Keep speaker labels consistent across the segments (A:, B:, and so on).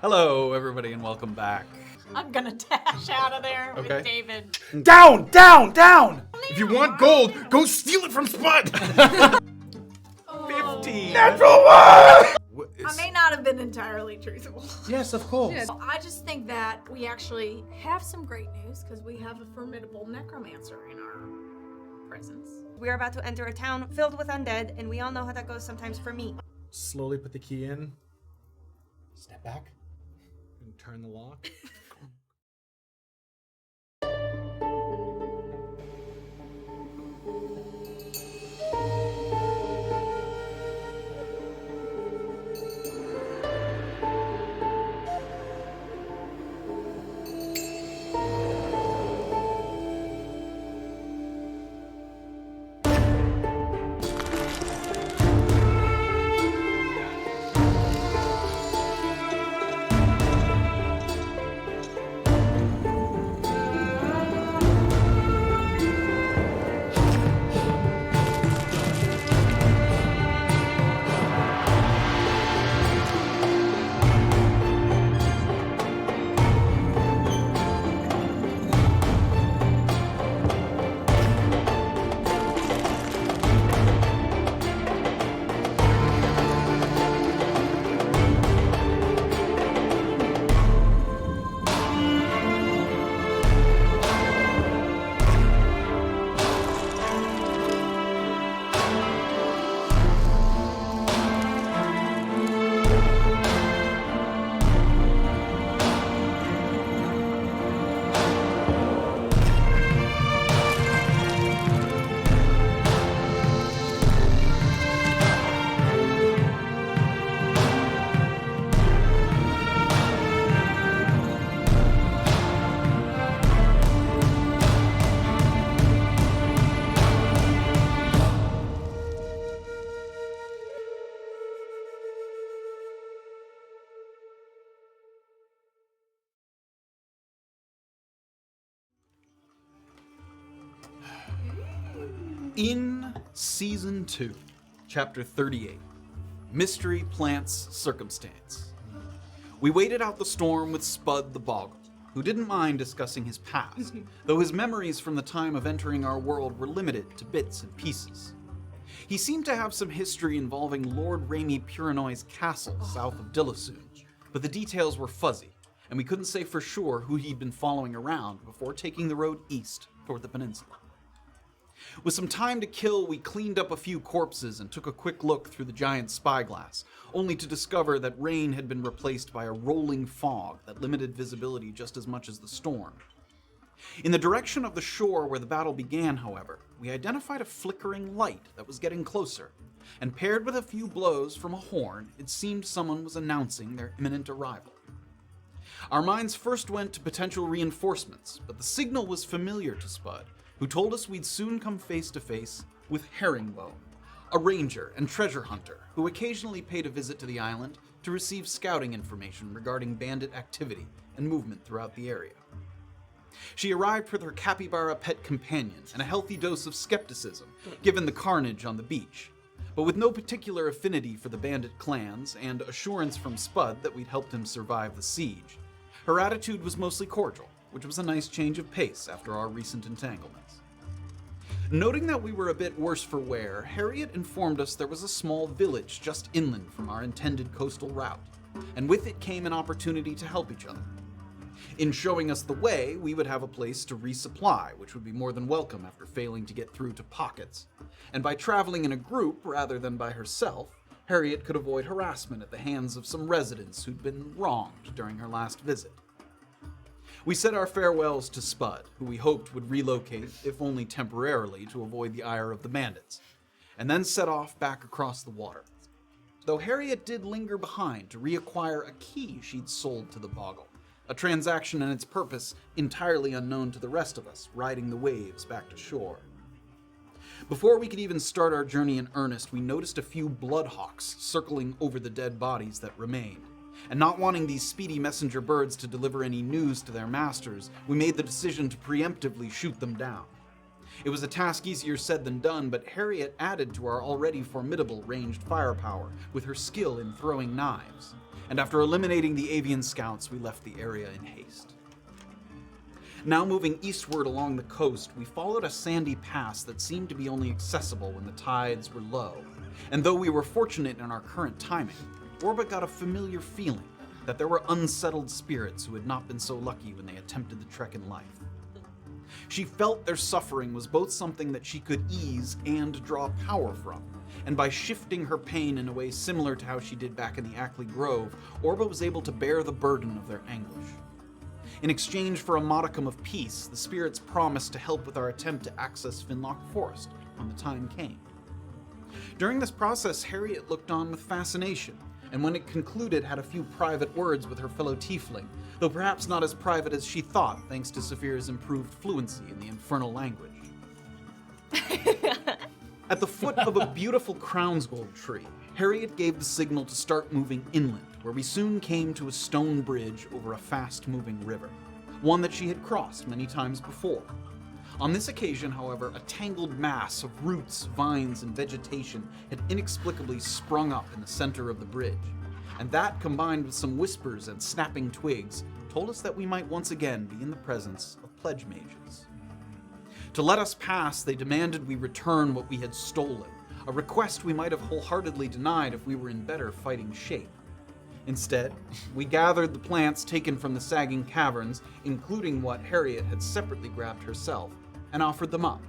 A: Hello, everybody, and welcome back.
B: I'm gonna dash out of there with David.
C: Down! If you want gold, go steal it from Spud!
A: 15!
C: Natural one!
B: I may not have been entirely truthful.
C: Yes, of course.
B: I just think that we actually have some great news because we have a formidable necromancer in our presence.
D: We're about to enter a town filled with undead, and we all know how that goes sometimes for me.
C: Slowly put the key in. Step back. And turn the lock.
A: In Season 2, Chapter 38, Mystery Plants Circumstance, we waited out the storm with Spud the Boggle, who didn't mind discussing his past, though his memories from the time of entering our world were limited to bits and pieces. He seemed to have some history involving Lord Raimi Purinoy's castle south of Dillasoon, but the details were fuzzy, and we couldn't say for sure who he'd been following around before taking the road east toward the peninsula. With some time to kill, we cleaned up a few corpses and took a quick look through the giant spyglass, only to discover that rain had been replaced by a rolling fog that limited visibility just as much as the storm. In the direction of the shore where the battle began, however, we identified a flickering light that was getting closer, and paired with a few blows from a horn, it seemed someone was announcing their imminent arrival. Our minds first went to potential reinforcements, but the signal was familiar to Spud, who told us we'd soon come face to face with Herringbone, a ranger and treasure hunter who occasionally paid a visit to the island to receive scouting information regarding bandit activity and movement throughout the area. She arrived with her capybara pet companion and a healthy dose of skepticism, given the carnage on the beach, but with no particular affinity for the bandit clans and assurance from Spud that we'd helped him survive the siege. Her attitude was mostly cordial, which was a nice change of pace after our recent entanglements. Noting that we were a bit worse for wear, Harriet informed us there was a small village just inland from our intended coastal route, and with it came an opportunity to help each other. In showing us the way, we would have a place to resupply, which would be more than welcome after failing to get through to pockets. And by traveling in a group rather than by herself, Harriet could avoid harassment at the hands of some residents who'd been wronged during her last visit. We said our farewells to Spud, who we hoped would relocate, if only temporarily, to avoid the ire of the bandits, and then set off back across the water. Though Harriet did linger behind to reacquire a key she'd sold to the Boggle, a transaction and its purpose entirely unknown to the rest of us, riding the waves back to shore. Before we could even start our journey in earnest, we noticed a few bloodhawks circling over the dead bodies that remained. And not wanting these speedy messenger birds to deliver any news to their masters, we made the decision to preemptively shoot them down. It was a task easier said than done, but Harriet added to our already formidable ranged firepower with her skill in throwing knives, and after eliminating the avian scouts, we left the area in haste. Now moving eastward along the coast, we followed a sandy pass that seemed to be only accessible when the tides were low, and though we were fortunate in our current timing, Orba got a familiar feeling that there were unsettled spirits who had not been so lucky when they attempted the trek in life. She felt their suffering was both something that she could ease and draw power from, and by shifting her pain in a way similar to how she did back in the Ackley Grove, Orba was able to bear the burden of their anguish. In exchange for a modicum of peace, the spirits promised to help with our attempt to access Finlock Forest when the time came. During this process, Harriet looked on with fascination, and when it concluded had a few private words with her fellow Tiefling, though perhaps not as private as she thought thanks to Safira's improved fluency in the infernal language. At the foot of a beautiful crownsgold tree, Harriet gave the signal to start moving inland, where we soon came to a stone bridge over a fast-moving river, one that she had crossed many times before. On this occasion, however, a tangled mass of roots, vines, and vegetation had inexplicably sprung up in the center of the bridge, and that, combined with some whispers and snapping twigs, told us that we might once again be in the presence of pledge mages. To let us pass, they demanded we return what we had stolen, a request we might have wholeheartedly denied if we were in better fighting shape. Instead, we gathered the plants taken from the sagging caverns, including what Harriet had separately grabbed herself, and offered them up,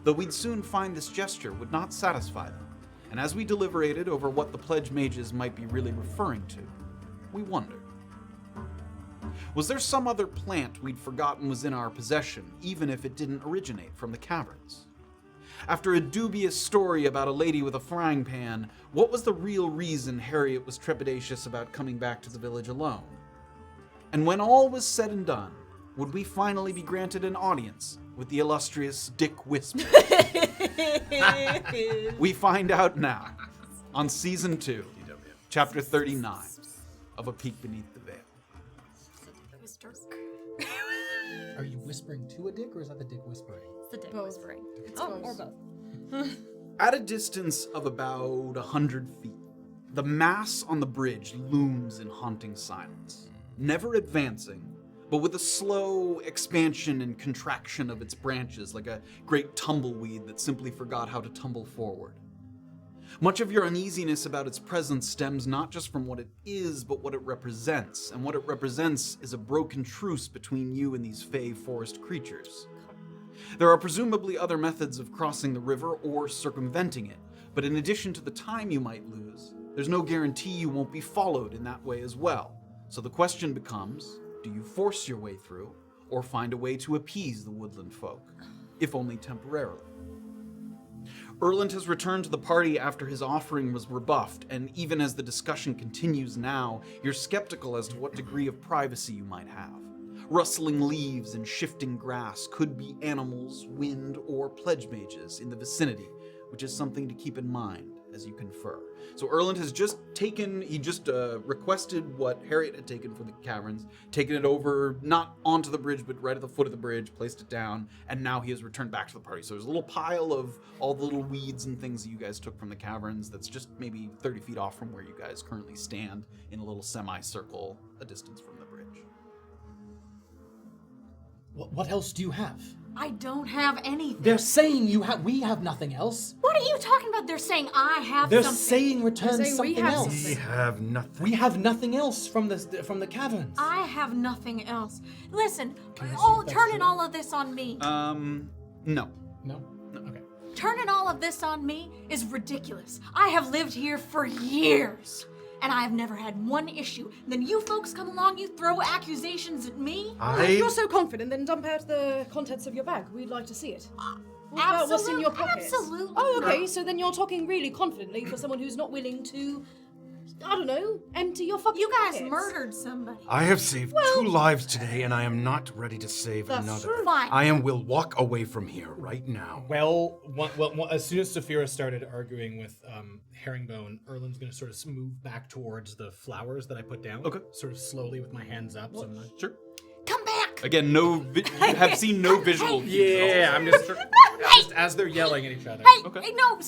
A: though we'd soon find this gesture would not satisfy them, and as we deliberated over what the pledge mages might be really referring to, we wondered. Was there some other plant we'd forgotten was in our possession, even if it didn't originate from the caverns? After a dubious story about a lady with a frying pan, what was the real reason Harriet was trepidatious about coming back to the village alone? And when all was said and done, would we finally be granted an audience with the illustrious Dick Whisper? We find out now on Season 2, Chapter 39 of A Peek Beneath the Veil.
C: Are you whispering to a dick, or is that the dick whispering?
D: It's the dick
B: Both.
D: whispering.
B: It's
D: Or
B: both.
D: both.
A: At a distance of about 100 feet, the mass on the bridge looms in haunting silence, never advancing, but with a slow expansion and contraction of its branches like a great tumbleweed that simply forgot how to tumble forward. Much of your uneasiness about its presence stems not just from what it is, but what it represents, and what it represents is a broken truce between you and these fey forest creatures. There are presumably other methods of crossing the river or circumventing it, but in addition to the time you might lose, there's no guarantee you won't be followed in that way as well. So the question becomes, do you force your way through, or find a way to appease the woodland folk, if only temporarily? Erland has returned to the party after his offering was rebuffed, and even as the discussion continues now, you're skeptical as to what degree of privacy you might have. Rustling leaves and shifting grass could be animals, wind, or pledge mages in the vicinity, which is something to keep in mind as you confer. So Erland has just requested what Harriet had taken from the caverns, taken it over, not onto the bridge, but right at the foot of the bridge, placed it down, and now he has returned back to the party. So there's a little pile of all the little weeds and things that you guys took from the caverns that's just maybe 30 feet off from where you guys currently stand in a little semicircle, a distance from the bridge.
C: What else do you have?
B: I don't have anything.
C: They're saying we have nothing else.
B: What are you talking about? They're saying I have
C: They're
B: something.
C: saying return
B: They're saying we
C: something
B: have
C: else.
B: something.
E: We have nothing.
C: We have nothing else from the caverns.
B: I have nothing else. Listen,
C: Can you see if that's
B: turning
C: true?
B: all of this on me.
A: No.
C: No? Okay.
B: Turning all of this on me is ridiculous. I have lived here for years, and I have never had one issue. Then you folks come along, you throw accusations at me?
F: If you're so confident, then dump out the contents of your bag. We'd like to see it. What about what's in your pockets?
B: Absolutely.
F: Oh, okay, so then you're talking really confidently for someone who's not willing to, I don't know, empty your fucking
B: You guys
F: pockets.
B: murdered somebody.
E: I have saved 2 lives today, and I am not ready to save
F: That's
E: another.
F: true.
B: Fine.
E: will walk away from here right now.
C: Well, as soon as Safira started arguing with Herringbone, Erland's going to sort of move back towards the flowers that I put down.
A: Okay.
C: Sort of slowly with my hands up. So I'm not...
A: Sure.
B: Come back.
A: Again, you have seen no visual cues at all.
C: I'm just... Just as they're yelling at each other.
B: Hey,
A: Okay.
B: hey, no,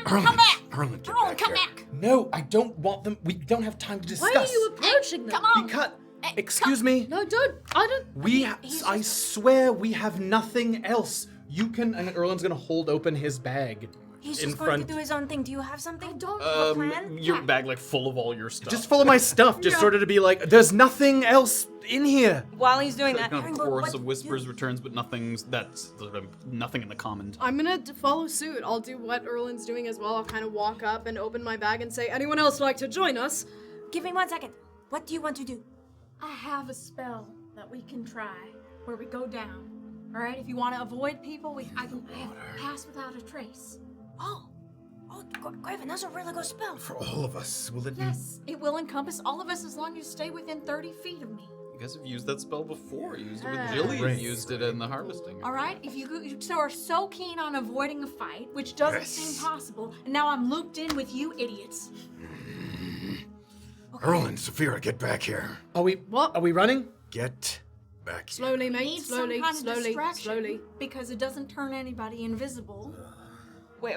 B: come back.
E: Erland, get
B: Erland,
E: back
B: come
E: here.
B: back.
C: No, I don't want them. We don't have time to discuss.
F: Why are you approaching them?
B: Come on.
C: Because,
B: Hey,
C: excuse me.
F: No, don't. I don't.
C: I swear we have nothing else. You can, and Erland's gonna hold open his bag.
D: He's
C: in
D: just going
C: front.
D: to do his own thing. Do you have something?
F: I don't.
D: A plan?
A: Your bag like full of all your stuff.
C: Just full of my stuff, just sort of to be like, there's nothing else in here.
D: While he's doing that,
A: kind of
D: Herringbone,
A: chorus
D: what-
A: of whispers returns, but nothing in the common.
F: I'm gonna follow suit. I'll do what Erland's doing as well. I'll kind of walk up and open my bag and say, anyone else like to join us?
D: Give me 1 second. What do you want to do?
B: I have a spell that we can try where we go down. All right, if you want to avoid people, I can pass without a trace.
D: Oh, Graven, that's a really good spell.
E: For all of us, will it
B: Yes, it will encompass all of us as long as you stay within 30 feet of me.
A: You guys have used that spell before. You used it with
B: Ah.
A: Jilly.
E: Right.
A: You used it in the harvesting.
B: All right, if you are so keen on avoiding a fight, which doesn't
E: Yes.
B: seem possible, and now I'm looped in with you idiots.
E: Erland, Safira, get back here.
C: Are we running?
E: Get back here.
F: Slowly, mate.
B: Need
F: Slowly,
B: some kind of
F: slowly,
B: distraction
F: slowly.
B: because it doesn't turn anybody invisible.
D: Wait,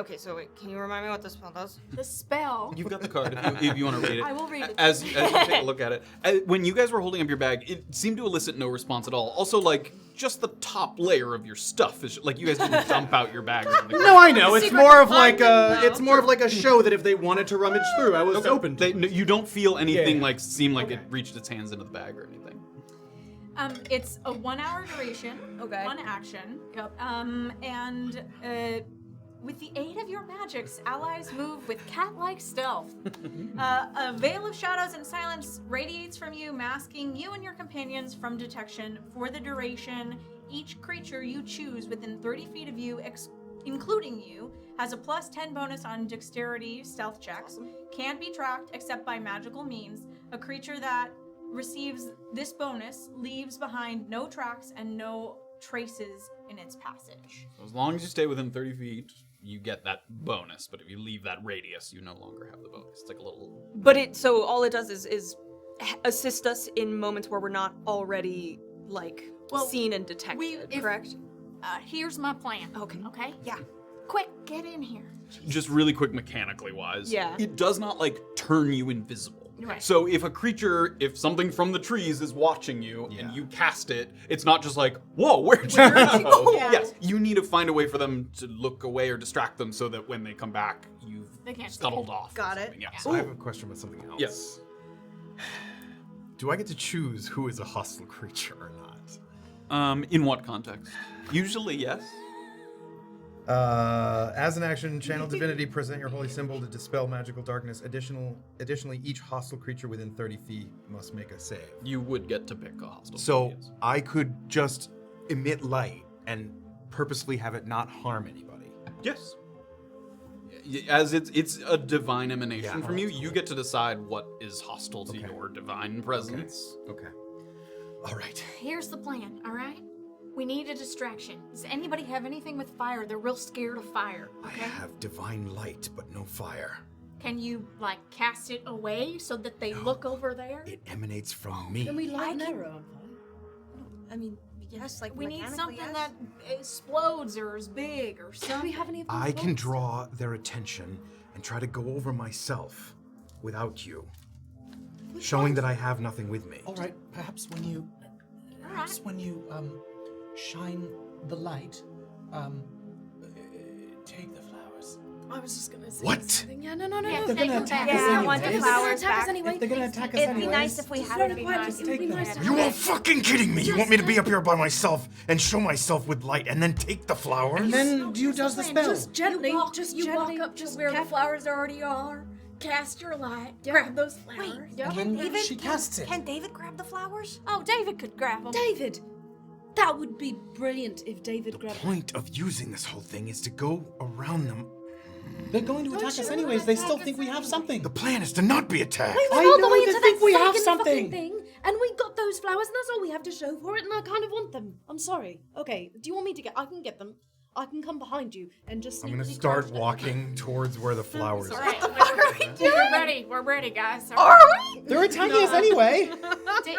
D: can you remind me what the spell does?
B: The spell.
A: You've got the card if you want to read it.
B: I will read it.
A: As you take a look at it. When you guys were holding up your bag, it seemed to elicit no response at all. Also, like, just the top layer of your stuff is like you guys didn't dump out your bag or something.
C: No, I know. It's
D: Secret
C: more of like
D: compartment,
C: a.
D: no.
C: It's more of like a show that if they wanted to rummage through, I was open to.
A: You don't feel anything
C: Yeah.
A: like seem like
C: Okay.
A: it reached its hands into the bag or anything.
B: It's a 1 hour duration.
D: Okay.
B: 1 action. Yep. And with the aid of your magics, allies move with cat-like stealth. A veil of shadows and silence radiates from you, masking you and your companions from detection for the duration. Each creature you choose within 30 feet of you, including you, has a +10 bonus on dexterity stealth checks. Can't be tracked except by magical means. A creature that receives this bonus leaves behind no tracks and no traces in its passage.
A: So as long as you stay within 30 feet, you get that bonus. But if you leave that radius, you no longer have the bonus. It's like a little.
D: But so all it does is assist us in moments where we're not already seen and detected. Correct?
B: Here's my plan.
D: Okay.
B: Okay?
D: Yeah.
B: Quick, get in here.
A: Just really quick mechanically wise.
D: Yeah.
A: It does not like turn you invisible.
B: Right.
A: So if something from the trees is watching you and you cast it, it's not just like, whoa, where'd you go?
B: Yeah.
A: Yes, you need to find a way for them to look away or distract them so that when they come back, you've
B: They can't see
A: scuttled off.
D: Got
A: or
D: it.
A: something. Yeah.
E: So I have a question about something else.
A: Yes.
E: Do I get to choose who is a hostile creature or not?
A: In what context? Usually, yes.
E: As an action, channel divinity, present your holy symbol to dispel magical darkness. Additionally, each hostile creature within 30 feet must make a save.
A: You would get to pick a hostile.
E: So
A: yes.
E: I could just emit light and purposely have it not harm anybody.
A: Yes. As it's a divine emanation
E: Yeah.
A: from you, you get to decide what is hostile to your divine presence.
E: Okay. All right.
B: Here's the plan, all right? We need a distraction. Does anybody have anything with fire? They're real scared of fire,
E: I
B: okay?
E: have divine light, but no fire.
B: Can you, cast it away so that they look over there?
E: It emanates from me.
F: Can we light an
D: I can-
F: arrow on fire?
D: I mean, yes,
B: We need
D: mechanically,
B: something
D: yes.
B: that explodes or is big or
F: Do
B: something.
F: we have any of those
E: I can
F: books?
E: draw their attention and try to go over myself without you, showing that I have nothing with me.
C: All right, perhaps when you shine the light, take the flowers.
F: I was just gonna say
E: What?
F: something. Yeah, no.
B: Yeah,
C: They're gonna
B: take
C: attack
B: them
C: us
B: back.
D: Yeah, I
C: anyways.
D: want the
F: If they're gonna
D: flowers
F: attack us
D: back.
F: anyway,
C: If they're gonna
F: please
C: attack
F: take
C: us
F: them.
D: It'd be nice if we
F: Just
D: had
F: let
D: it.
F: it
D: It'd
F: be
D: be
F: nice.
D: nice.
F: It'd be nice to
E: You
F: have
E: are
F: it.
E: fucking kidding me! You want me to be up here by myself and show myself with light and then take the flowers?
C: And then you does the spell.
F: Just gently,
B: You walk up to
F: just
B: where the
F: careful.
B: flowers already are, cast your light,
F: Yeah.
B: grab those flowers.
D: Wait,
C: And
D: can
C: then
D: David,
C: she casts it.
D: Can David grab the flowers?
B: Oh, David could grab them.
F: David, that would be brilliant if David
E: The
F: grabbed.
E: point of using this whole thing is to go around them.
C: They're going to attack us anyways. They still think we have something.
E: The plan is to not be attacked.
F: We
C: I
F: went all the
C: know
F: way
C: they
F: into
C: think
F: that
C: we have
F: second
C: something.
F: fucking thing, and we got those flowers, and that's all we have to show for it. And I kind of want them. I'm sorry. Okay, do you want me to get? I can get them. I can come behind you and just.
E: I'm gonna
F: sneakily
E: start
F: crouch them.
E: walking towards where the flowers
B: All
E: are.
B: right, we're ready. We're ready, guys.
C: They're attacking us anyway.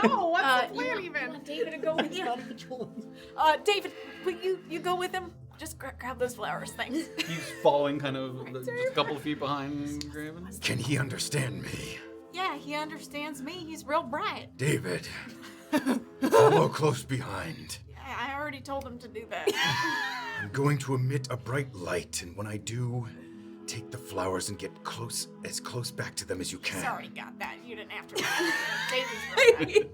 B: Oh, what's the plan even? David to go with you. David, will you go with him? Just grab those flowers, thanks.
A: He's following kind of just a couple of feet behind Graven.
E: Can he understand me?
B: Yeah, he understands me. He's real bright.
E: David, follow close behind.
B: I already told him to do that.
E: I'm going to emit a bright light, and when I do, take the flowers and get as close back to them as you can.
B: He's already got that. You didn't have to.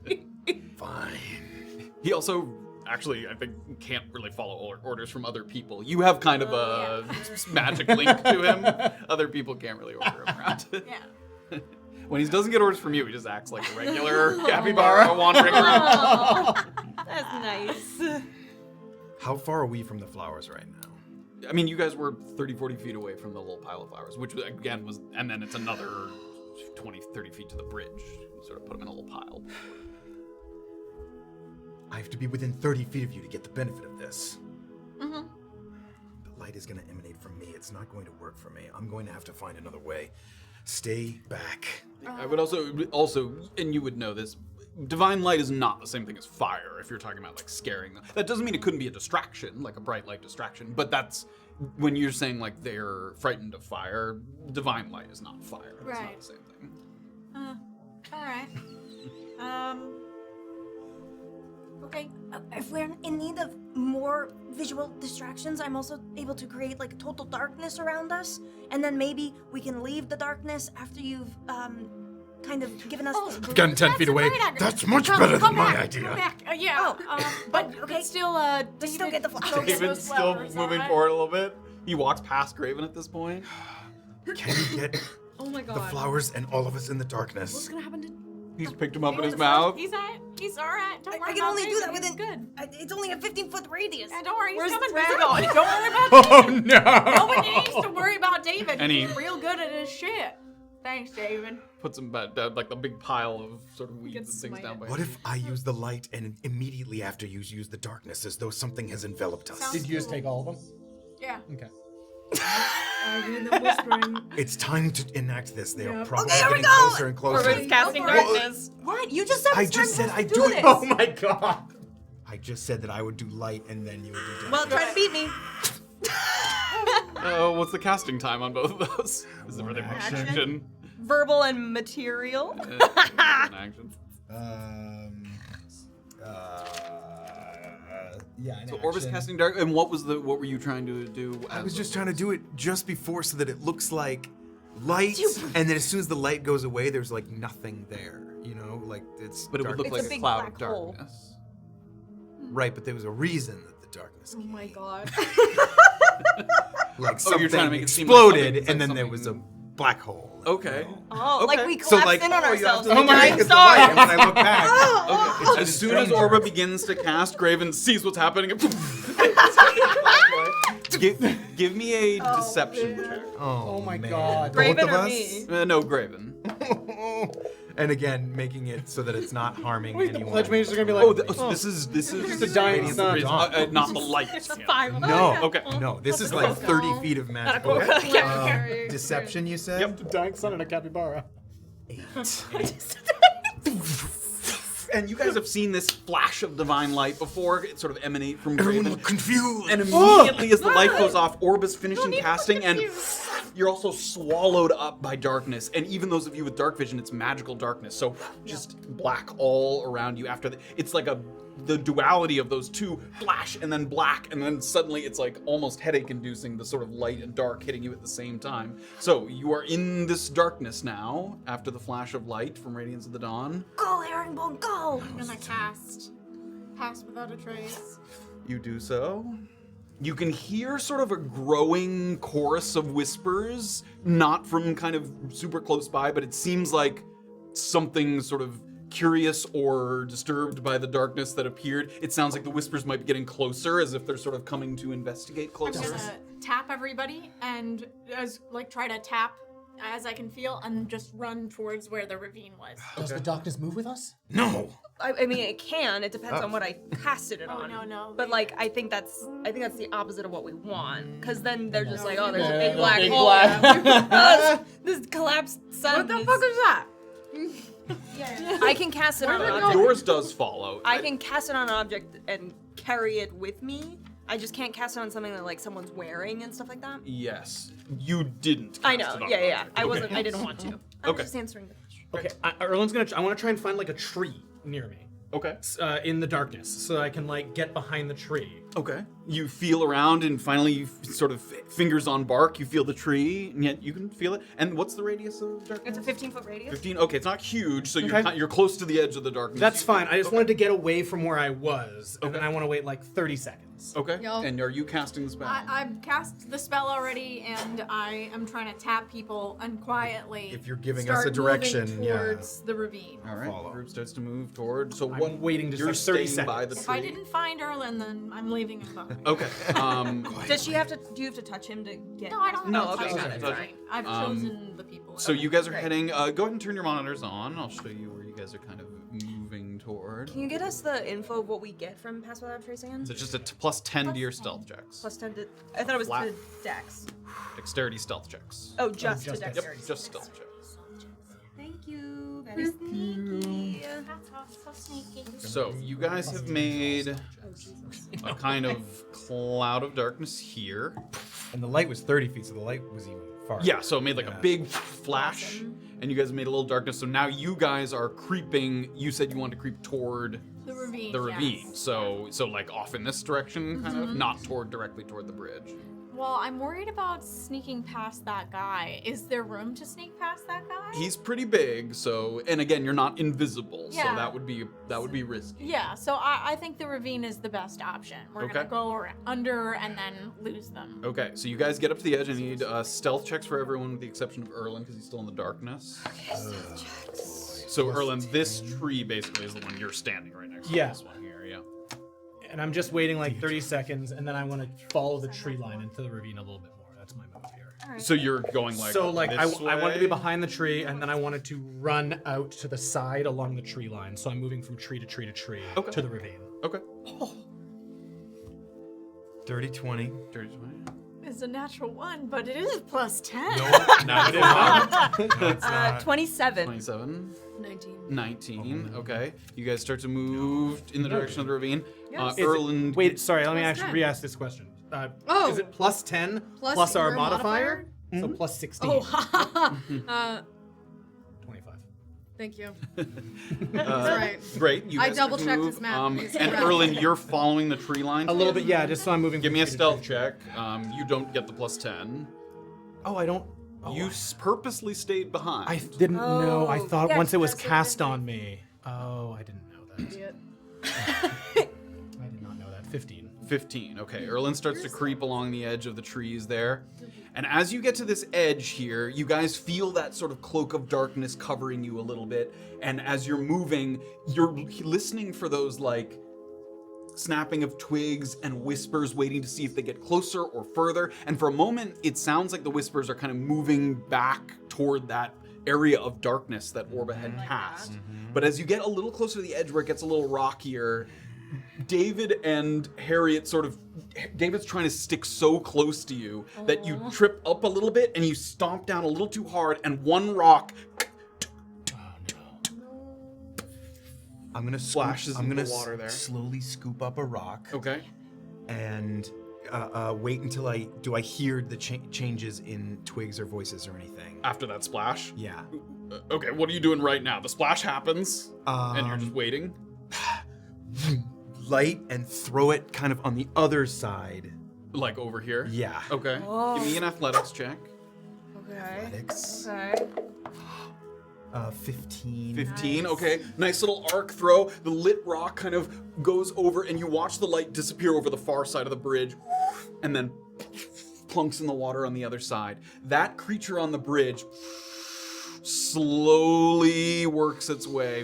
B: David's
E: Fine.
A: He also, actually, I think, can't really follow orders from other people. You have kind of a magic link to him. Other people can't really order him around.
B: Yeah.
A: When he doesn't get orders from you, he just acts like a regular capybara wandering around.
D: That's nice.
E: How far are we from the flowers right now?
A: I mean, you guys were 30, 40 feet away from the little pile of flowers, which again was, and then it's another 20, 30 feet to the bridge. You sort of put them in a little pile.
E: I have to be within 30 feet of you to get the benefit of this.
B: Mm-hmm.
E: The light is going to emanate from me. It's not going to work for me. I'm going to have to find another way. Stay back.
A: I would also, and you would know this, divine light is not the same thing as fire if you're talking about like scaring them. That doesn't mean it couldn't be a distraction, like a bright light distraction, but that's when you're saying like they're frightened of fire, divine light is not fire. It's not
B: Right.
A: the same thing.
B: All right. Okay.
G: If we're in need of more visual distractions, I'm also able to create like total darkness around us, and then maybe we can leave the darkness after you've kind of given us.
E: Gotten 10 feet away. That's much better than my
B: Come
E: idea.
B: back. Yeah. But
G: okay.
B: Still,
G: But still get the flowers.
B: David,
A: Graven's
B: those
A: still
B: flowers,
A: moving
B: alright?
A: forward a little bit. He walks past Graven at this point.
E: Can you get
D: Oh my
E: the
D: god.
E: flowers and all of us in the
F: What's
E: darkness?
F: gonna happen to?
A: He's picked him up in
B: He's
A: his mouth.
B: He's all right. Don't worry
G: I can
B: about
G: only do
B: David.
G: that within.
B: He's good.
G: It's only a 15-foot radius.
B: Yeah, don't worry. He's
D: Where's
B: coming.
D: the
B: He's
D: dragon?
B: going. Don't worry about David.
E: no!
B: Nobody needs to worry about David.
A: And he-
B: He's real good at his shit. Thanks, David.
A: Puts him back down, like the big pile of sort of weeds
F: can
A: and things
F: smite
A: down
F: it.
A: by
E: What if I use the light and immediately after you use the darkness as though something has enveloped us?
B: Sounds-
C: Did you just take all of them?
B: Yeah.
C: Okay.
F: I hear them whispering.
E: It's time to enact this. They are
F: Yep.
E: probably
G: Okay, here we
E: getting
G: go!
E: closer and closer.
D: Orba's casting
B: Go for it.
D: darkness.
G: What? You just said
E: I
G: it's
E: just
G: time
E: said
G: to
E: I'd
G: do
E: do it.
G: this.
E: Oh my god! I just said that I would do light and then you would do dark.
G: Well, try to beat me.
A: what's the casting time on both of those? Is it really one action?
D: Verbal and material.
A: One action.
E: Yeah.
A: So Orba's casting dark, and what were you trying to do?
E: I was just trying to do it just before so that it looks like light, and then as soon as the light goes away, there's like nothing there. You know, like it's.
A: But it would look
E: darkness.
D: It's
A: like
D: a
A: a
D: big
A: cloud of
D: black hole.
A: darkness.
E: Right, but there was a reason that the darkness
F: Oh
E: came.
F: my god.
E: Like
A: Oh,
E: something
A: you're trying to make it seem like
E: exploded,
A: something-
E: and then
A: something-
E: there was a black hole.
A: Okay.
D: Oh, like we
E: So
D: collapsed
E: like,
D: in on
E: oh, you have
D: ourselves.
E: to
D: like
E: look
D: a
E: at
D: dying
E: the
D: star.
E: light, and when I look back,
A: Okay. As soon as Orba begins to cast, Graven sees what's happening. And give me a deception check.
C: Oh my
E: man.
C: god.
E: Both
D: Graven
E: of
D: or
E: us?
D: me?
A: No, Graven.
E: And again, making it so that it's not harming
C: Wait, the
E: anyone.
C: pledge mages are gonna be like,
A: Oh, this is
C: It's a dying
A: Radiance
C: sun.
A: of Dawn, not the light.
D: It's a
A: Yeah.
D: fire.
E: No,
A: Okay.
E: no, this is like 30 feet of magical.
F: Okay.
E: Deception, you said?
A: Yep.
C: The dying sun and a capybara.
E: 8.
A: And you guys have seen this flash of divine light before. It sort of emanate from
E: Everyone
A: Graven.
E: looked confused.
A: And immediately as the light goes off, Orba's finishing casting, and you're also swallowed up by darkness. And even those of you with dark vision, it's magical darkness. So just black all around you after it's like the duality of those two flash and then black, and then suddenly it's like almost headache inducing, the sort of light and dark hitting you at the same time. So you are in this darkness now after the flash of light from Radiance of the Dawn.
G: Go, Herringbone, go!
B: I'm gonna cast without a trace.
A: You do so. You can hear sort of a growing chorus of whispers, not from kind of super close by, but it seems like something sort of curious or disturbed by the darkness that appeared. It sounds like the whispers might be getting closer, as if they're sort of coming to investigate
B: I'm
A: closer.
B: gonna tap everybody and try to tap as I can feel and just run towards where the ravine was.
C: Does the darkness move with us?
E: No.
D: I mean, it can. It depends on what I casted it
B: Oh,
D: on.
B: no.
D: But like, I think that's the opposite of what we want. Because then they're just like, oh, there's a
C: Yeah,
D: big black
C: big
D: hole.
C: black-
D: this collapsed sun.
B: What the fuck is that?
D: I can cast it on an object.
A: Yours does follow.
D: I can cast it on an object and carry it with me. I just can't cast it on something that like someone's wearing and stuff like that.
A: Yes. You didn't.
D: I
A: cast
D: know.
A: it on
D: Yeah.
A: object.
D: I wasn't. I didn't want to. I was
A: Okay.
D: just answering the question.
C: Okay, Erland's gonna. I want to try and find like a tree near me,
A: Okay.
C: in the darkness, so that I can like get behind the tree.
A: Okay. You feel around and finally you sort of fingers on bark, you feel the tree, and yet you can feel it. And what's the radius of darkness?
D: It's a 15-foot radius.
A: 15. Okay, it's not huge, so
C: Okay.
A: you're close to the edge of the darkness.
C: That's fine. I just wanted to get away from where I was, and then I want to wait like 30 seconds.
A: Okay.
B: Yo.
A: And are you casting the spell?
B: I've cast the spell already, and I am trying to tap people and quietly.
E: If you're giving
B: start
E: us a direction,
B: moving
E: yeah.
B: towards the ravine.
A: All right.
E: Follow.
A: The group starts to move toward. So
C: I'm
A: one
C: waiting just
A: you're
C: like 30
A: staying by the
C: seconds.
A: tree.
B: If I didn't find Erland, then I'm leaving him alone.
A: Okay.
D: Does she have to? Do you have to touch him to get?
B: No, I don't
A: No,
B: know.
A: okay,
B: It's
A: okay,
B: fine.
A: okay.
B: I've chosen the people.
A: So you guys are
D: Great.
A: heading. Go ahead and turn your monitors on. I'll show you where you guys are kind of moving toward.
D: Can you get us the info of what we get from Pass Without Tracing?
A: So it's just a plus 10 to your stealth checks.
D: Plus 10 to. I thought it was
A: Flat.
D: to Dex.
A: Dexterity stealth checks.
D: Oh, just to
C: just
A: Yep,
D: Dexterity.
A: just stealth checks.
D: Thank you. Very sneaky.
B: So sneaky.
A: So you guys have made a kind of cloud of darkness here.
E: And the light was 30 feet, so the light was even farther.
A: Yeah, so it made like a
E: Yeah.
A: big flash, and you guys made a little darkness. So now you guys are creeping. You said you wanted to creep toward
B: The ravine.
A: the ravine.
B: Yes.
A: So like off in this direction, kind of, not directly toward the bridge.
B: Well, I'm worried about sneaking past that guy. Is there room to sneak past that guy?
A: He's pretty big, so and again, you're not invisible, so
B: Yeah.
A: that would be risky.
B: Yeah, so I think the ravine is the best option. We're
A: Okay.
B: gonna go under and then lose them.
A: Okay, so you guys get up to the edge. I need stealth checks for everyone with the exception of Erland because he's still in the darkness. So Erland, this tree basically is the one you're standing right next to.
C: Yeah.
A: This one here, yeah.
C: And I'm just waiting like 30 seconds, and then I want to follow the tree line into the ravine a little bit more. That's my move here.
A: So you're going like
C: So like I
A: this
C: wanted to be
A: way?
C: behind the tree, and then I wanted to run out to the side along the tree line. So I'm moving from tree to tree to tree
A: Okay.
C: to the ravine.
A: Okay.
E: Dirty 20.
A: Dirty 20.
B: It's a natural one, but it is plus 10.
A: No, it is not.
E: No, it's not.
D: 27.
A: 27.
F: 19.
A: 19. Okay. You guys start to move in the direction of the ravine.
F: Yes.
A: Erland.
C: Wait, sorry. Let me
F: Plus
C: actually
F: 10.
C: re-ask this question.
F: Oh.
C: Is it plus 10
F: Plus
C: our
F: your
C: modifier?
F: modifier?
C: So plus 16.
F: Oh, haha.
C: 25.
F: Thank you.
A: That's
F: right.
A: Great. You
F: I
A: guys start to
F: double-checked
A: move,
F: his math. He's
A: and
F: correct.
A: Erland, you're following the tree line.
C: A little bit, yeah. Just so I'm moving.
A: Give
C: from
A: me a
C: tree to
A: stealth
C: tree.
A: check. You don't get the plus 10.
C: Oh, I don't. Oh,
A: You purposely stayed behind.
C: I didn't know. I
D: Oh,
C: thought
D: yeah,
C: once it was
D: that's what
C: cast
D: it is.
C: on me. Oh, I didn't know that.
F: Idiot.
C: I did not know that. 15.
A: 15. Okay, Erland starts to creep along the edge of the trees there. And as you get to this edge here, you guys feel that sort of cloak of darkness covering you a little bit. And as you're moving, you're listening for those like snapping of twigs and whispers, waiting to see if they get closer or further. And for a moment, it sounds like the whispers are kind of moving back toward that area of darkness that Orba had cast. But as you get a little closer to the edge where it gets a little rockier, David and Harriet David's trying to stick so close to you that you trip up a little bit and you stomp down a little too hard, and one rock
E: I'm gonna
A: Splashes
E: I'm
A: into
E: gonna
A: the water there.
E: slowly scoop up a rock
A: Okay.
E: and wait until I hear the changes in twigs or voices or anything.
A: After that splash.
E: Yeah.
A: Okay, what are you doing right now? The splash happens, and you're just waiting.
E: Light and throw it kind of on the other side.
A: Like over here?
E: Yeah.
A: Okay.
D: Oh.
A: Give me an athletics check.
D: Okay.
E: Athletics.
D: Okay.
E: 15.
A: 15, okay. Nice little arc throw. The lit rock kind of goes over, and you watch the light disappear over the far side of the bridge, and then plunks in the water on the other side. That creature on the bridge slowly works its way.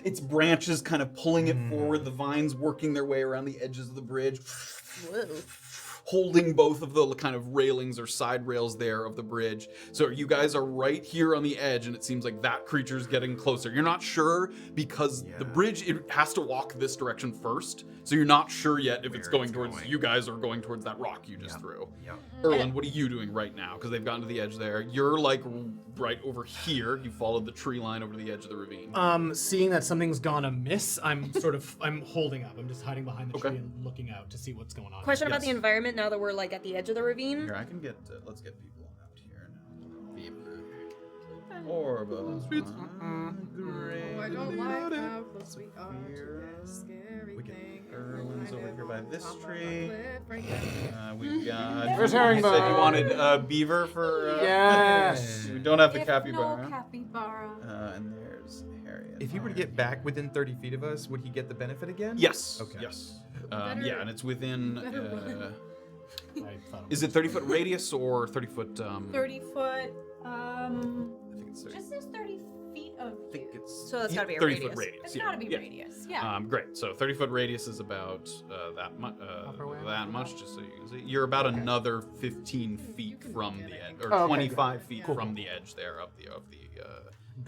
A: Its branches kind of pulling it forward, the vines working their way around the edges of the bridge. holding both of the kind of railings or side rails there of the bridge. So you guys are right here on the edge, and it seems like that creature's getting closer. You're not sure because the bridge, it has to walk this direction first, so you're not sure yet if it's going towards you guys or going towards that rock you just threw. Erland, what are you doing right now? Because they've gotten to the edge there. You're like right over here. You followed the tree line over to the edge of the ravine.
C: Seeing that something's gone amiss, I'm holding up. I'm just hiding behind the tree and looking out to see what's going on.
D: Question about the environment now that we're like at the edge of the ravine.
A: Here, I can get, let's get people out here now. Orba.
H: I don't like how close we are to this scary thing.
A: Erland's over here by this tree. We've got.
C: Where's Herringbone?
A: You said you wanted beaver for.
C: Yes.
A: We don't have the
B: If
A: capybara.
B: no capybara.
A: And there's Harriet.
E: If he were to get back within 30 feet of us, would he get the benefit again?
A: Yes.
E: Okay.
A: Yes. Yeah, and it's within.
C: I thought
A: Is it 30-foot radius or 30-foot?
B: 30 foot.
A: I think it's 30.
B: Just says 30 feet of
A: I think
B: you.
A: it's.
D: So that's gotta be a
A: 30-foot
D: radius.
A: radius.
B: It's
A: yeah.
B: gotta be
A: yeah.
B: radius. Yeah.
A: Great. So 30-foot radius is about that much. Just so you can see, you're about another 15 feet from the edge, or 25 feet from the edge there of the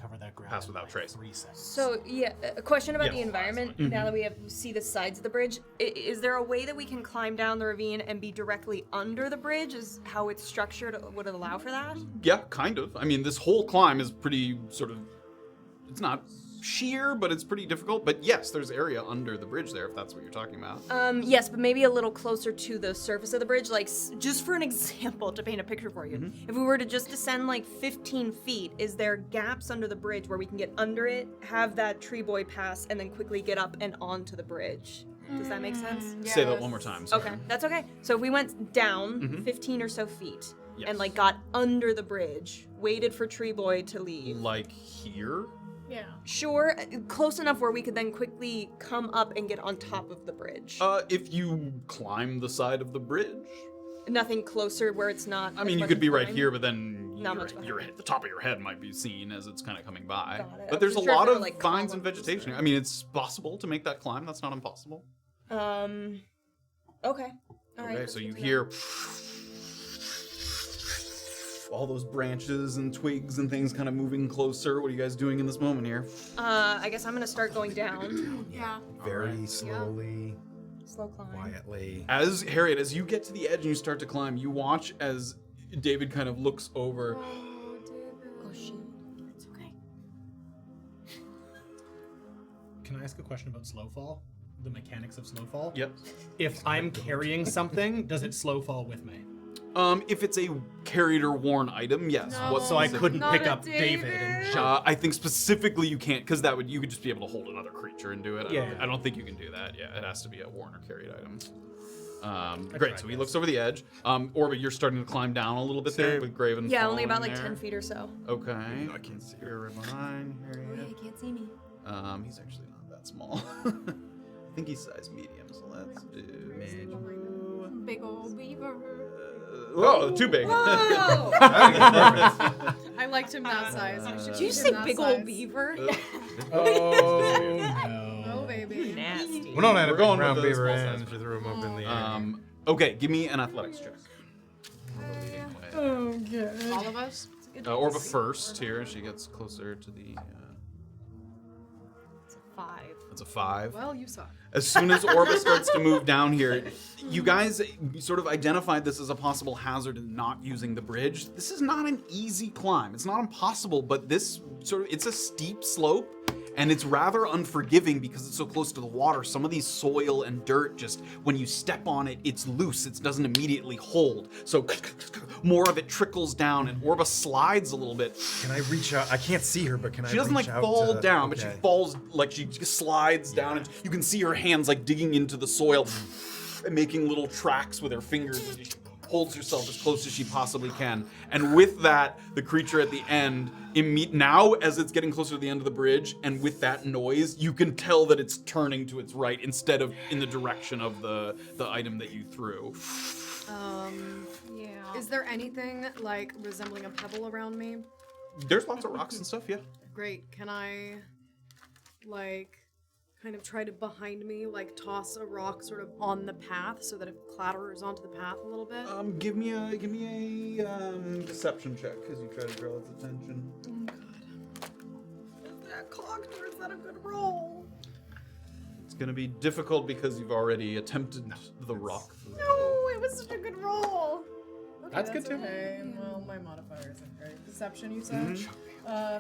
C: cover that ground.
A: Pass without trace.
C: 3 seconds.
D: So yeah, a question about
A: Yes.
D: the environment. Now that we see the sides of the bridge, is there a way that we can climb down the ravine and be directly under the bridge? Is how it's structured would it allow for that?
A: Yeah, kind of. I mean, this whole climb is pretty sort of. It's not sheer, but it's pretty difficult. But yes, there's area under the bridge there, if that's what you're talking about.
D: Yes, but maybe a little closer to the surface of the bridge. Like, just for an example, to paint a picture for you, if we were to just descend like 15 feet, is there gaps under the bridge where we can get under it, have that tree boy pass, and then quickly get up and onto the bridge? Does that make sense?
A: Say that one more time. Sorry.
D: Okay, that's okay. So if we went down 15 or so feet
A: Yes.
D: and like got under the bridge, waited for tree boy to leave.
A: Like here.
B: Yeah.
D: Sure, close enough where we could then quickly come up and get on top of the bridge.
A: If you climb the side of the bridge.
D: Nothing closer where it's not.
A: I mean,
D: as
A: you
D: much
A: could be right
D: climb.
A: here, but then
D: Not much behind.
A: the top of your head might be seen as it's kind of coming by.
D: Got it.
A: But there's a
D: I'm sure if
A: lot
D: there
A: of
D: were, like,
A: vines and
D: columns
A: vegetation.
D: or-
A: I mean, it's possible to make that climb. That's not impossible.
D: Okay. All right.
A: Okay,
D: that's
A: so
D: good
A: you
D: to know.
A: hear all those branches and twigs and things kind of moving closer. What are you guys doing in this moment here?
D: I guess I'm gonna start going down.
B: Yeah.
E: Very slowly,
D: Slow climb.
E: quietly.
A: As Harriet, as you get to the edge and you start to climb, you watch as David kind of looks over.
D: Oh shoot.
B: It's okay.
C: Can I ask a question about slow fall? The mechanics of slow fall?
A: Yep.
C: If I'm carrying something, does it slow fall with me?
A: If it's a carried or worn item, yes.
B: No.
C: So I couldn't
B: Not
C: pick
B: a
C: up David and
B: David.
A: I think specifically you can't, because you could just be able to hold another creature and do it.
C: Yeah.
A: I don't think you can do that. Yeah, it has to be a worn or carried item. Great.
C: tried,
A: So he
C: yes.
A: looks over the edge. Orba, you're starting to climb down a little bit there
E: Same.
A: with Graven.
D: Yeah, only about
A: following
D: like
A: there.
D: 10 feet or so.
A: Okay.
E: I can't see.
A: You're behind
D: Oh yeah,
A: Harriet.
D: you can't see me.
A: He's actually not that small. I think he's size medium. So let's do.
B: Big old beaver.
A: Oh, too big.
D: Whoa!
H: I liked him that size. We should
D: Did you
H: keep
D: say
H: him that
D: big
H: size.
D: old beaver?
C: Oh
H: Oh
C: no.
H: baby.
D: Nasty.
E: We're not at a
A: We're
E: big
A: going
E: round
A: with the
E: beaver
A: small size
E: and she threw him up in the air.
A: Okay, give me an athletics check.
H: All of us.
A: Orba first here. She gets closer to the.
D: It's a 5.
A: That's a 5.
H: Well, you suck.
A: As soon as Orba starts to move down here, you guys sort of identified this as a possible hazard in not using the bridge. This is not an easy climb. It's not impossible, but this it's a steep slope, and it's rather unforgiving because it's so close to the water. Some of these soil and dirt, just when you step on it, it's loose. It doesn't immediately hold. So more of it trickles down, and Orba slides a little bit.
E: Can I reach out? I can't see her, but can I
A: She doesn't
E: reach
A: like
E: out
A: fall
E: to...
A: down, but she
E: Okay.
A: falls like she just slides down, and you can see her hands like digging into the soil and making little tracks with her fingers as she holds herself as close as she possibly can. And with that, the creature at the end, now as it's getting closer to the end of the bridge, and with that noise, you can tell that it's turning to its right instead of in the direction of the item that you threw.
B: Yeah.
H: Is there anything like resembling a pebble around me?
A: There's lots of rocks and stuff, yeah.
H: Great. Can I, like, kind of try to behind me, like toss a rock sort of on the path so that it clatters onto the path a little bit.
A: Give me a deception check as you try to draw its attention.
H: Oh god. Is that cocked or is that a good roll?
A: It's gonna be difficult because you've already attempted the rock.
H: No, it was such a good roll. Okay,
C: That's good too.
H: Okay. Well, my modifier isn't great. Deception, you said?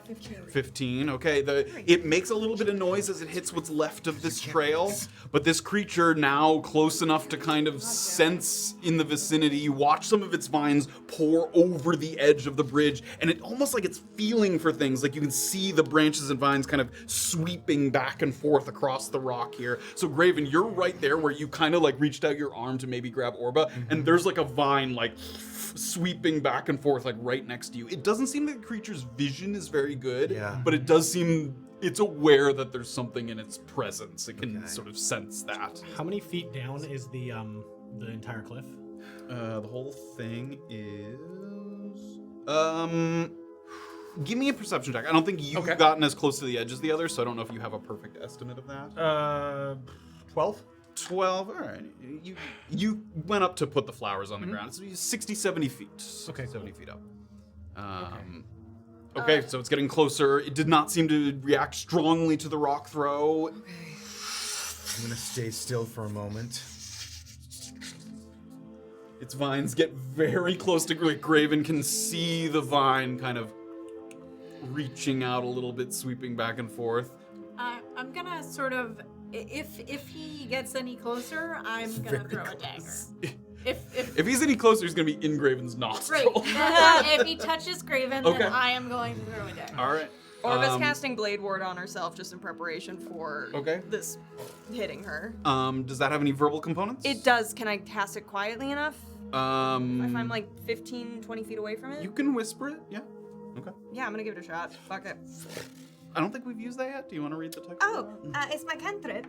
H: 15.
A: 15. Okay, it makes a little bit of noise as it hits what's left of this trail, but this creature now close enough to kind of sense in the vicinity. You watch some of its vines pour over the edge of the bridge, and it almost like it's feeling for things. Like you can see the branches and vines kind of sweeping back and forth across the rock here. So Graven, you're right there where you kind of like reached out your arm to maybe grab Orba, and there's like a vine like sweeping back and forth like right next to you. It doesn't seem like the creature's vision is very good, but it does seem it's aware that there's something in its presence. It can sort of sense that.
C: How many feet down is the entire cliff?
A: The whole thing is give me a perception check. I don't think you've gotten as close to the edge as the other, so I don't know if you have a perfect estimate of that.
C: 12?
A: 12, all right. You went up to put the flowers on the ground. It's 60, 70 feet.
C: Okay,
A: 70 feet up. Okay, so it's getting closer. It did not seem to react strongly to the rock throw.
E: I'm gonna stay still for a moment.
A: Its vines get very close to Graven. Can see the vine kind of reaching out a little bit, sweeping back and forth.
B: I'm gonna sort of, if he gets any closer, I'm gonna throw a dagger.
A: If he's any closer, he's gonna be in Graven's nostril.
B: Right. If he touches Graven,
A: Okay.
B: then I am going to throw a dagger.
A: All right.
D: Orba's casting Blade Ward on herself just in preparation for
A: Okay.
D: this hitting her.
A: Does that have any verbal components?
D: It does. Can I cast it quietly enough? If
A: Um,
D: I'm like 15, 20 feet away from it?
A: you can whisper it. Yeah. Okay.
D: Yeah, I'm gonna give it a shot. Fuck it.
A: I don't think we've used that yet. Do you want to read the text?
D: Oh, it's my cantrip.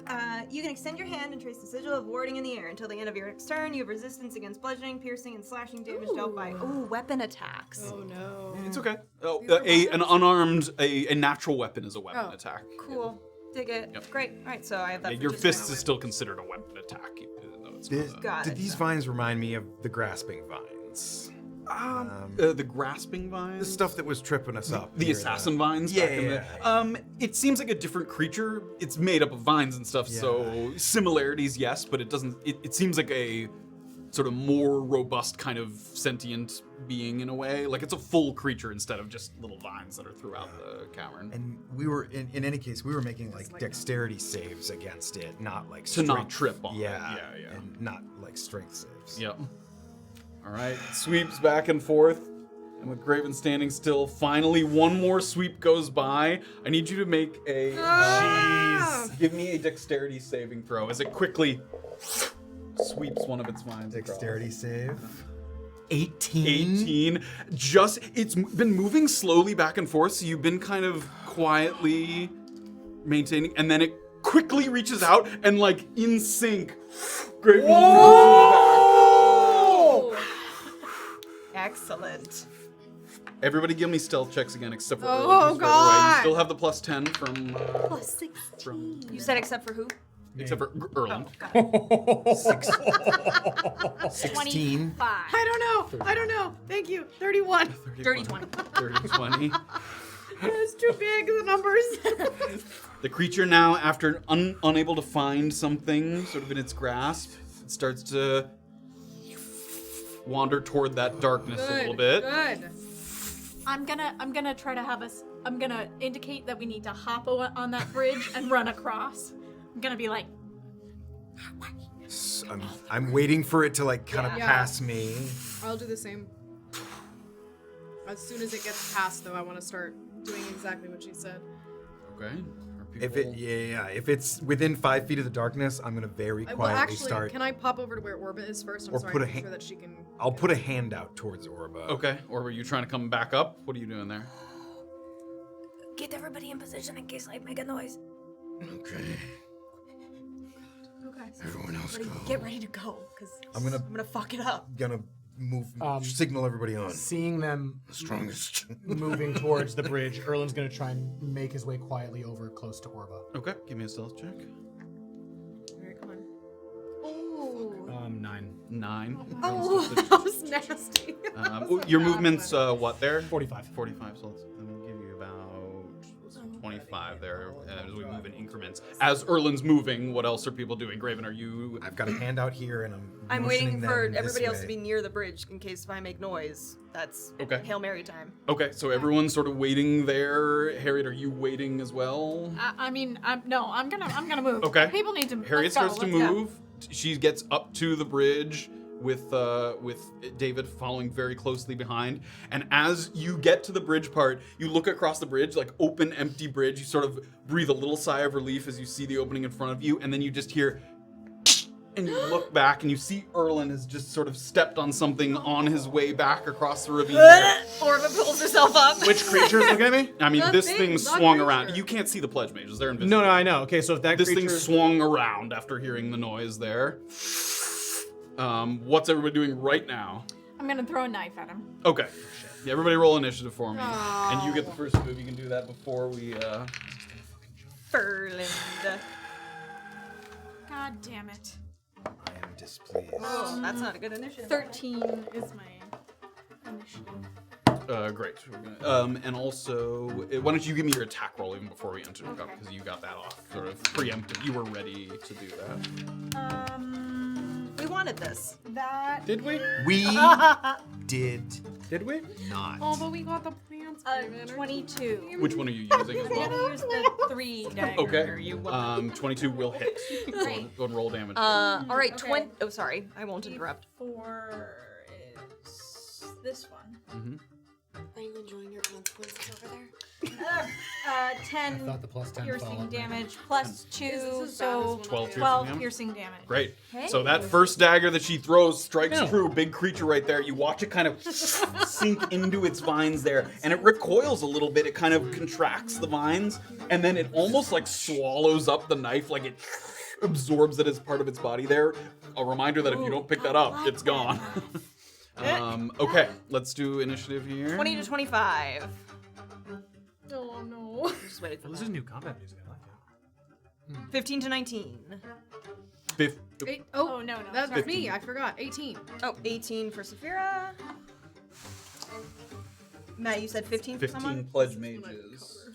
D: You can extend your hand and trace the sigil of warding in the air. Until the end of your next turn, you have resistance against bludgeoning, piercing, and slashing damage dealt by weapon attacks.
H: Oh no.
A: It's okay. Oh, an unarmed, a natural weapon is a weapon attack.
D: Cool. Dig it.
A: Yep.
D: Great. All right, so I have that.
A: Yeah,
D: for
A: your
D: just
A: fist
D: now.
A: is still considered a weapon attack, even though it's
D: Got
E: Did
D: it.
E: these vines remind me of the grasping vines?
A: the grasping vines.
E: The stuff that was tripping us up.
A: The
E: near
A: assassin vines. Back in the, it seems like a different creature. It's made up of vines and stuff, so similarities, yes, but it doesn't. It seems like a sort of more robust kind of sentient being in a way. Like it's a full creature instead of just little vines that are throughout the cavern.
E: And we were in any case we were making like dexterity saves against it, not like
A: to not trip on it.
E: Yeah,
A: Yeah.
E: and not like strength saves.
A: Yep. All right, it sweeps back and forth, and with Graven standing still, finally one more sweep goes by. I need you to make a give me a dexterity saving throw as it quickly sweeps one of its vines.
E: Dexterity save.
A: 18. It's been moving slowly back and forth, so you've been kind of quietly maintaining, and then it quickly reaches out and like in sync. Graven moves back.
D: Excellent.
A: Everybody give me stealth checks again, except for
H: Oh,
A: Erland, who's further away.
H: God.
A: You still have the plus 10 from...
F: Plus 16.
D: You said except for who?
A: except for Erland.
E: 16.
B: 25.
H: I don't know. Thank you. 31.
D: Dirty 20.
A: 30, 20.
H: It's too big, the numbers.
A: The creature now, after unable to find something sort of in its grasp, it starts to wander toward that darkness a little bit.
H: Good.
B: I'm gonna try to have us. I'm gonna indicate that we need to hop on that bridge and run across. I'm gonna be like,
E: I'm waiting for it to like kind of
H: Yeah.
E: pass me.
H: I'll do the same. As soon as it gets past, though, I want to start doing exactly what she said.
A: Okay.
E: If it's within 5 feet of the darkness, I'm gonna very quietly
H: Well, actually,
E: start.
H: can I pop over to where Orba is first? I'm
E: Or
H: sorry,
E: put a
H: make
E: hand-
H: sure that she can.
E: I'll put a hand out towards Orba.
A: Okay, or were you trying to come back up? What are you doing there?
G: Get everybody in position in case I make a noise.
E: Okay.
B: okay.
E: Everyone else go.
D: Get ready to go, because
E: I'm gonna
D: fuck it up.
E: gonna signal everybody on.
C: Seeing them
E: Strongest.
C: moving towards the bridge, Erland's going to try and make his way quietly over close to Orba.
A: Okay, give me a stealth check.
H: All right, come on.
B: Ooh.
C: 9.
A: 9.
H: Oh, that was nasty.
A: Your movement's what there?
C: 45.
A: 45. So let me give you about 25 there as we move in increments. As Erland's moving, what else are people doing? Graven, are you?
E: I've got a hand out here, and
D: I'm
E: motioning
D: waiting for
E: them this
D: everybody else to
E: way.
D: be near the bridge in case if I make noise. That's
A: Okay.
D: Hail Mary time.
A: Okay, so everyone's sort of waiting there. Harriet, are you waiting as well?
B: I mean, I'm gonna move.
A: Okay.
B: People need to.
A: Harriet
B: let's go,
A: starts to
B: let's go.
A: move. She gets up to the bridge with David following very closely behind. And as you get to the bridge part, you look across the bridge, like open, empty bridge. You sort of breathe a little sigh of relief as you see the opening in front of you, and then you just hear, and you look back and you see Erland has just sort of stepped on something on his way back across the ravine.
D: Orba pulls herself up.
C: Which creature's looking at me?
A: I mean,
H: The
A: this
H: thing,
A: thing
H: the
A: swung
H: creature.
A: around. You can't see the pledge mages; they're invisible.
C: No, I know. Okay, so if that
A: This
C: creature...
A: thing swung around after hearing the noise there. What's everybody doing right now?
B: I'm gonna throw a knife at him.
A: Okay. Yeah, everybody roll initiative for me.
H: Aw.
A: And you get the first move. You can do that before we...
D: Erland.
B: God damn it.
E: I am displeased.
D: Oh, that's not a good initiative.
B: 13 is my initiative.
A: Great. We're gonna, and also, why don't you give me your attack roll even before we enter the cup, because you got that off sort of preemptive. You were ready to do that.
D: We wanted this.
B: That
A: Did we?
E: We did
C: Did we?
E: not.
H: Although we got the plants. Graven.
B: 22.
A: Which one are you using as
B: I'm
A: well?
B: gonna use the 3 dagger.
A: Okay. 22 will hit.
B: Great.
A: Go and roll damage.
D: All right,
B: Okay.
D: Oh, sorry. I won't interrupt.
B: 4 is this one.
F: Are you enjoying your consequences over there?
B: 10
C: I thought the plus 10
B: piercing
C: followed me.
B: damage plus 2,
H: Is this as bad
B: so
H: as
A: 12
B: 12
A: piercing
B: piercing damage.
A: Great.
D: Hey.
A: So that first dagger that she throws strikes
C: No.
A: through a big creature right there. You watch it kind of sink into its vines there, and it recoils a little bit. It kind of contracts the vines, and then it almost like swallows up the knife, like it absorbs it as part of its body there. A reminder that if you don't pick that up, it's gone. Okay, let's do initiative here.
D: 20 to 25.
H: Oh no.
D: Just waited for
C: This
D: that.
C: is new combat music. I like it.
D: 15 to 19.
B: Oh, no,
H: That's
B: sorry.
H: me. I forgot. 18.
D: Oh, 18 for Safira. Matt, you said 15 for
A: 15
D: someone?
A: pledge mages.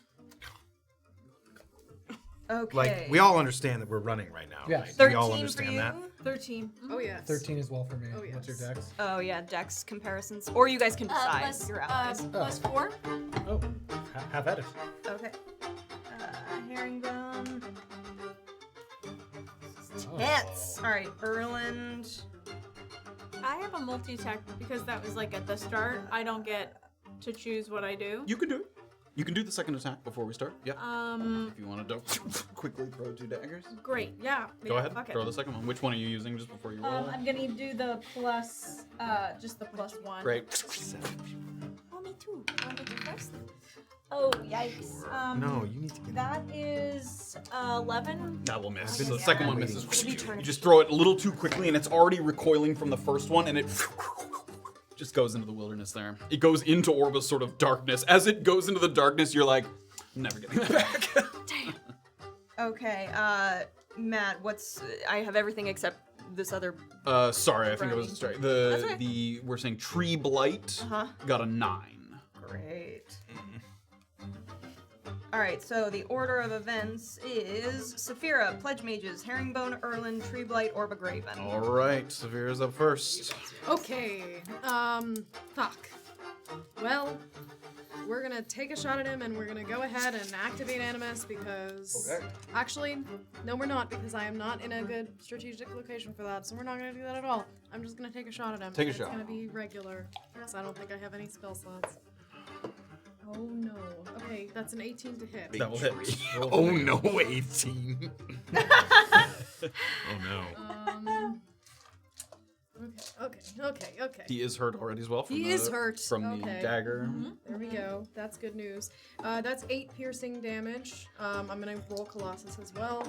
D: Okay.
E: Like, we all understand that we're running right now.
C: Yeah.
E: Right?
D: 13
E: We all
D: for
E: understand
D: you.
E: that.
B: 13.
H: Oh yes.
C: 13 as well for me.
H: Oh,
C: What's your
H: yes.
C: dex?
D: Oh, yeah, dex comparisons. Or you guys can decide.
B: Plus,
D: Your allies.
B: plus 4.
C: Oh, have at it.
D: Okay. Herringbone.
C: Oh.
D: Hits. All right, Erland.
B: I have a multi-attack because that was like at the start. I don't get to choose what I do.
A: You can do it. You can do the second attack before we start. Yeah.
B: Um,
A: If you want to quickly throw 2 daggers.
B: great. Yeah.
A: Go ahead.
B: Fuck it.
A: Throw the second one. Which one are you using just before you roll?
B: I'm gonna do the plus, just the plus 1.
A: Great.
B: Oh, me too. You want to do first? Oh, yikes.
E: No, you need to get
B: That is 11.
A: That will miss.
B: Okay.
A: So the second one
E: Yeah.
A: misses.
D: It'll be turn-
A: You just throw it a little too quickly, and it's already recoiling from the first one, and it just goes into the wilderness there. It goes into Orba's sort of darkness. As it goes into the darkness, you're like, I'm never getting that back.
D: Okay, Matt, what's. I have everything except this other.
A: Sorry, I think I was distracted.
D: That's okay.
A: We're saying tree blight got a 9.
D: Great. All right, so the order of events is Safira, Pledge Mages, Herringbone, Erland, Tree Blight, Orba, Graven.
A: All right, Safira's up first.
H: Okay. Fuck. Well, we're gonna take a shot at him and we're gonna go ahead and activate Animus because.
A: Okay.
H: Actually, no, we're not because I am not in a good strategic location for that. So we're not gonna do that at all. I'm just gonna take a shot at him.
A: Take a
H: It's
A: shot.
H: gonna be regular because I don't think I have any spell slots. Oh no. Okay, that's an 18 to hit.
A: That will hit.
E: Oh no, 18. Oh no.
H: Okay.
A: He is hurt already as well. From
H: He
A: the,
H: is hurt.
A: from the
H: Okay.
A: dagger.
H: There we go. That's good news. That's 8 piercing damage. I'm gonna roll Colossus as well.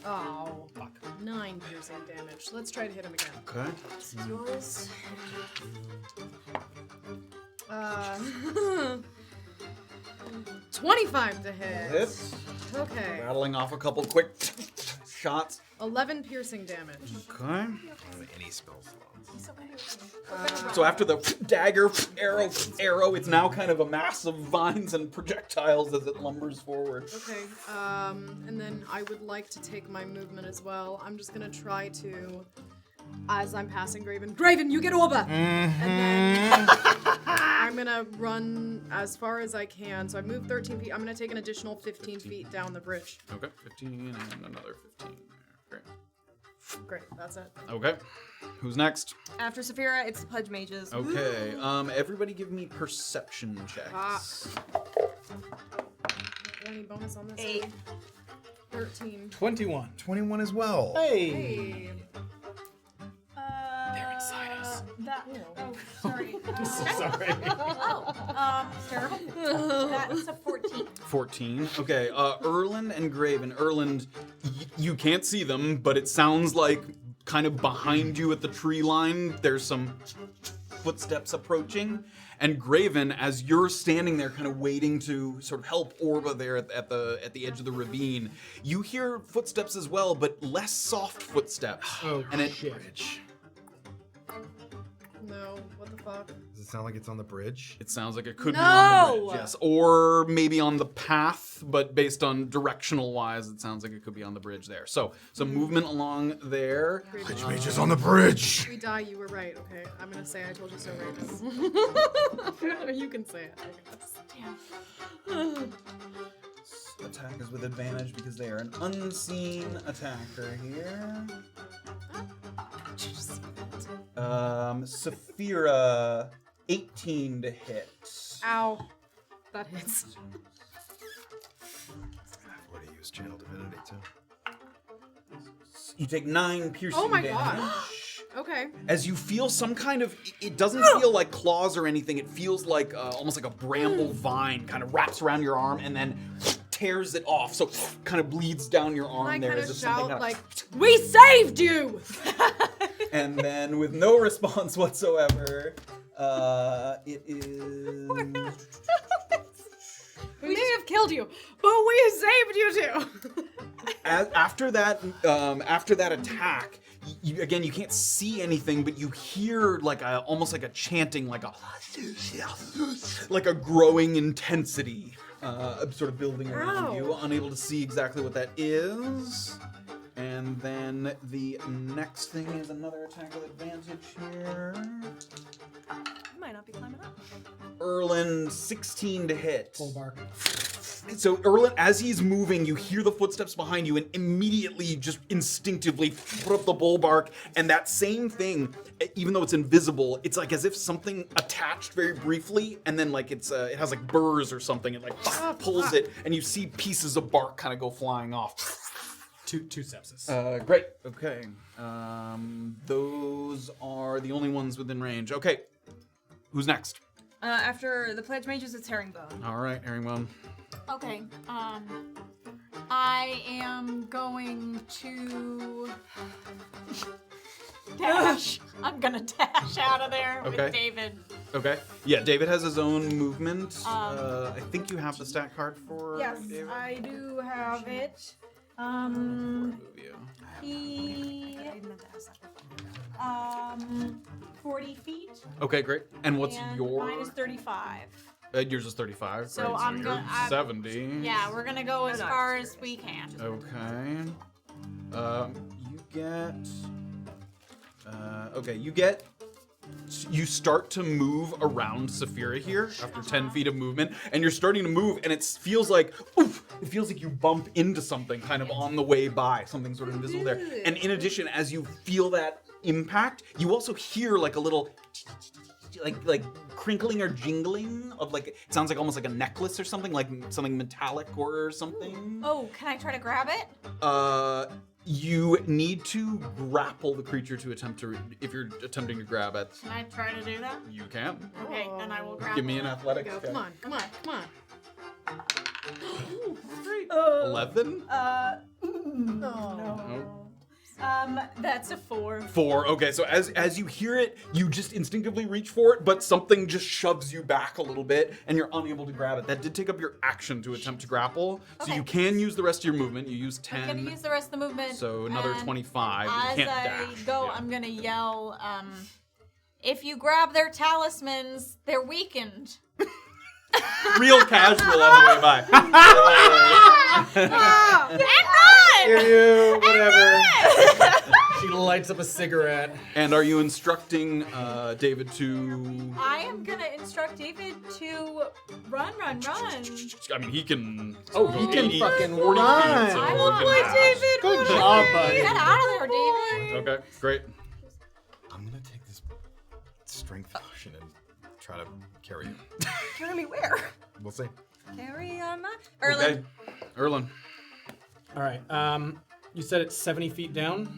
H: Oh, fuck. 9 piercing damage. Let's try to hit him again.
A: Okay.
D: This is yours.
H: 25 to hit.
A: Hits.
H: Okay.
A: Rattling off a couple quick shots.
H: 11 piercing damage.
A: Okay.
E: Any spell slots.
A: So after the dagger, arrow, it's now kind of a mass of vines and projectiles as it lumbers forward.
H: Okay. And then I would like to take my movement as well. I'm just gonna try to, as I'm passing Graven, you get Orba! And then I'm gonna run as far as I can. So I moved 13 feet. I'm gonna take an additional 15 feet down the bridge.
A: Okay, 15 and another 15 there.
H: Great, that's it.
A: Okay. Who's next?
D: After Safira, it's the Pudge Mages.
A: Okay. Everybody give me perception checks.
H: Any bonus on this?
D: 8.
H: 13.
C: 21.
E: 21 as well.
H: Hey.
C: They're inside us.
B: Sorry.
C: Sorry.
B: Terrible. That's a 14.
A: 14. Okay. Erland and Graven. Erland, you can't see them, but it sounds like kind of behind you at the tree line, there's some footsteps approaching. And Graven, as you're standing there kind of waiting to sort of help Orba there at the edge of the ravine, you hear footsteps as well, but less soft footsteps.
C: Oh,
A: and it,
C: shit.
H: No, what the fuck?
E: Does it sound like it's on the bridge?
A: It sounds like it could be on the
D: No!
A: bridge, yes. Or maybe on the path, but based on directional wise, it sounds like it could be on the bridge there. So movement along there.
E: Bridge mage is on the bridge!
H: We die, you were right, okay? I'm gonna say I told you so, right? You can say it, I guess.
A: Attack is with advantage because they are an unseen attacker here. Safira, 18 to hit.
H: Ow. That hits.
E: I've already used Channel Divinity too.
A: You take 9 piercing
H: Oh my
A: damage.
H: gosh. Okay.
A: As you feel some kind of, it doesn't feel like claws or anything. It feels like almost like a bramble vine kind of wraps around your arm and then tears it off. So kind of bleeds down your arm
H: I
A: there.
H: kind
A: as
H: of
A: if something
H: shout
A: kinda-
H: like, "We saved you!"
A: And then with no response whatsoever, it is...
H: We may have killed you, but we saved you too.
A: After that attack, again, you can't see anything, but you hear like almost like a chanting, like a growing intensity, sort of building around you. Unable to see exactly what that is. And then the next thing is another attack with advantage here.
D: You might not be climbing up.
A: Erland, 16 to hit.
C: Full bark.
A: So Erland, as he's moving, you hear the footsteps behind you and immediately just instinctively put up the bulwark, and that same thing, even though it's invisible, it's like as if something attached very briefly, and then like it has like burrs or something, it like pulls it, and you see pieces of bark kind of go flying off.
C: Two sepsis.
A: Great. Okay. Those are the only ones within range. Okay. Who's next?
D: After the Pledge Mages, it's Herringbone.
A: All right, Herringbone.
B: Okay. I am going to dash. I'm gonna dash out of there
A: Okay.
B: with David.
A: Okay. Yeah, David has his own movement. I think you have the stat card for
B: Yes,
A: David.
B: I do have it. He 40 feet.
A: Okay, great. And what's
B: and
A: your?
B: Mine is 35.
A: Yours is 35.
B: So
A: right?
B: I'm
A: you're
B: gonna-
A: 70.
B: Yeah, we're gonna go as far as we can.
A: Okay. You get. Okay, you get. You start to move around Safira here after 10 feet of movement, and you're starting to move, and it feels like, oof, it feels like you bump into something kind of on the way by, something sort of invisible there. And in addition, as you feel that impact, you also hear like a little, like crinkling or jingling of like, it sounds like almost like a necklace or something, like something metallic or something.
B: Oh, can I try to grab it?
A: You need to grapple the creature to attempt to, if you're attempting to grab it.
B: Can I try to do that?
A: You can.
B: Okay, then I will grab
A: Give me an
B: it.
A: athletics
H: Go.
A: check.
H: Come on.
A: 11?
B: No. That's a 4.
A: 4. Okay, so as you hear it, you just instinctively reach for it, but something just shoves you back a little bit, and you're unable to grab it. That did take up your action to attempt to grapple, so
B: Okay.
A: you can use the rest of your movement. You use 10.
B: I'm gonna use the rest of the movement.
A: So another
B: and
A: 25. You
B: As
A: can't
B: I
A: dash.
B: go,
A: Yeah.
B: I'm gonna yell, if you grab their talismans, they're weakened.
A: Real casual on the way by.
B: And run!
C: Hear you, whatever. She lights up a cigarette.
A: And are you instructing David to?
B: I am gonna instruct David to run.
A: I mean, he can.
C: Oh, he can
A: 80,
C: fucking
A: 40
C: run.
A: feet, so
B: I
A: he
B: will
A: can
B: play
A: dash.
B: David.
C: Good job, buddy.
B: Get out of there, David.
A: Okay, great.
E: I'm gonna take this strength potion and try to carry you.
D: Carry me where?
E: We'll see.
D: Carry on my.
A: Okay,
D: Erland.
A: Erland.
C: All right. You said it's 70 feet down.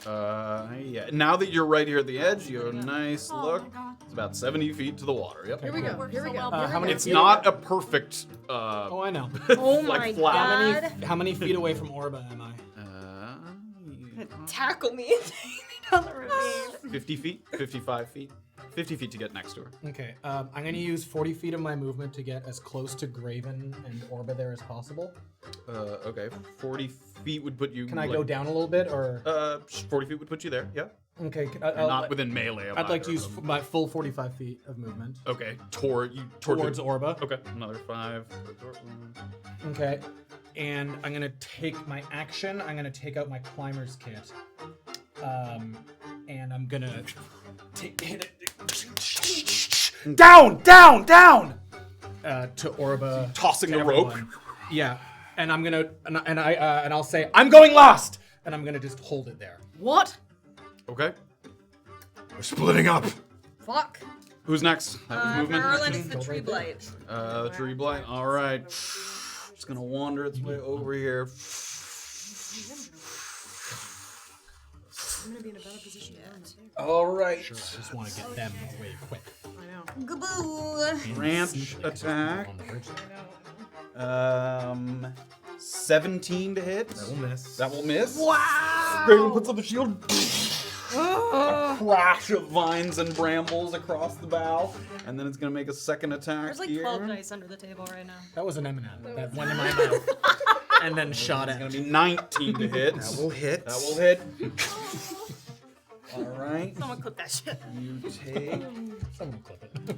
A: Yeah. Now that you're right here at the edge, you have a nice
B: Oh
A: look.
B: my God.
A: It's about 70 feet to the water. Yep.
H: Here we go. Here we go.
C: how many?
A: It's not a perfect.
C: Oh, I know.
D: Oh
A: like
D: my
A: flat.
D: god.
C: How many feet away from Orba am I?
D: Tackle me and take me down the ravine.
A: 50 feet, 55 feet, 50 feet to get next to her.
C: Okay. I'm going to use 40 feet of my movement to get as close to Graven and Orba there as possible.
A: Okay, 40 feet would put you.
C: Can I go down a little bit, or?
A: 40 feet would put you there. Yeah.
C: Okay.
A: You're not within melee. Of
C: I'd like to
A: either
C: use
A: of them.
C: my full 45 feet of movement
A: Okay, towards
C: Orba.
A: Okay, another 5.
C: Okay. And I'm gonna take my action. I'm gonna take out my climber's kit. And I'm gonna hit it
A: Down!
C: to Orba.
A: Tossing
C: to
A: the rope.
C: everyone. Yeah. And I'm gonna and I'll say I'm going last, and I'm gonna just hold it there.
H: What?
A: Okay.
E: We're splitting up.
H: Fuck.
A: Who's next? That was movement.
D: Erland is
A: action.
D: the tree blight.
A: Tree blight. All right. It's gonna wander its way over here.
H: I'm gonna be in a better position to run.
A: All right.
C: I just want to get them away quick.
H: I know.
D: Gaboo.
A: Branch attack.
C: On the bridge.
A: 17 to hit.
E: That will miss.
A: That will miss. Wow. Graven puts up the shield. A crash of vines and brambles across the bow, and then it's gonna make a second attack
D: There's like
A: here.
D: 12 dice under the table right now.
C: That was an M&M that went in my mouth and then shot
A: It's gonna
C: at.
A: be 19 to hit.
E: That will hit.
A: That will hit. All right.
D: Someone clip that shit.
A: You take
C: Someone clip it.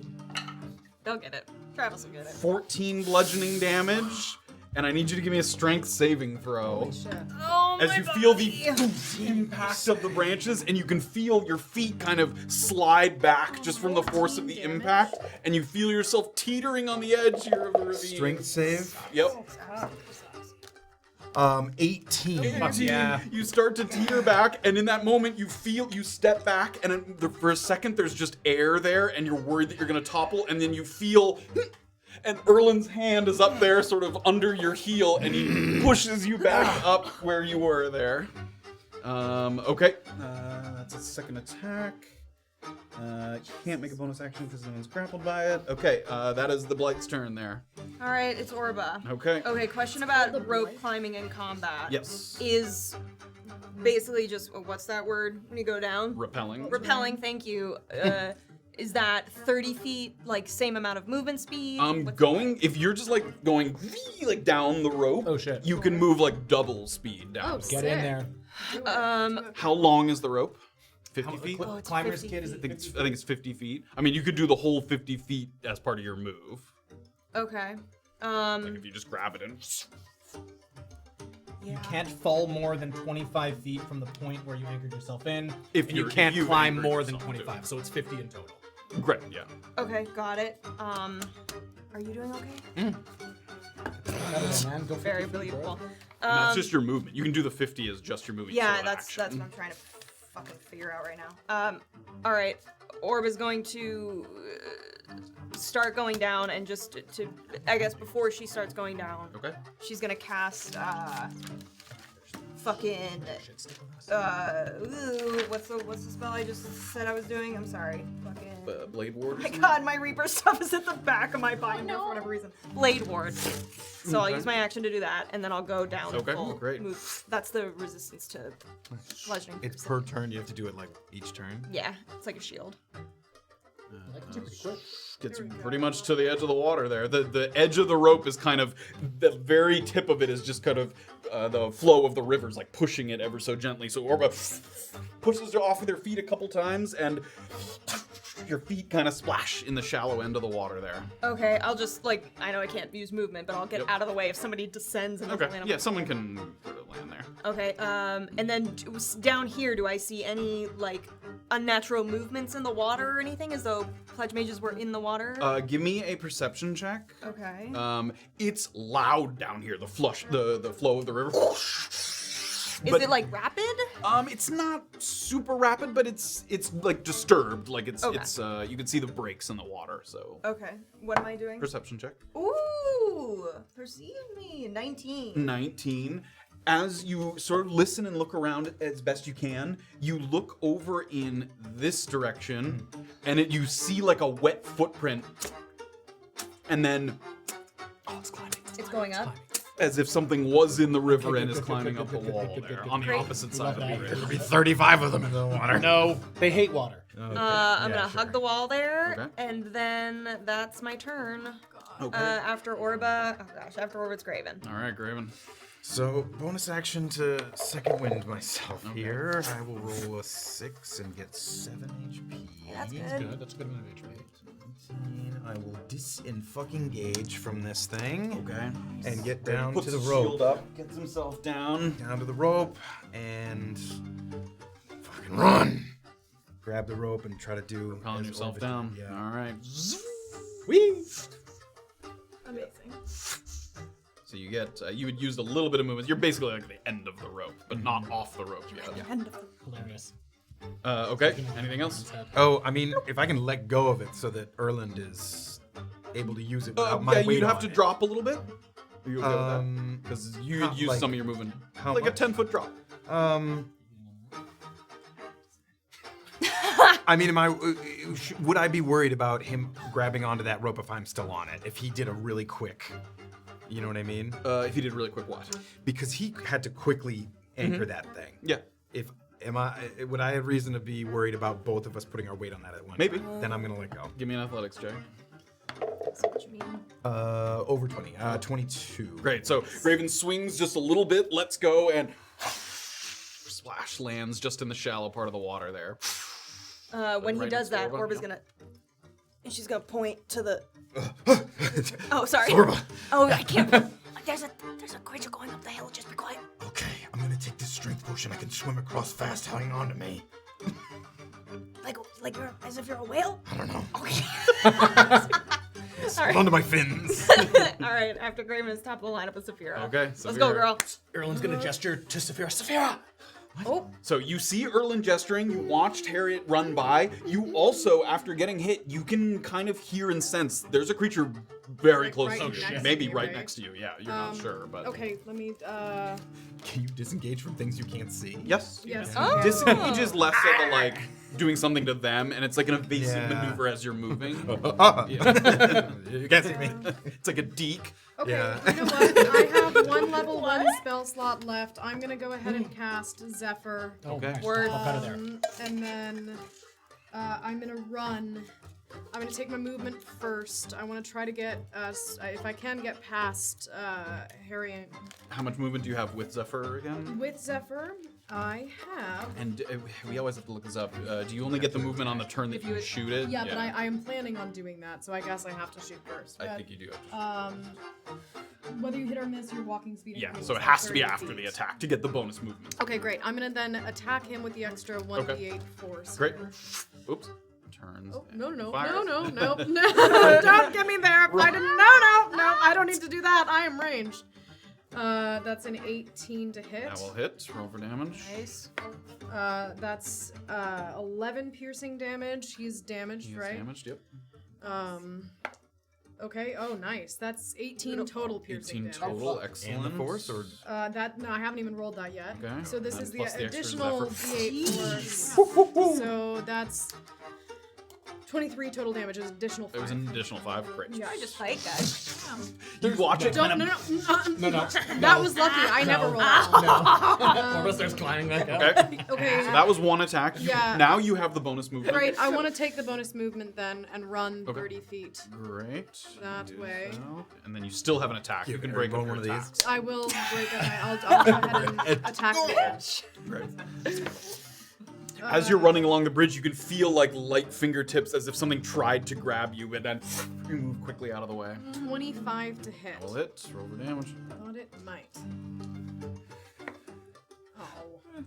D: They'll get it. Travis will get it.
A: 14 bludgeoning damage, and I need you to give me a strength saving throw.
D: Oh,
A: As
D: my
A: you feel
D: body.
A: the impact of the branches, and you can feel your feet kind of slide back just from the force of the impact, and you feel yourself teetering on the edge here of the ravine.
E: Strength save.
A: Yep.
E: 18.
C: Fuck yeah.
A: You start to teeter back, and in that moment, you step back, and for a second, there's just air there, and you're worried that you're going to topple, and then you feel, and Erland's hand is up there, sort of under your heel, and he pushes you back up where you were there. Okay. That's a second attack. Can't make a bonus action because no one's grappled by it. Okay, that is the Blight's turn there.
D: All right, it's Orba.
A: Okay.
D: Okay, question about rope climbing in combat.
A: Yes.
D: Is basically just, what's that word when you go down?
A: Repelling.
D: Repelling, thank you. Is that 30 feet, like same amount of movement speed?
A: If you're just like going like down the rope,
C: Oh, shit.
A: you can move like double speed down.
H: Oh,
C: Get in there.
A: How long is the rope? 50 feet?
C: Cl-
D: Oh, it's
C: Climber's
D: 50
C: kit is
A: I
C: it?
A: think it's 50 feet. I mean, you could do the whole 50 feet as part of your move.
D: Okay.
A: Like if you just grab it and.
C: You can't fall more than 25 feet from the point where you anchored yourself in.
A: If
C: and you
A: you're-
C: can't
A: if you've
C: climb
A: anchored
C: more than
A: yourself,
C: 25,
A: too.
C: so it's 50 in total.
A: Great, yeah.
D: Okay, got it. Are you doing okay?
C: Man, go
D: Very
C: 50 feet, bro.
D: believable.
A: And that's just your movement. You can do the 50 as just your movement.
D: Yeah,
A: sort of
D: that's
A: action.
D: what I'm trying to fucking figure out right now. All right. Orb is going to start going down, and just to I guess before she starts going down,
A: Okay.
D: she's gonna cast fucking what's the spell I just said I was doing? I'm sorry. Fucking
A: Blade Ward?
D: Oh my god, my Reaper stuff is at the back of my binder for whatever reason. Blade Ward. So I'll use my action to do that, and then I'll go down.
A: Okay,
D: full
A: great.
D: move. That's the resistance to bludgeoning.
E: It's per turn. You have to do it like each turn.
D: Yeah, it's like a shield.
A: Gets pretty much to the edge of the water there. The edge of the rope is kind of, the very tip of it is just kind of the flow of the river's like pushing it ever so gently. So Orba pushes her off with her feet a couple times, and your feet kind of splash in the shallow end of the water there.
D: Okay, I'll just I know I can't use movement, but I'll get out of the way if somebody descends and doesn't
A: Okay,
D: land on
A: yeah,
D: my
A: someone can put a land there.
D: Okay, and then down here, do I see any, unnatural movements in the water or anything, as though Pledge Mages were in the water?
A: Give me a perception check.
D: Okay.
A: It's loud down here, the flow of the river.
D: Is it, rapid?
A: It's not super rapid, but it's disturbed.
D: Okay.
A: It's you can see the breaks in the water, so.
D: Okay, what am I doing?
A: Perception check.
D: Ooh, perceive me, 19.
A: 19. As you sort of listen and look around as best you can, you look over in this direction, and you see a wet footprint, and then it's climbing.
D: It's going up?
A: As if something was in the river and is climbing up the wall there on the opposite side of the river.
E: There'll be 35 of them in the water.
C: No, they hate water.
D: I'm gonna hug the wall there,
A: Okay.
D: and then that's my turn.
A: Okay.
D: After Orba, after Orba, it's Graven.
A: All right, Graven.
E: So, bonus action to second wind myself here. I will roll a 6 and get 7 HP.
D: That's good.
C: That's a good amount of HP.
E: 17. I will dis-fucking-gage from this thing.
A: Okay.
E: And get down
A: Puts
E: to the
A: his
E: rope.
A: shield up, gets himself down.
E: Down to the rope, and fucking run. Grab the rope and try to do.
A: Calling
E: as
A: yourself
E: Orba
A: down.
E: did. Yeah.
A: All right.
E: Whee!
D: Amazing.
A: So you get, you had used a little bit of movement. You're basically at the end of the rope, but not off the rope yet.
C: Hilarious.
A: Okay. Anything else?
E: Oh, I mean, if I can let go of it so that Erland is able to use it without my
A: Yeah,
E: weight
A: you'd have
E: on
A: to
E: it.
A: drop a little bit. Are you okay with that? Because you had
E: how-
A: used
E: like-
A: some of your movement.
E: how
A: Like
E: much?
A: a 10-foot drop.
E: I mean, would I be worried about him grabbing onto that rope if I'm still on it? If he did a really quick, you know what I mean?
A: If you did really quick, what?
E: Because he had to quickly anchor that thing.
A: Yeah.
E: Would I have reason to be worried about both of us putting our weight on that at one
A: Maybe.
E: time? Then I'm gonna let go.
A: Give me an athletics check.
E: Over 20. 22.
A: Great. So Graven swings just a little bit, lets go, and splash lands just in the shallow part of the water there.
D: When he
A: Right
D: does
A: next to
D: that,
A: Orba,
D: Orba's
A: yeah.
D: gonna. And she's gonna point to the. Oh, sorry.
E: Orba.
D: Oh, I can't.
G: There's a creature going up the hill. Just be quiet.
E: Okay, I'm gonna take this strength potion. I can swim across fast. Hang on to me.
G: Like you're as if you're a whale.
E: I don't know.
G: Okay.
E: Hold on to my fins.
D: All right, after Graven is top of the lineup with Safira.
A: Okay,
D: Let's go,
A: Safira.
D: girl.
C: Erland's gonna gesture to Safira. Safira!
D: Oh,
A: So you see Erland gesturing, you watched Harriet run by. You also, after getting hit, you can kind of hear and sense there's a creature very close
H: right
A: to
H: next
A: you.
H: to
A: Maybe
H: me,
A: right
H: right?
A: next to you. Yeah, you're not sure, but.
H: Okay, let me.
E: Can you disengage from things you can't see?
A: Yes.
H: Yes.
D: Oh.
A: Disengage is less of a doing something to them, and it's like an evasive
E: Yeah.
A: maneuver as you're moving.
E: You can't see me.
A: It's like a deke.
H: Okay,
E: Yeah.
H: you know what? I have one level 1 spell slot left. I'm gonna go ahead and cast Zephyr.
C: Okay.
A: Okay.
D: Word.
C: I'll cut it there.
H: And then I'm gonna run. I'm gonna take my movement first. I want to try to get, if I can get past Harriet.
A: How much movement do you have with Zephyr again?
H: With Zephyr, I have.
A: And we always have to look this up. Do you only get the movement on the turn that you shoot it?
H: Yeah, but I am planning on doing that, so I guess I have to shoot first.
A: I
H: But,
A: think you do have to.
H: whether you hit or miss, your walking speed.
A: Yeah,
H: increases
A: so it
H: by
A: has to be
H: 30
A: after
H: feet.
A: the attack to get the bonus movement.
H: Okay, great. I'm gonna then attack him with the extra 1d8 force.
A: Great. Oops. Turns.
H: Oh,
A: and
H: no,
A: fires.
H: no. Don't get me there. I didn't. No. I don't need to do that. I am ranged. That's an 18 to hit.
A: That will hit. Roll for damage.
D: nice.
H: That's 11 piercing damage. He's damaged,
A: He is
H: right?
A: damaged, yep.
H: Okay. Oh, nice. That's 18 total piercing
A: 18
H: damage.
A: total, excellent.
E: And the force, or
H: No, I haven't even rolled that yet.
A: Okay.
H: So this
A: And
H: is the
A: plus the extra
H: additional
A: effort.
H: D8 force. So that's 23 total damage. Is additional 5.
A: It was an additional 5. Great.
H: Yeah,
D: I just fight, guys.
A: You watch it
H: Don't,
A: kind
H: no,
A: of...
H: no,
C: No.
H: That was lucky. I never rolled that.
C: Orba starts climbing back up.
A: Okay.
H: Okay.
A: So that was one attack.
H: Yeah.
A: Now you have the bonus movement.
H: Great. I want to take the bonus movement then and run
A: Okay.
H: 30 feet.
A: Great.
H: That
A: Do
H: way.
A: that. And then you still have an attack. You can break up
E: one
A: your
E: of these.
A: attacks.
H: I will break up my. I'll go ahead and attack the edge.
A: Great. As you're running along the bridge, you can feel like light fingertips as if something tried to grab you, but then you move quickly out of the way.
H: 25 to hit.
A: Roll it. Roll for damage.
H: Thought it might. Oh,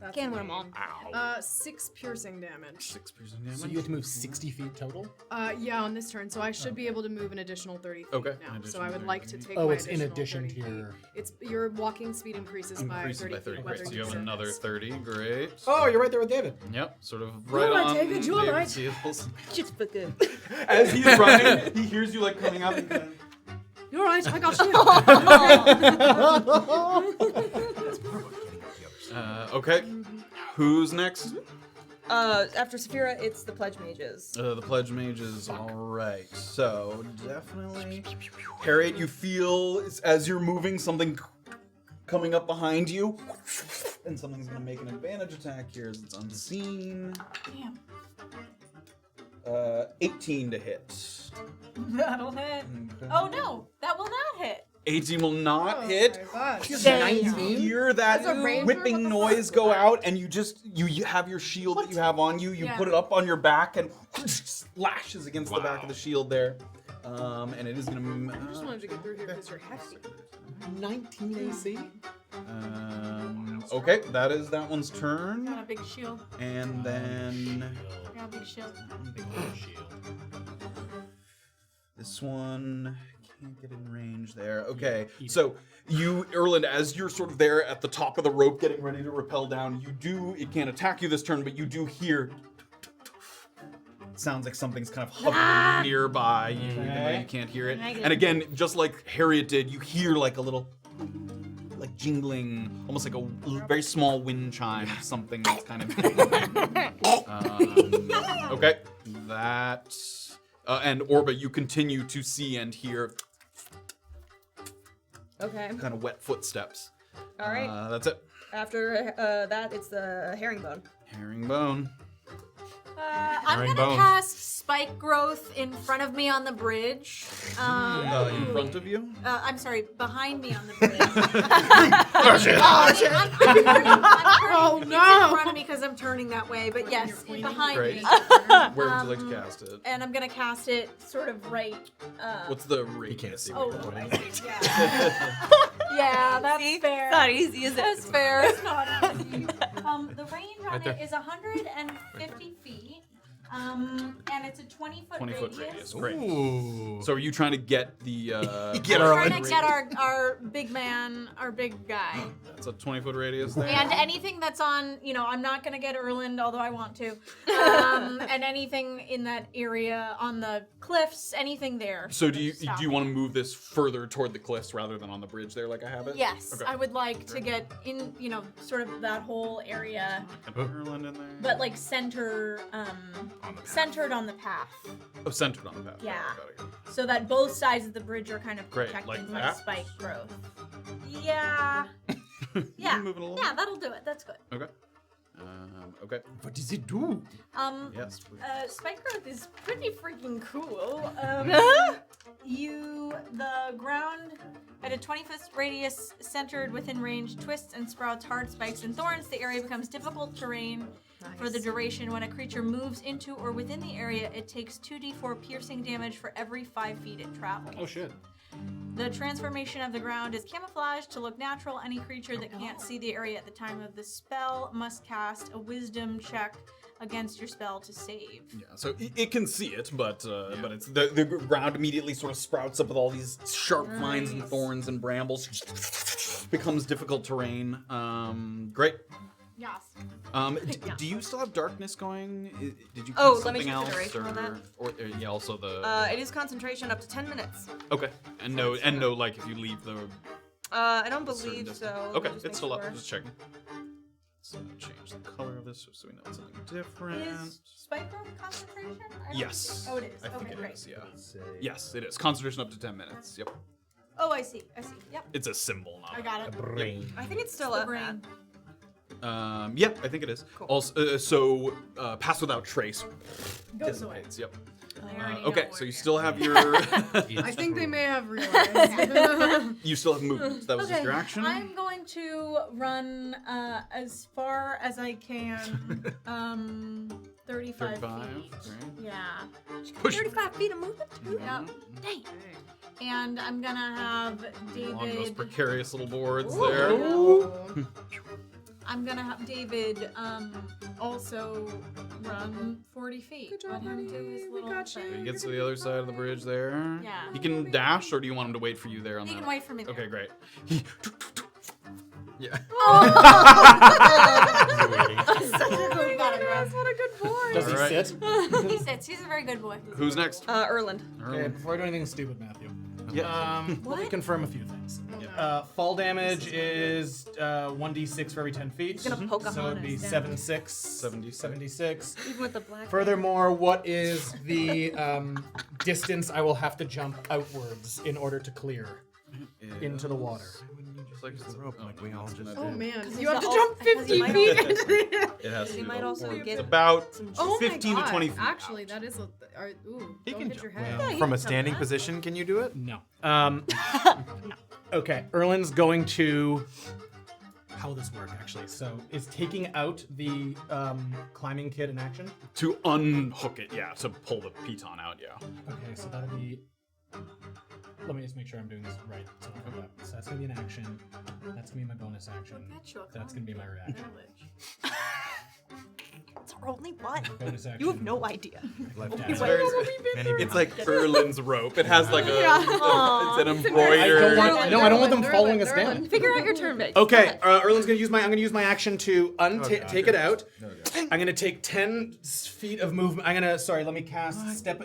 H: that's
D: Can't win 'em
H: lame.
D: all.
H: 6 piercing damage.
A: 6 piercing damage.
C: So you have to move 60 feet total?
H: Yeah, on this turn, so I should be able to move an additional 30 feet
A: Okay,
H: now.
A: an
H: So I would
A: additional
H: like to
A: 30
H: take
C: Oh,
H: my
C: it's in
H: additional
C: addition
H: 30
C: to
H: feet.
C: your...
H: It's your walking speed increases by 30
A: Increases by 30.
H: feet.
A: Great. So you have another 30. Great.
C: Oh, you're right there with David.
A: Yep. Sort of right
H: right,
A: on
H: David, you're
A: David's
H: right.
A: heels.
D: Just for good.
A: As he's running, he hears you like coming up and kind of...
H: You're right, I got you.
A: Okay. Who's next?
D: After Safira, it's the pledge mages.
A: The pledge mages. All right. So definitely, Harriet, you feel as you're moving something coming up behind you, and something's gonna make an advantage attack here as it's unseen.
B: Damn.
A: 18 to hit.
B: That'll hit. Oh no, that will not hit.
A: 18 will not hit.
H: My God.
A: You hear that
H: As a ranger,
A: whipping
H: what the
A: noise
H: fuck?
A: go out, and you just you have your shield that you have on you. You
B: Yeah.
A: put it up on your back and slashes against the back of the shield there. And it is gonna.
H: I just wanted to get through here because you're hefty.
C: 19 AC?
A: Okay, that is that one's turn,
B: Got a big shield.
A: and then
B: Got a big shield.
A: this one can't get in range there. Okay, so you, Erland, as you're sort of there at the top of the rope, getting ready to rappel down, it can't attack you this turn, but you do hear. Sounds like something's kind of hovering nearby you, even though you can't hear it. And again, just like Harriet did, you hear like a little, like jingling, almost like a very small wind chime, something that's kind of. Okay, that. And Orba, you continue to see and hear
D: Okay.
A: kind of wet footsteps.
D: All right.
A: That's it.
D: After that, it's the herringbone.
A: Herringbone.
B: I'm gonna
E: Herringbone.
B: cast spike growth in front of me on the bridge.
A: In front of you?
B: I'm sorry, behind me on the bridge. I'm
H: Oh,
B: it's
H: no.
B: in front of me because I'm turning that way, but yes, behind
A: Great.
B: me.
A: Where would you like to cast it?
B: And I'm gonna cast it sort of right.
A: What's the radius?
E: can't see
B: Oh,
E: what
B: I see, yeah. Yeah, that's fair.
D: It's not easy, is it?
B: That's fair. It's not easy. The range on it is 150 feet. And it's a 20-foot
A: 20-foot radius. Great.
E: Ooh.
A: So are you trying to get the...
E: Get
B: We're
E: our
B: trying to get our big man, our big guy.
A: That's a 20-foot radius there.
B: And anything that's on, I'm not going to get Erland, although I want to. And anything in that area on the cliffs, anything there.
A: So do you
B: Stop.
A: want to move this further toward the cliffs rather than on the bridge there like I have it?
B: Yes,
A: Okay.
B: I would like to get in, sort of that whole area,
A: And put Erland in there.
B: but like centered on the path.
A: Oh, centered on the path.
B: Yeah.
A: Got it.
B: So that both sides of the bridge are kind of
A: Great,
B: protected
A: like
B: by
A: that?
B: spike growth. Yeah.
A: You
B: Yeah.
A: can move it a little.
B: Yeah, that'll do it. That's good.
A: Okay. Okay.
E: What does it do?
A: Yes. please.
B: Spike growth is pretty freaking cool. The ground at a 20-foot radius centered within range twists and sprouts hard spikes and thorns. The area becomes difficult terrain for the duration. When a creature moves into or within the area, it takes 2d4 piercing damage for every 5 feet it travels.
C: Oh, shit.
B: The transformation of the ground is camouflaged to look natural. Any creature that can't see the area at the time of the spell must cast a wisdom check against your spell to save.
A: Yeah, so it can see it, but it's the ground immediately sort of sprouts up with all these sharp vines and thorns and brambles. Becomes difficult terrain. Great.
B: Yes.
A: Do you still have darkness going? Did you
D: Oh,
A: cast
D: let me
A: something
D: check the
A: else,
D: duration on that.
A: or yeah, also the
D: It is concentration up to 10 minutes.
A: okay, and no, like if you leave the
D: I don't
A: certain
D: believe
A: distance.
D: so.
A: Okay,
D: Just
A: it's
D: make
A: still up.
D: sure.
A: Just checking. So change the color of this so we know it's something different.
B: Is spike growth concentration? I don't
A: Yes.
B: think- Oh, it is.
A: I think
B: Okay,
A: it
B: great.
A: is, yeah. Yes, it is. Concentration up to 10 minutes. Yep.
B: Oh, I see. Yep.
A: It's a symbol, not
B: I got it.
C: Brain.
D: I think it's still
B: The
D: up.
B: brain.
A: Yeah, I think it is.
D: Cool.
A: Also, pass without trace.
B: Goes away.
A: Dissipates, Yep.
B: I already
A: Okay,
B: know
A: so
B: where
A: you
B: it
A: still have your.
H: I think they may have realized.
A: You still have movement. That was just your action.
B: I'm going to run as far as I can. 35
A: 35.
B: feet.
A: Right.
B: Yeah.
A: Push.
D: 35 feet of movement?
B: Yep.
D: Dang.
B: And I'm gonna have
A: Along those
B: David.
A: precarious little boards
B: Ooh.
A: there.
B: I'm gonna have David also run 40 feet.
H: Good job,
B: Let him
H: honey.
B: do his
H: We
B: little
H: got
B: thing.
A: He gets to the other side of the bridge there.
B: Yeah.
A: He can dash, or do you want him to wait for you there on
B: He
A: that?
B: can wait for me there.
A: Okay, great. He. Yeah.
B: We got it, bro.
H: What a good boy.
C: Does he
A: Alright.
C: sit?
B: He sits. He's a very good boy.
A: Who's next?
D: Erland.
C: Okay, before I do anything stupid, Matthew.
A: Yeah.
C: Let me confirm a few things.
A: Yeah.
C: Fall damage is 1d6 for every 10 feet.
D: He's gonna poke a
C: So
D: hole
C: it'd
D: in
C: be
D: his
C: 76.
A: 76.
D: Even with the black.
C: Furthermore, what is the distance I will have to jump outwards in order to clear into the water?
A: Just like the rope, like
E: we all just
H: Oh man,
D: Because
H: you have to
D: he's
H: jump
D: because he
H: 50
D: might
H: feet.
D: also-
A: It has to
D: He
A: be
D: might
A: about
D: also
A: four-
D: get
A: about
D: some
H: Oh my
A: 15 to
H: God.
A: 20 feet.
H: Actually,
A: out.
H: that is a. Ooh,
A: He
H: don't
A: can
H: hit your
A: jump.
H: head.
D: Yeah, you
E: From a
D: can jump
E: standing
D: that.
E: position, can you do it?
C: No. Okay, Erland's going to. How will this work, actually? So, is taking out the climbing kit in action?
A: To unhook it, yeah. To pull the piton out, yeah.
C: Okay, so that'll be. Let me just make sure I'm doing this right. So, that's gonna be an action. That's gonna be my bonus action. That's gonna be my reaction.
D: It's our only one.
C: Bonus action.
D: You have no idea.
C: Left
A: It's,
C: action.
A: very, it's like Erland's rope. It has like a.
D: Aw.
A: It's an
C: I
A: embroidered.
C: don't want them
H: Erland,
C: following us
H: Erland.
C: down.
D: Figure out your turn base.
C: Okay, Erland's gonna use I'm gonna use my action to take it out.
E: There we go.
C: I'm gonna take 10 feet of movement. let me cast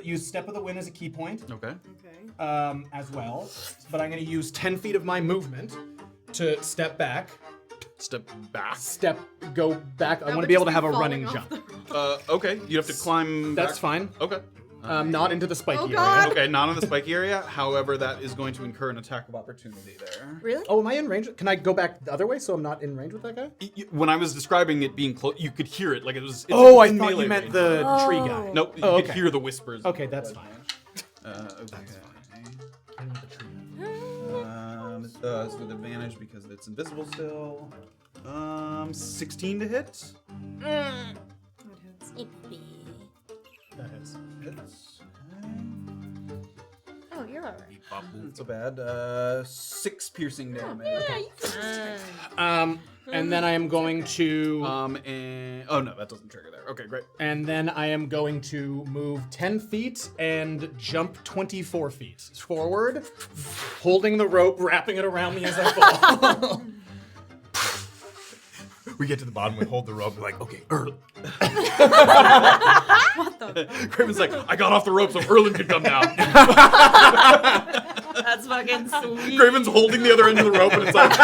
C: use Step of the Wind as a key point,
A: Okay.
H: Okay.
C: as well. But I'm gonna use 10 feet of my movement to step back.
A: Step back.
C: Go back. I
H: That
C: want to
H: would
C: be able
H: just
C: to have a
H: falling
C: running
H: off
C: jump.
H: the-
A: Okay. You have to climb.
C: That's
A: back.
C: fine.
A: Okay.
C: Not into the spiky
H: Oh,
C: area.
H: God.
A: Okay, not on the spiky area. However, that is going to incur an attack of opportunity there.
D: Really?
C: Oh, am I in range? Can I go back the other way so I'm not in range with that guy?
A: When I was describing it being close, you could hear it like it was. It's
C: Oh, I
A: in
C: thought
A: melee
C: you meant
A: range.
C: the tree guy.
A: Nope, you
C: Oh,
A: could
C: okay.
A: hear the whispers.
C: Okay, that's fine.
A: That's fine.
C: I want the tree.
A: It's with advantage because it's invisible still. 16 to hit.
C: That hits.
A: Hits.
D: Oh, you're alright.
A: Not so bad. 6 piercing damage.
C: And then I am going to.
A: And oh no, that doesn't trigger there. Okay, great.
C: And then I am going to move 10 feet and jump 24 feet forward, holding the rope, wrapping it around me as I fall.
E: We get to the bottom, we hold the rope, we're like, okay, Erland.
A: Graven's like, I got off the rope so Erland could come down.
D: That's fucking sweet.
A: Graven's holding the other end of the rope and it's like.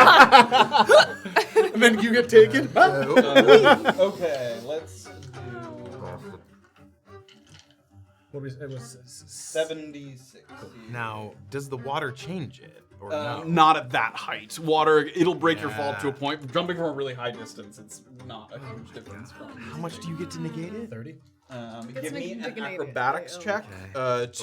C: And then you get taken.
A: Okay, let's do.
C: What was it? Was
A: 76.
E: Now, does the water change it? Or no?
A: Not at that height. Water, it'll break your fall
E: Yeah.
A: to a point. Jumping from a really high distance, it's not a huge difference.
E: How much do you get to negate it?
C: 30?
A: Give me an
H: Negate it.
A: acrobatics
H: Okay,
A: check. You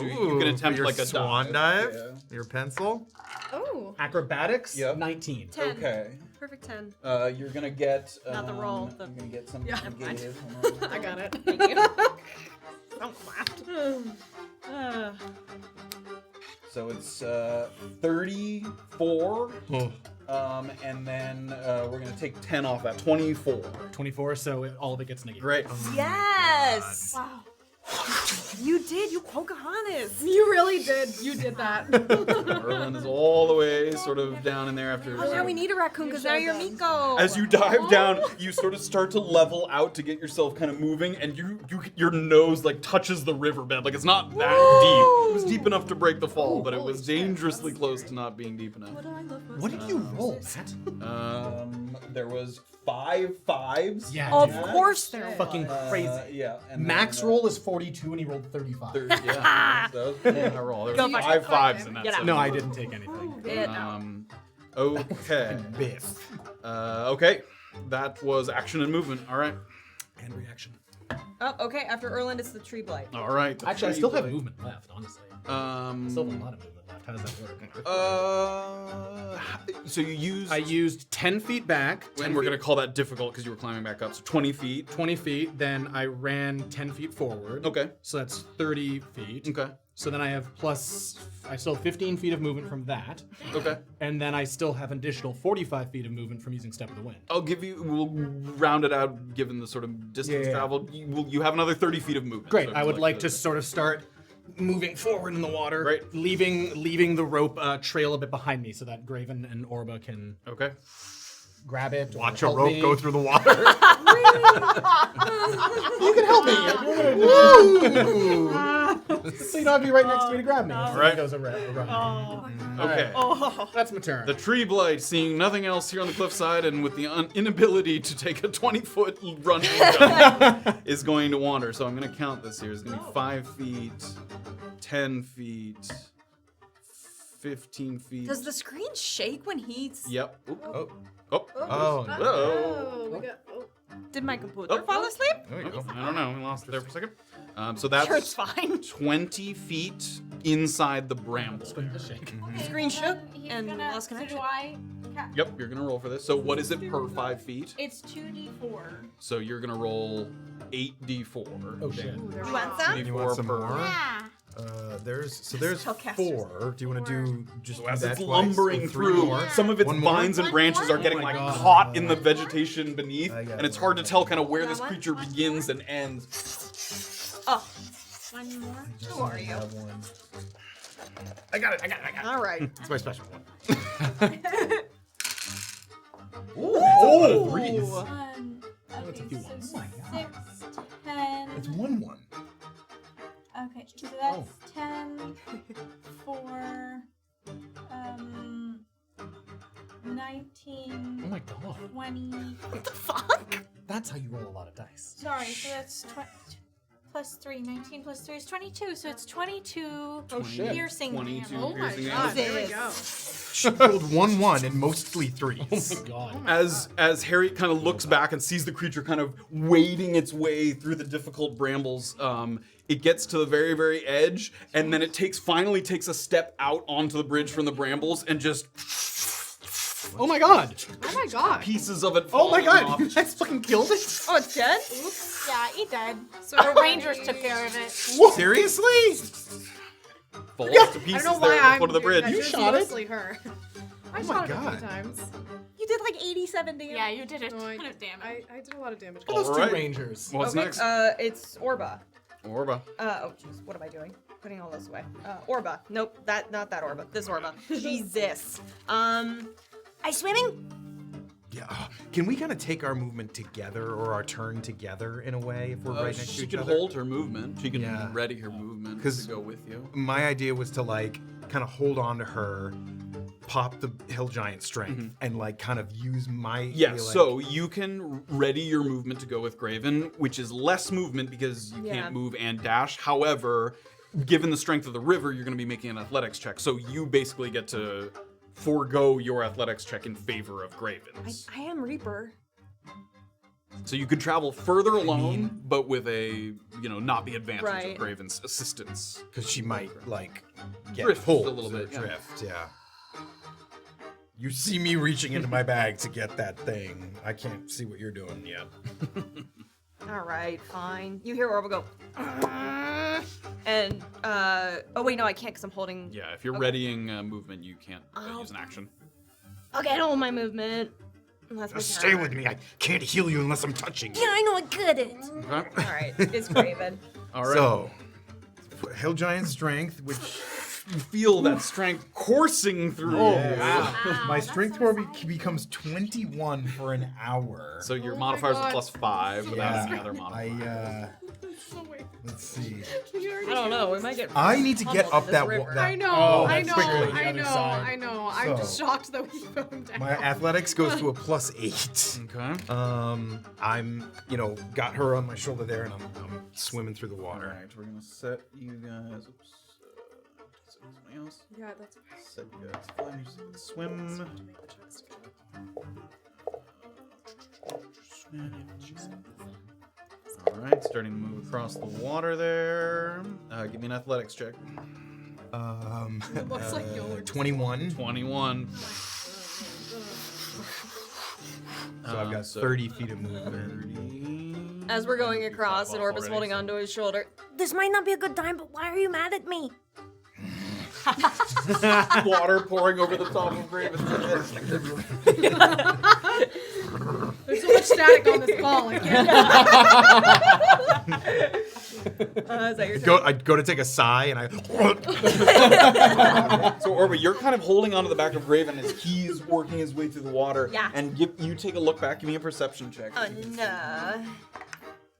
E: Ooh,
A: can
E: for
A: attempt
E: your
A: like a
E: swan dive? Your pencil?
H: Oh.
C: Acrobatics?
A: Yep.
C: 19.
D: 10.
A: Okay.
D: Perfect 10.
A: You're gonna get.
D: Not the roll, the-
A: You're gonna get something
H: Yeah.
A: negated. Hold on.
H: I got it.
D: Thank you. Don't laugh.
A: So it's 34.
E: Oh.
A: And then we're gonna take 10 off that. 24.
C: 24, so all of it gets negated.
A: Great.
D: Yes!
B: Wow.
D: You did. You Pocahontas.
H: You really did. You did that.
A: Erland is all the way sort of down in there after.
D: Oh, now we need a raccoon because now you're Miko.
A: As you dive down, you sort of start to level out to get yourself kind of moving, and your nose like touches the riverbed. Like it's not that deep. It was deep enough to break the fall, but it was dangerously close to not being deep enough.
C: What did you roll, Matt?
A: There was 5 5s.
C: Yeah,
D: Of
C: dude.
D: course there
C: Fucking crazy.
A: Yeah. And
C: Max
A: then,
C: roll is 42 and he rolled 35.
A: Yeah, that was my roll. There
D: Go
A: was
D: for it.
A: 5 5s in that.
D: Get out.
A: set.
C: No, I didn't take anything.
A: Okay.
E: Biff.
A: Okay. That was action and movement. All right.
E: And reaction.
D: Oh, okay. After Erland, it's the tree blight.
A: All right.
C: Actually, I still have movement left, honestly. I still have a lot of movement left. How does that work?
A: So you used.
C: I used 10 feet back.
A: And we're gonna call that difficult because you were climbing back up. So 20 feet.
C: 20 feet. Then I ran 10 feet forward.
A: Okay.
C: So that's 30 feet.
A: Okay.
C: So then I have I still have 15 feet of movement from that.
A: Okay.
C: And then I still have an additional 45 feet of movement from using Step of the Wind.
A: I'll give you. We'll round it out given the sort of distance
C: Yeah.
A: traveled. You have another 30 feet of movement.
C: Great.
A: so if
C: I
A: you'd
C: would like to sort of start moving forward in the water.
A: Great.
C: Leaving the rope trail a bit behind me so that Graven and Orba can
A: Okay.
C: grab it. or
E: Watch a
C: help
E: rope
C: me.
E: go through the water.
C: You can help me. So you don't have to be right next to me to grab me. All
A: right.
C: Goes around.
A: Okay.
C: That's my turn.
A: The tree blight, seeing nothing else here on the cliffside, and with the inability to take a 20-foot running jump, is going to wander. So I'm going to count this here. It's going to be 5 feet, 10 feet, 15 feet.
D: Does the screen shake when he's...
A: Yep. Oop.
E: Oh.
A: Oh.
E: Oh.
A: Whoa.
H: Oh, we got. Oh.
D: Did my computer fall asleep?
E: There you go.
A: I don't know. We lost it there for a second. So that's
D: Sure, it's fine.
A: 20 feet inside the bramble.
D: Screen shook
B: He's
D: and
B: gonna,
D: lost
B: so
D: connection.
B: do I.
A: Yep, you're going to roll for this. So what is it per 5 feet?
B: It's 2d4.
A: So you're going to roll 8d4.
C: Oh, shit.
D: You want some?
A: 2d4
E: You want some
A: per.
E: more?
B: Yeah.
E: There's
D: Spellcasters.
E: 4. Do you want to do just
A: So as
E: that
A: it's
E: twice?
A: lumbering
E: Or 3
A: through,
E: more?
A: some of its
E: One more?
A: vines and branches are getting
C: Oh my
A: like
C: God.
A: caught in the vegetation beneath,
E: I got
A: and it's
E: it.
A: hard to tell kind of where
D: Got
A: this
D: one?
A: creature begins and ends.
D: Oh,
B: One more.
D: who are you?
E: I got it.
D: All right.
E: It's my special one.
A: Oh,
B: Okay,
C: a few
B: so
C: ones.
B: 6, 10.
E: It's 1-1.
B: Okay, so that's 10, 4, 19,
C: Oh my god.
B: 20.
D: What the fuck?
C: That's how you roll a lot of dice.
B: Sorry, so that's plus 3. 19 plus 3 is 22, so it's 22
C: Oh shit.
B: piercing
A: 22
B: damage.
H: Oh my
A: piercing
H: god,
A: damage.
H: there we go.
E: She rolled 1-1 and mostly 3s.
C: Oh my god.
A: As Harriet kind of looks back and sees the creature kind of wading its way through the difficult brambles, it gets to the very, very edge, and then it finally takes a step out onto the bridge from the brambles and just
C: Oh my god.
H: Oh my god.
A: pieces of it
C: Oh my
A: falling
C: god.
A: off.
C: You guys fucking killed it?
D: Oh, it's dead?
B: Yeah, he did. So the rangers took care of it.
E: Seriously?
A: Falls to
H: I don't
A: pieces
H: know
A: there
H: why
A: at the
H: I'm
A: foot of the
H: doing
A: bridge.
H: that.
C: You
H: It's
C: shot it?
H: mostly her. I
E: my
H: shot it a
E: God.
H: few times.
D: You did like 87 damage.
B: Yeah, you did a
H: No,
B: ton of damage.
H: I did a lot of damage.
C: Look at those
A: Alright.
C: two rangers.
A: What's
D: Okay,
A: next?
D: it's Orba.
A: Orba.
D: Oh, jeez, what am I doing? Putting all this away. Orba. Nope, not that Orba. This Orba. Jesus.
G: I swimming?
E: Yeah. Can we kind of take our movement together or our turn together in a way if we're right next to
A: She
E: each
A: can
E: other?
A: hold her movement. She can
E: Yeah.
A: ready her movement
E: 'Cause-
A: to go with you.
E: My idea was to like kind of hold on to her, pop the hill giant strength, and like kind of use my
A: Yeah,
E: like,
A: so you can ready your movement to go with Graven, which is less movement because you
D: Yeah.
A: can't move and dash. However, given the strength of the river, you're going to be making an athletics check. So you basically get to forego your athletics check in favor of Graven's.
D: I am Reaper.
A: So you could travel further alone, but with a, not the advantage
D: Right.
A: of Graven's assistance.
E: because she might like get
A: Drift
E: pulled
A: a little bit, yeah.
E: Drift, yeah. You see me reaching into my bag to get that thing. I can't see what you're doing yet.
D: All right, fine. You hear Orba go, and oh wait, no, I can't because I'm holding.
A: Yeah, if you're
D: Okay.
A: readying movement, you can't
D: Oh.
A: use an action.
D: Okay, I don't hold my movement. That's my
E: Just
D: turn.
E: stay with me. I can't heal you unless I'm touching you.
G: Yeah, I know I got it.
A: Okay.
D: All right, it's Graven.
A: All right.
E: So, Hill Giant Strength, which
A: You feel that strength coursing through.
E: my strength score becomes 21 for an hour.
A: So your
H: Oh my
A: modifiers
H: God.
A: are +5 without any other modifiers.
E: Let's see.
D: I don't know. We might get.
E: I need to get up that wall.
H: I know,
C: Oh,
H: I
C: that's
H: know,
C: quicker than the
H: I
C: other
H: know,
C: side.
H: I know. I'm just
E: So-
H: shocked that we found out.
E: My athletics goes to a +8.
A: Okay.
E: I'm, got her on my shoulder there, and I'm swimming through the
A: All
E: water.
A: right, we're gonna set you guys. Oops. Set something else.
H: Yeah, that's
A: Set you guys flying. You can swim. All right, starting to move across the water there. Give me an athletics check.
H: It looks like y'all are
E: 21.
A: 21.
E: So I've got 30 feet of movement.
A: 30.
D: As we're going across, and Orba's
A: Already,
D: holding
A: so-
D: onto his shoulder.
G: This might not be a good time, but why are you mad at me?
A: Water pouring over the top of Graven's head.
H: There's so much static on this ball. I can't.
D: Is that your turn?
E: I go to take a sigh, and I.
A: So Orba, you're kind of holding onto the back of Graven as he's working his way through the water.
D: Yeah.
A: And you take a look back. Give me a perception check.
D: No.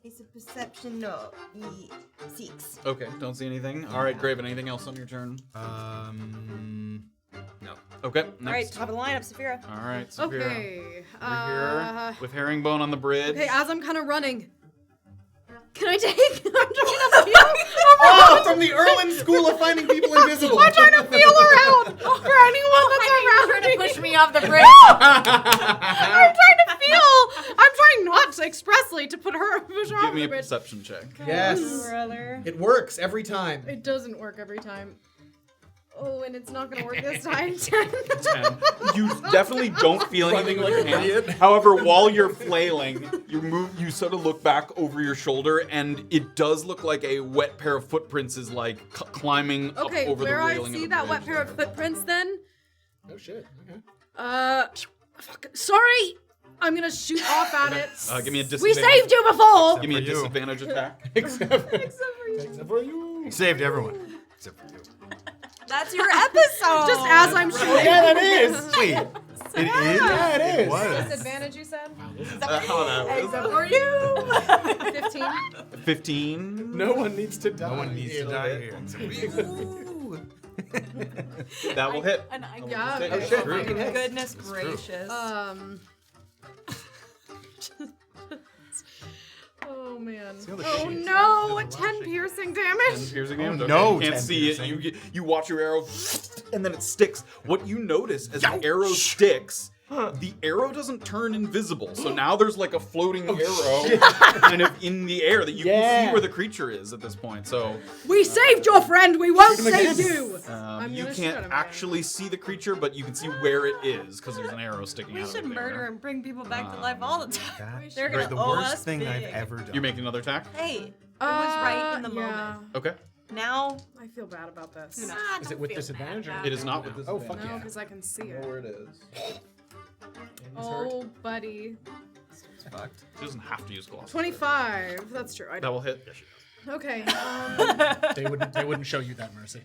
D: It's a perception, no. 6.
A: Okay, don't see anything. All right, Graven, anything else on your turn?
E: No.
A: Okay,
D: All right,
A: next.
D: top of the lineup, Safira.
A: All right, Safira.
H: Okay.
A: We're here with Herringbone on the bridge.
H: Okay, as I'm kind of running. Can I take? I'm trying to feel.
C: Oh, from the Erland School of Finding People Invisible.
H: I'm trying to feel around for anyone that's around
B: Trying to
H: me.
B: push me off the bridge.
H: I'm trying to feel. I'm trying not to expressly to push her
A: Give
H: off
A: me
H: the
A: a
H: bridge.
A: perception check.
C: Yes.
D: Brother.
C: It works every time.
H: It doesn't work every time. Oh, and it's not gonna work this time.
A: 10. You definitely don't feel anything
C: Running
A: with
C: like
A: your
C: an
A: hand.
C: idiot.
A: However, while you're flailing, you sort of look back over your shoulder, and it does look like a wet pair of footprints is like climbing
H: Okay,
A: up over
H: where
A: the
H: I
A: railing.
H: see
A: of the
H: that wet
A: bridge
H: pair of
A: there.
H: footprints, then.
C: Oh shit. Okay.
H: Fuck. Sorry. I'm gonna shoot off at it.
A: Give me a
H: We
A: disadvantage.
H: saved you before.
A: Give me a
E: For you.
A: disadvantage attack.
C: Except for you.
E: Saved everyone. Except for you.
D: That's your episode.
H: Just as I'm shooting.
C: Yeah, that is.
E: Wait. It is?
C: Yeah, it is.
E: It was.
H: Disadvantage, you said?
A: Except
H: for you. 15.
A: 15.
C: No one needs to die.
E: No one needs to die here. Except for you.
A: That will hit.
B: And I
H: Yeah.
A: Oh,
H: Okay.
A: shit.
D: Goodness gracious.
H: Oh man.
E: all the
H: Oh
E: shades.
H: no! 10 piercing damage.
A: 10 piercing
E: Oh,
A: damage.
E: no,
A: You can't
E: 10
A: see it.
E: piercing.
A: You watch your arrow, and then it sticks. What you notice as the arrow sticks, the arrow doesn't turn invisible. So now there's like a floating arrow kind of in the air that you can see where the creature is at this point. So
H: We saved your friend. We won't save you.
A: you
H: gonna shoot
A: can't
H: him again.
A: actually see the creature, but you can see where it is because there's an arrow sticking
D: We
A: out
D: should
A: of the
D: murder
A: air.
D: and bring people back to life all the time.
E: That's
D: They're gonna
E: the
D: owe
E: worst
D: us
E: thing I've
D: big.
E: ever done.
A: You're making another attack?
D: Hey, it was right in the
H: yeah.
D: moment.
A: Okay.
D: Now,
H: I feel bad about this.
C: Is it with disadvantage? Or?
A: It is not with this.
C: Oh fuck
H: No,
C: yeah.
H: because I can see it.
A: Where it is.
H: Oh, buddy.
A: It doesn't have to use gloss.
H: 25. That's true. I
A: That
H: don't.
A: will hit.
H: Okay.
C: They wouldn't show you that mercy.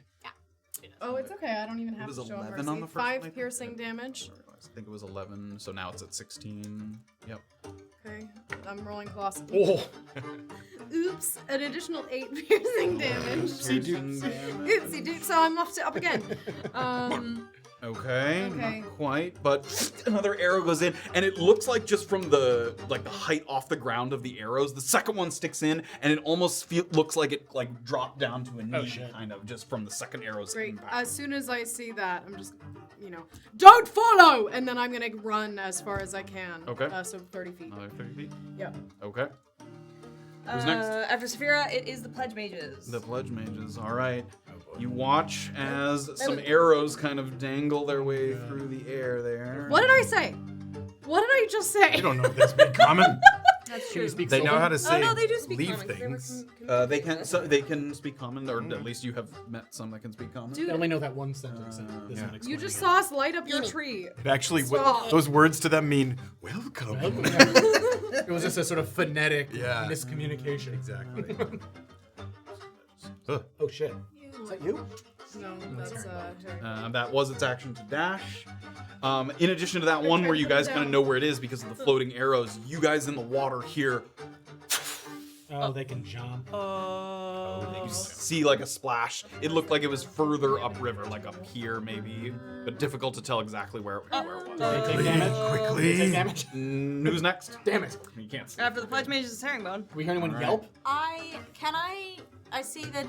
H: Oh, it's okay. I don't even have
A: was
H: to show
A: 11
H: mercy.
A: on the first
H: 5
A: one, I
H: piercing
A: think.
H: damage.
A: I think it was 11, so now it's at 16. Yep.
H: Okay. I'm rolling colossal.
C: Oh.
H: Oops. An additional 8 piercing damage.
A: Piercing damage.
H: Oopsie doop. So I'm up again.
A: Okay,
H: Okay.
A: not quite, but another arrow goes in, and it looks like just from the height off the ground of the arrows, the second one sticks in, and it almost looks like it dropped down to a knee,
C: shit.
A: kind of just from the second arrow's
H: Great.
A: impact.
H: As soon as I see that, I'm just, don't follow! And then I'm going to run as far as I can.
A: Okay.
H: So 30 feet.
A: Another 30 feet.
H: Yep.
A: Okay. Who's next?
D: After Safira, it is the Pledge Mages.
A: The pledge mages. All right. You watch as some arrows kind of dangle their way through the air there.
H: What did I say? What did I just say?
E: You don't know if this big common.
D: That's
C: Can
D: true.
C: you speak
E: They know
C: Sylvan?
E: how to say
D: Oh no, they do speak
E: leave
D: common, 'cause they were
E: things.
A: They can speak common, or at least you have met some that can speak common.
C: I only know that one sentence. That doesn't
E: yeah.
C: explain
H: You just
C: it.
H: saw us light up your tree.
E: It actually,
H: Stop.
E: those words to them mean welcome.
C: It was just a sort of phonetic
E: Yeah.
C: miscommunication.
E: Exactly.
C: Oh shit. Is that you?
H: No, that's Harry.
A: That was its action to dash. In addition to that one where you guys kind of know where it is because of the floating arrows, you guys in the water here,
C: Oh, they can jump.
A: you see like a splash. It looked like it was further upriver, like up here maybe, but difficult to tell exactly where it was.
C: They take damage.
E: Quickly.
C: They take damage.
A: Who's next?
C: Damn it. You can't see.
D: After the pledge mage's is Herringbone.
C: We hear anyone yelp?
B: I see that.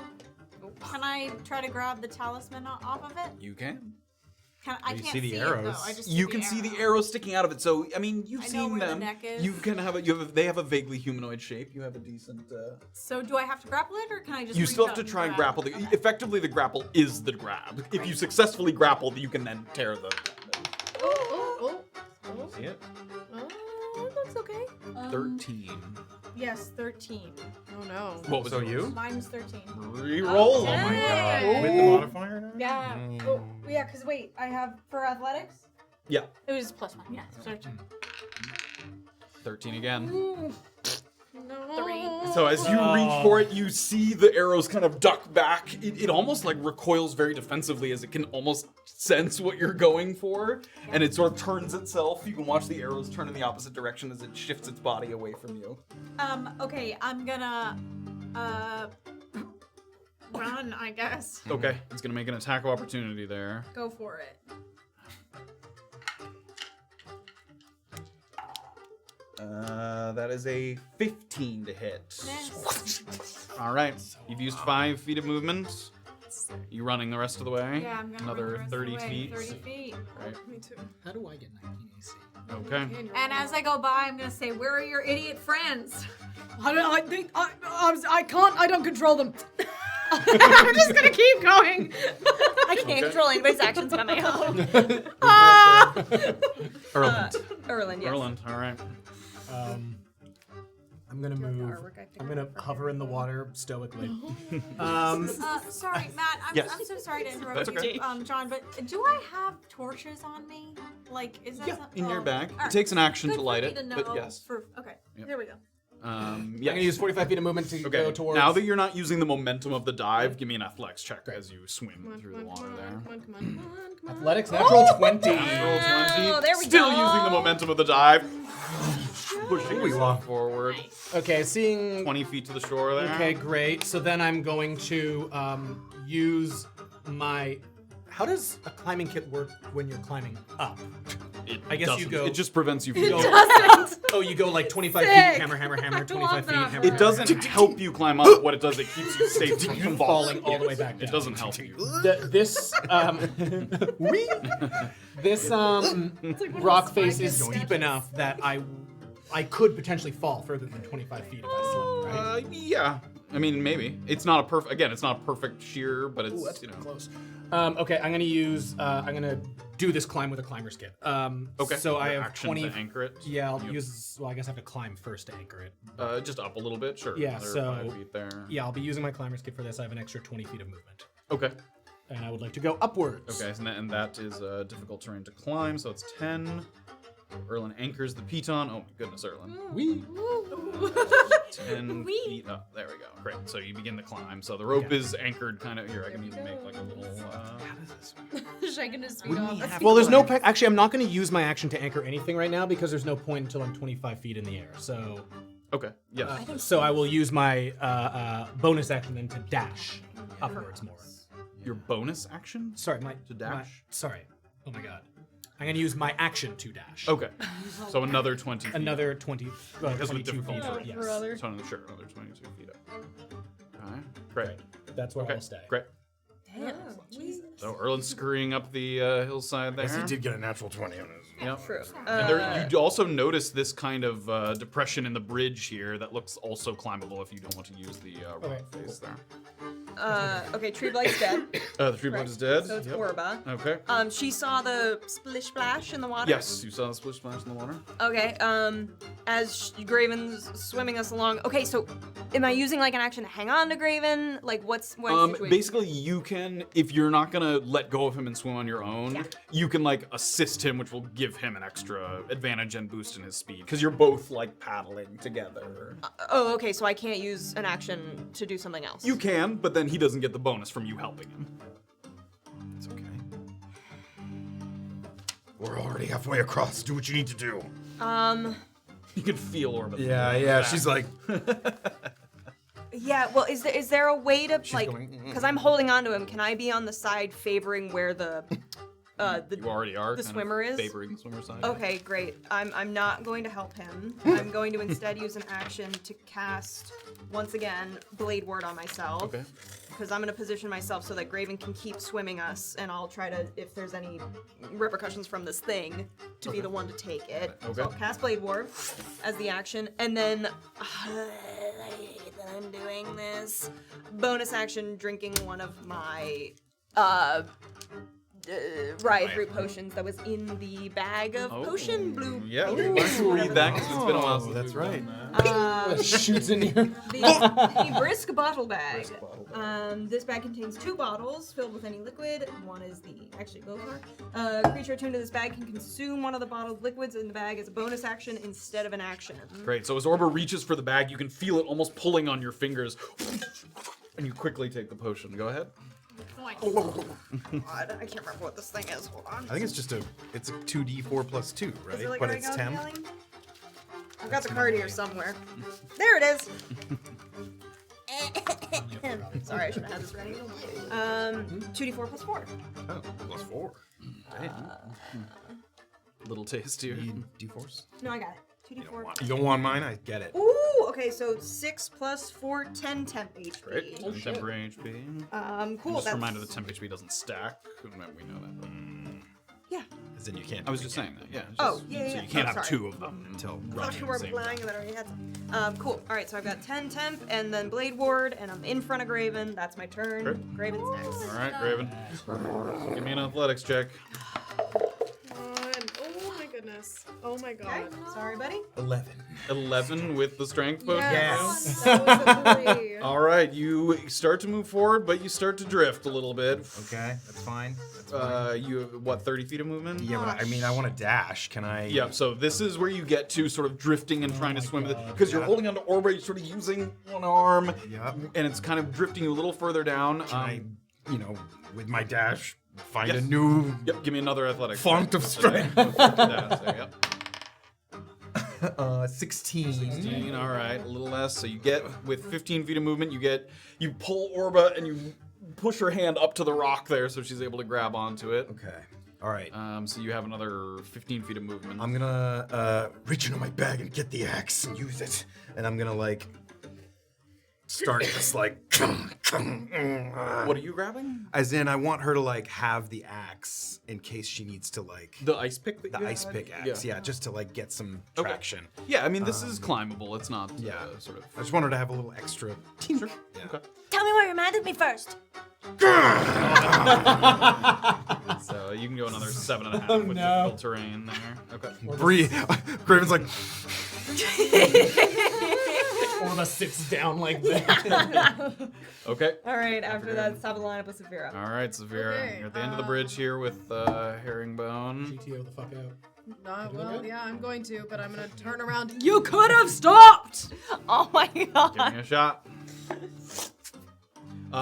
B: Can I try to grab the talisman off of it?
A: You can.
B: I
E: You
B: can't
E: see the
B: it,
E: arrows.
B: though. I just
A: You can see the arrows sticking out of it. So I mean, you've
B: I know
A: seen
B: where the
A: them.
B: neck is.
A: You can have a. They have a vaguely humanoid shape. You have a decent.
B: So do I have to grapple it, or can I just?
A: You
B: reach
A: still have
B: out
A: to
B: and
A: try and
B: grab?
A: grapple.
B: Okay.
A: Effectively, the grapple is the grab. If you successfully grapple, you can then tear the.
H: Oh.
E: See it?
B: That's okay.
A: 13.
B: Yes, 13.
H: Oh no.
A: What was
E: So
A: yours?
E: you?
B: Mine was 13.
A: Reroll.
E: Oh my god.
B: Yay.
E: With the modifier now?
B: Yeah. Oh, yeah. Because wait, I have for athletics.
A: Yeah.
B: It was +1. Yeah. 13.
A: 13 again.
H: No.
B: 3.
A: So as you reach for it, you see the arrows kind of duck back. It almost like recoils very defensively as it can almost sense what you're going for. And it sort of turns itself. You can watch the arrows turn in the opposite direction as it shifts its body away from you.
B: Okay, I'm gonna run, I guess.
A: Okay. It's going to make an attack of opportunity there.
B: Go for it.
A: That is a 15 to hit.
B: Miss.
A: All right. You've used 5 feet of movement. You running the rest of the way?
B: Yeah, I'm gonna
A: Another
B: run the rest of
A: 30
B: the way.
A: feet.
B: 30 feet.
A: Right.
H: Me too.
C: How do I get 19 AC?
A: Okay.
B: And as I go by, I'm gonna say, "Where are your idiot friends?"
H: I think I can't. I don't control them. I'm just gonna keep going.
D: I can't control anybody's actions but my own.
A: Erland.
D: Erland, yes.
A: Erland. All right.
C: I'm gonna move.
D: artwork I picked
C: I'm gonna
D: up for
C: hover in the water stoically.
B: Sorry, Matt.
A: Yes.
B: I'm so sorry to interrupt
A: That's okay.
B: you, John. But do I have torches on me? Like, is that something?
A: In your bag.
B: All
A: It
B: right.
A: takes an action
B: Good
A: to
B: for
A: light
B: me
A: it,
B: to know
A: but yes.
B: Okay.
A: Yep.
B: Here we go.
A: Yeah.
C: I'm gonna use 45 feet of movement to
A: Okay.
C: go towards.
A: Now that you're not using the momentum of the dive, give me an athletics check as you swim through the water there.
H: Come on.
C: athletics, natural 20.
A: Natural 20.
D: Oh, there we
A: Still
D: go.
A: using the momentum of the dive. Pushing yourself forward.
C: Okay, seeing.
A: 20 feet to the shore there.
C: Okay, great. So then I'm going to use my. How does a climbing kit work when you're climbing up? I guess you
A: doesn't.
C: go-
A: It just prevents you from
C: It
A: going.
C: doesn't. Oh, you go like 25 feet, hammer, 25 feet, hammer.
A: It doesn't help you climb up. What it does, it keeps you safe from
C: falling all the way back down.
A: It doesn't help you.
C: This rock face is steep enough that I could potentially fall further than 25 feet if I slip, right?
A: Yeah. I mean, maybe. It's not a perfect. Again, it's not a perfect sheer, but it's
C: Ooh, that's
A: you know.
C: close. Okay, I'm gonna use. I'm gonna do this climb with a climber's kit.
A: Okay.
C: So I
A: Your
C: have
A: action
C: 20.
A: to anchor it.
C: Yeah, I'll
A: You-
C: use. Well, I guess I have to climb first to anchor it.
A: Just up a little bit, sure.
C: Yeah,
A: Another
C: so
A: 5 feet there.
C: yeah, I'll be using my climber's kit for this. I have an extra 20 feet of movement,
A: Okay.
C: and I would like to go upwards.
A: Okay. And that is difficult terrain to climb, so it's 10. Erland anchors the piton. Oh my goodness, Erland.
C: Wee.
A: 10 feet up. There we go. Great. So you begin to climb. So the rope is anchored kind of here. I can even make like a little.
H: Shaking his feet off.
C: Well, there's no. Actually, I'm not going to use my action to anchor anything right now because there's no point until I'm 25 feet in the air. So.
A: Okay. Yes.
C: So I will use my bonus action then to dash upwards more.
A: Your bonus action?
C: Sorry,
A: To dash?
C: sorry. Oh my god. I'm gonna use my action to dash.
A: Okay. So another 20 feet.
C: Another 20.
A: Because of
C: 22
A: difficult
C: feet.
A: terrain.
C: Yes.
A: Sure, another 22 feet up. Alright. Great.
C: That's where
A: Okay.
C: I'll stay.
A: Great.
D: Damn.
A: So Erland's scurrying up the hillside there.
E: Guess he did get a natural 20 on his.
A: Yep.
D: True.
A: And there, you also notice this kind of depression in the bridge here that looks also climbable if you don't want to use the rock face there.
D: Okay, Tree Blight's dead.
A: The tree blood is dead.
D: So it's
A: Yep.
D: Orba.
A: Okay.
D: She saw the splish splash in the water.
A: Yes, you saw the splish splash in the water.
D: Okay. As Graven's swimming us along. Okay, so am I using like an action to hang on to Graven? Like what's the situation?
A: Basically, you can, if you're not gonna let go of him and swim on your own, you can like assist him, which will give him an extra advantage and boost in his speed, because you're both like paddling together.
D: Oh, okay, so I can't use an action to do something else.
A: You can, but then he doesn't get the bonus from you helping him.
E: It's okay.
I: We're already halfway across. Do what you need to do.
A: You can feel Orba.
E: Yeah. She's like,
D: Yeah, well, is there a way to like,
E: going,
D: because I'm holding on to him, can I be on the side favoring where the
A: You already are.
D: the
A: kind of
D: swimmer is?
A: favoring the swimmer side.
D: Okay, great. I'm not going to help him. I'm going to instead use an action to cast, once again, Blade Ward on myself.
A: Okay.
D: Because I'm going to position myself so that Graven can keep swimming us, and I'll try to, if there's any repercussions from this thing, to be the one to take it.
A: Okay.
D: So I'll cast Blade Ward as the action, and then, I hate that I'm doing this. Bonus action, drinking one of my, riot root potions that was in the bag of potion blue.
A: Yeah, we might read that because it's been a while since
E: that's
A: we've
E: right.
A: done that.
C: Shoots in you.
D: The brisk bottle bag. This bag contains 2 bottles filled with any liquid. One is actually both are. Creature attuned to this bag can consume one of the bottled liquids in the bag as a bonus action instead of an action.
A: Great. So as Orba reaches for the bag, you can feel it almost pulling on your fingers, and you quickly take the potion. Go ahead.
D: God, I can't remember what this thing is. Hold on.
E: I think it's just it's a 2d4 plus 2, right?
D: Is it like
E: But it's
D: oregano
E: 10.
D: feeling? I've got the card here somewhere. There it is. Sorry, I should have had this ready. 2d4 plus 4.
E: Oh, plus 4.
A: Little taste here.
E: D4s?
D: No, I got it. 2d4.
E: You don't want mine? I get it.
D: Ooh, okay, so 6 plus 4, 10 temp HP.
A: Great. Temporary HP.
D: Cool.
A: Just a
D: That's...
A: reminder that temp HP doesn't stack. We know that.
D: Yeah.
E: Because then you can't.
A: I was just saying that. Yeah.
D: Oh,
A: just-
D: yeah.
A: So you can't have
D: sorry.
A: 2 of them until
D: I thought
A: running
D: you
A: at
D: were
A: the same
D: implying
A: time.
D: that I already had some. Cool. All right, so I've got 10 temp and then Blade Ward, and I'm in front of Graven. That's my turn.
A: Great.
D: Graven's next.
A: All right, Graven. Give me an athletics check.
H: Oh my goodness. Oh my god.
D: Okay. Sorry, buddy.
E: 11.
A: 11 with the strength potion.
H: Yes. That was a 3.
A: All right, you start to move forward, but you start to drift a little bit.
E: Okay, that's fine. That's fine.
A: You have, what, 30 feet of movement?
E: Yeah, but I mean, I want to dash. Can I?
A: Yeah, so this is where you get to sort of drifting and trying to swim with it. Because you're holding onto Orba, you're sort of using one arm,
E: Yep.
A: and it's kind of drifting you a little further down.
E: Can I, with my dash, find
A: Yes.
E: a new
A: Yep, give me another athletics.
E: font of strength?
A: Yep.
E: 16.
A: 16, all right, a little less. So you get, with 15 feet of movement, you pull Orba and you push her hand up to the rock there so she's able to grab onto it.
E: Okay. All right.
A: So you have another 15 feet of movement.
E: I'm gonna reach into my bag and get the axe and use it, and I'm gonna start this
A: What are you grabbing?
E: As in, I want her to have the axe in case she needs to
A: The ice pick that
E: the
A: you
E: ice
A: had?
E: pick axe, yeah, just to get some
A: Okay.
E: traction.
A: Yeah, I mean, this is climbable. It's not
E: Yeah.
A: sort of...
E: I just want her to have a little extra.
A: Sure.
E: Yeah.
A: Okay.
G: Tell me why you're mad at me first.
A: So you can go another 7.5 with difficult terrain there. Okay.
E: Breathe. Graven's like,
C: Orba sits down like that.
A: Okay.
D: All right, after that, top of the lineup with Safira.
A: All right, Safira.
H: Okay,
A: You're at the end of the bridge here with Herringbone.
C: GTO the fuck out.
H: Well, yeah, I'm going to, but I'm gonna turn around. You could have stopped!
D: Oh my god.
A: Give me a shot.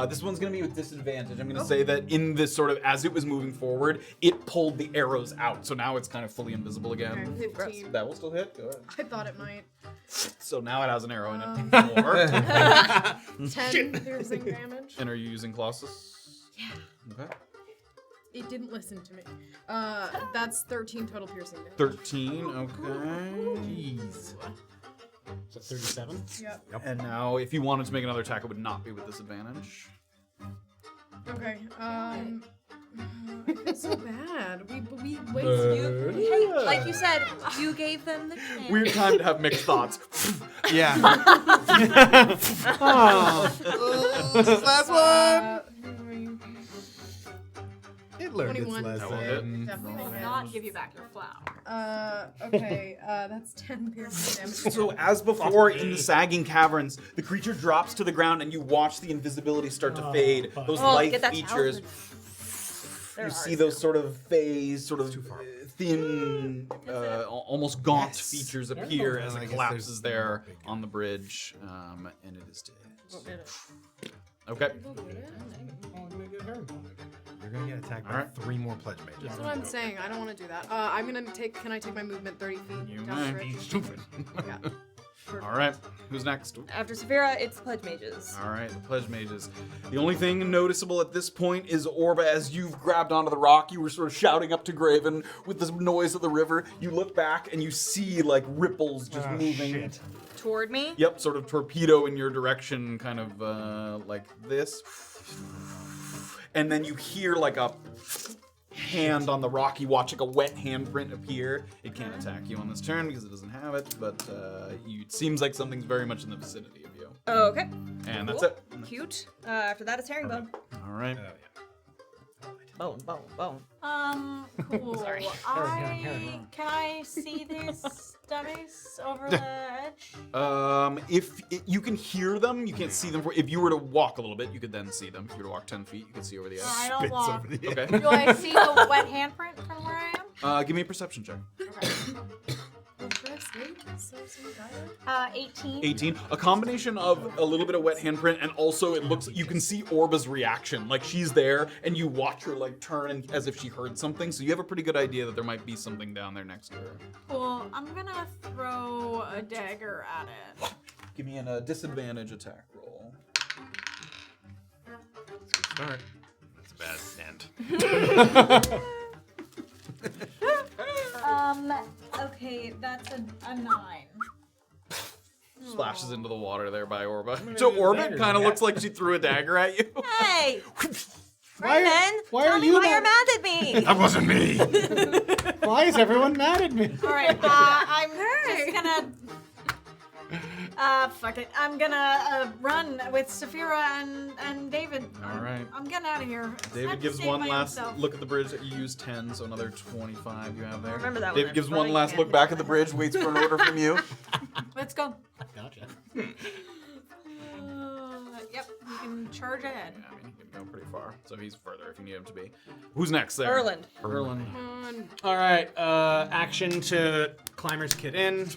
A: This one's going to be with disadvantage. I'm going to say that in this sort of, as it was moving forward, it pulled the arrows out. So now it's kind of fully invisible again.
H: Okay, 15.
A: That will still hit. Go ahead.
H: I thought it might.
A: So now it has an arrow in it.
H: 10 piercing damage.
A: And are you using Colossus?
H: Yeah.
A: Okay.
H: It didn't listen to me. That's 13 total piercing damage.
A: 13. Okay.
E: jeez.
C: Is that 37?
H: Yep.
A: And now, if you wanted to make another attack, it would not be with disadvantage.
H: Okay. I feel so bad. We wait.
D: Hey, like you said, you gave them the chance.
A: Weird time to have mixed thoughts.
E: Yeah. Last one. It learned its
H: 21.
E: lesson.
H: Definitely
B: Will
H: hit.
B: not give you back your flower.
H: Okay, that's 10 piercing damage.
A: So as before in the sagging caverns, the creature drops to the ground and you watch the invisibility start to fade.
C: fuck.
A: Those
D: Oh,
A: light
D: get that
A: features.
D: There
A: You
D: are
A: see those sort of phased, sort of thin, almost gaunt
E: Yes.
A: features appear
E: Well,
A: as
E: I
A: it
E: guess
A: collapses
E: there's
A: there
E: no big
A: on the bridge, and it is dead. Okay.
E: You're gonna get attacked by
A: Alright.
E: 3 more pledge mages.
H: That's what I'm saying. I don't want to do that. I'm gonna take. Can I take my movement 30 feet?
A: You
H: down the
A: may.
H: bridge?
I: Stupid.
H: Yeah.
A: All right. Who's next?
D: After Safira, it's the Pledge Mages.
A: All right, the pledge mages. The only thing noticeable at this point is Orba, as you've grabbed onto the rock, you were sort of shouting up to Graven with the noise of the river. You look back and you see like ripples just moving.
D: Toward me?
A: Yep, sort of torpedo in your direction, kind of like this. And then you hear like a hand on the rock. You watch like a wet handprint appear. It can't attack you on this turn because it doesn't have it, but it seems like something's very much in the vicinity of you.
D: Okay.
A: And that's
D: Cool.
A: it.
D: Cute. After that, it's Herringbone.
A: All right.
D: Bone.
B: Cool.
D: Sorry.
B: Can I see these dummies over the edge?
A: If you can hear them, you can't see them. If you were to walk a little bit, you could then see them. If you were to walk 10 feet, you could see over the edge.
B: I don't
E: Bits
B: walk.
E: over the
A: Okay.
B: Do I see the wet handprint from where I am?
A: Give me a perception check.
B: Okay. 18.
A: 18. A combination of a little bit of wet handprint and also it looks you can see Orba's reaction. Like she's there and you watch her like turn and, as if she heard something. So you have a pretty good idea that there might be something down there next to her.
B: Cool. I'm gonna throw a dagger at it.
A: Give me a disadvantage attack roll.
E: Start. That's a bad end.
B: Okay, that's a 9.
A: Splashes into the water there by Orba. So Orba kind of looks like she threw a dagger at you.
D: Hey!
C: Why
D: Raven,
C: why
D: tell
C: are
D: me
C: you
D: why
C: not-
D: you're mad at me.
I: That wasn't me.
C: Why is everyone mad at me?
B: All right, I'm just gonna. Fuck it. I'm gonna run with Safira and David.
A: All right.
B: I'm getting out of here. It's time
A: David
B: to
A: gives
B: save
A: one
B: my own
A: last
B: self.
A: look at the bridge. You use 10, so another 25 you have there.
D: Remember that one,
A: David
D: that
A: gives one
D: frying
A: last
D: pan
A: look
D: hit
A: back
D: on
A: at the
D: my
A: bridge, waits for an order from you.
B: Let's go.
C: Gotcha.
B: Yep, you can charge ahead.
A: Yeah, I mean, he can go pretty far, so he's further if you need him to be. Who's next there?
D: Erland.
A: Erland.
C: All right, action to climber's kit in,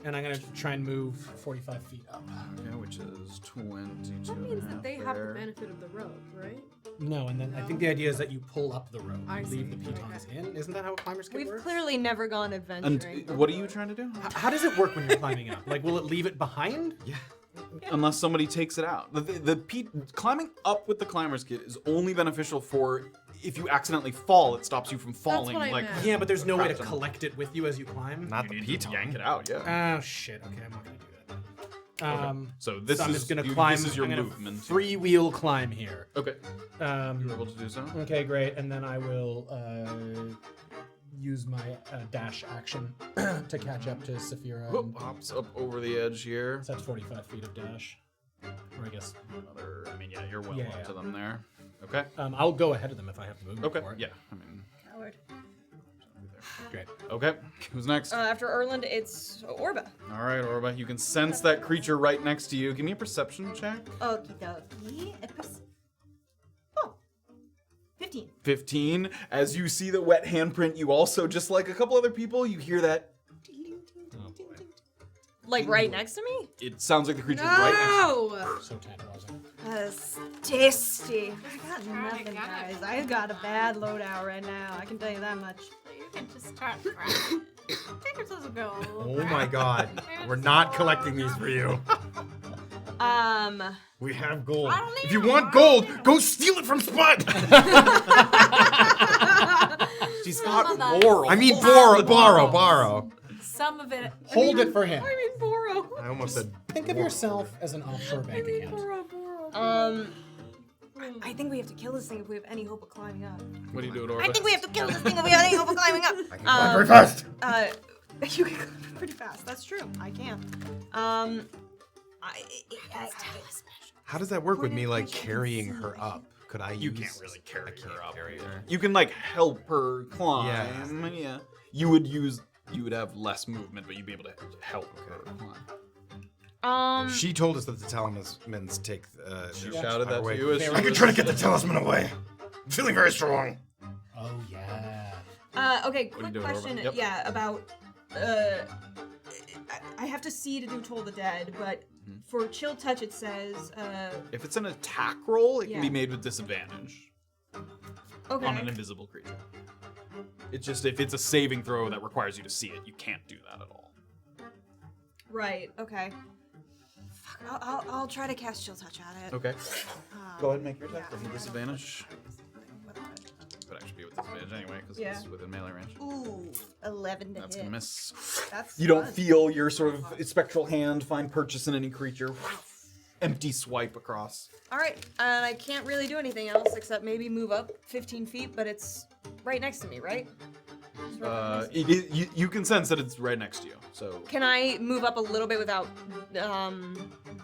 C: and I'm gonna try and move 45 feet up.
A: Okay, which is 22.
H: That means that they have the
A: there.
H: benefit of the rope, right?
C: No, and then I think the idea is that you pull up the rope,
H: I
C: you leave the
H: see,
C: pitons in. Isn't that how a climber's kit
D: We've
C: works?
D: clearly never gone adventuring.
A: And what are you trying to do?
C: How does it work when you're climbing up? Like, will it leave it behind?
E: Yeah.
A: Unless somebody takes it out. Climbing up with the climber's kit is only beneficial for if you accidentally fall, it stops you from falling.
H: what I
A: like
H: meant.
C: Yeah, but there's no way to
A: Crap.
C: collect it with you as you climb.
E: Not the
A: you need to
E: piton.
A: yank it out, yeah.
C: Oh shit. Okay, I'm not gonna do that.
A: So this
C: I'm
A: is
C: just gonna
A: you-
C: climb.
A: This is your
C: I'm gonna
A: movement.
C: Freewheel climb here.
A: Okay. You're able to do so.
C: Okay, great. And then I will use my dash action to catch up to Safira.
A: Whoop, hops up over the edge here.
C: So that's 45 feet of dash. Or I guess
A: Another. I mean, yeah, you're well
C: Yeah,
A: up
C: yeah.
A: to them there. Okay.
C: I'll go ahead of them if I have to move.
A: Okay.
C: For it.
A: Yeah. I mean.
D: Coward.
C: Great.
A: Okay. Who's next?
D: After Erland, it's Orba.
A: All right, Orba. You can sense that creature right next to you. Give me a perception check.
G: Okie dokie. 15.
A: 15. As you see the wet handprint, you also, just like a couple other people, you hear that.
C: Oh boy.
D: Like right next to me?
A: It sounds like the creature's right next to you.
H: No!
C: So tantalizing.
G: That's tasty. I got nothing, guys. I got a bad loadout right now. I can tell you that much.
B: You can just start crying. Take yourselves a go.
E: Oh my god. We're not collecting these for you.
I: We have gold.
B: I don't need
I: If you
B: them.
I: want
B: I don't
I: gold,
B: need them.
I: go steal it from Spud.
A: She's
B: Some
A: got
B: of us.
A: laurel.
E: I mean,
B: Some
E: borrow.
B: Some of it.
C: Hold it for him.
H: Borrow.
E: I almost said.
C: Think of yourself as an offshore bank account.
G: I think we have to kill this thing if we have any hope of climbing up.
A: What do you do, Orba?
G: I think we have to kill this thing if we have any hope of climbing up.
I: I can climb very fast.
G: You can climb pretty fast. That's true. I can.
E: How does that work with me, like, carrying her up? Could I use?
A: You can't really carry
E: I can't
A: her up.
E: carry
A: either.
E: her.
A: You can like help her climb. Yeah. You would have less movement, but you'd be able to help her climb.
E: She told us that the talismans take.
A: She
E: their
A: shouted
E: power
A: that to
E: away.
A: you as she
I: I could
A: was-
I: try to get the talisman away. I'm feeling very strong.
C: Oh yeah.
D: Okay,
A: What are you
D: quick
A: doing,
D: question.
A: Orba? Yep.
D: Yeah, about I have to see to do Toll the Dead, but for Chill Touch it says
A: If it's an attack roll, it can
D: Yeah.
A: be made with disadvantage
D: okay.
A: on an invisible creature. It's just if it's a saving throw that requires you to see it, you can't do that at all.
D: Right. Okay.
G: Fuck, I'll try to cast Chill Touch at it.
A: Okay. Go ahead and make your attack
G: yeah.
A: with disadvantage. Could actually be with disadvantage anyway, because it's within melee range.
G: Ooh, 11 to
A: That's
G: hit.
A: gonna miss.
G: That's
A: You don't
G: fun.
A: feel your sort of spectral hand find purchase in any creature. Empty swipe across.
D: All right, and I can't really do anything else except maybe move up 15 feet, but it's right next to me, right? It's right next to me.
A: You can sense that it's right next to you, so
D: Can I move up a little bit without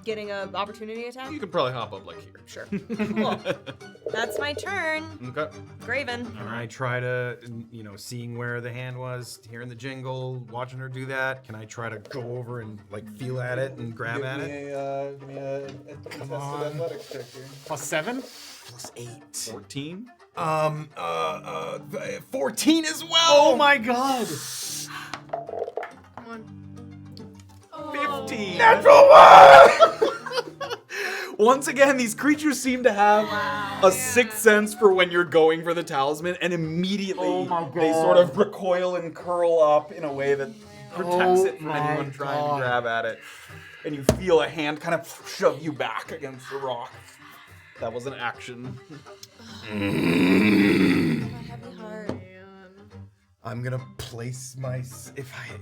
D: getting an opportunity attack?
A: you can probably hop up like here.
D: Sure. Cool. That's my turn.
A: Okay.
D: Graven.
E: Can I try to, seeing where the hand was, hearing the jingle, watching her do that? Can I try to go over and like feel at it and grab at it?
A: Give me a
E: Come on.
A: athletics check here.
C: +7.
E: Plus 8.
A: 14.
E: 14 as well.
C: Oh my god.
H: Come on.
A: 15.
I: Natural one!
A: Once again, these creatures seem to have a sixth sense for when you're going for the talisman, and immediately they sort of recoil and curl up in a way that protects it from anyone trying to grab at it. And you feel a hand kind of shove you back against the rock. That was an action.
E: I'm gonna place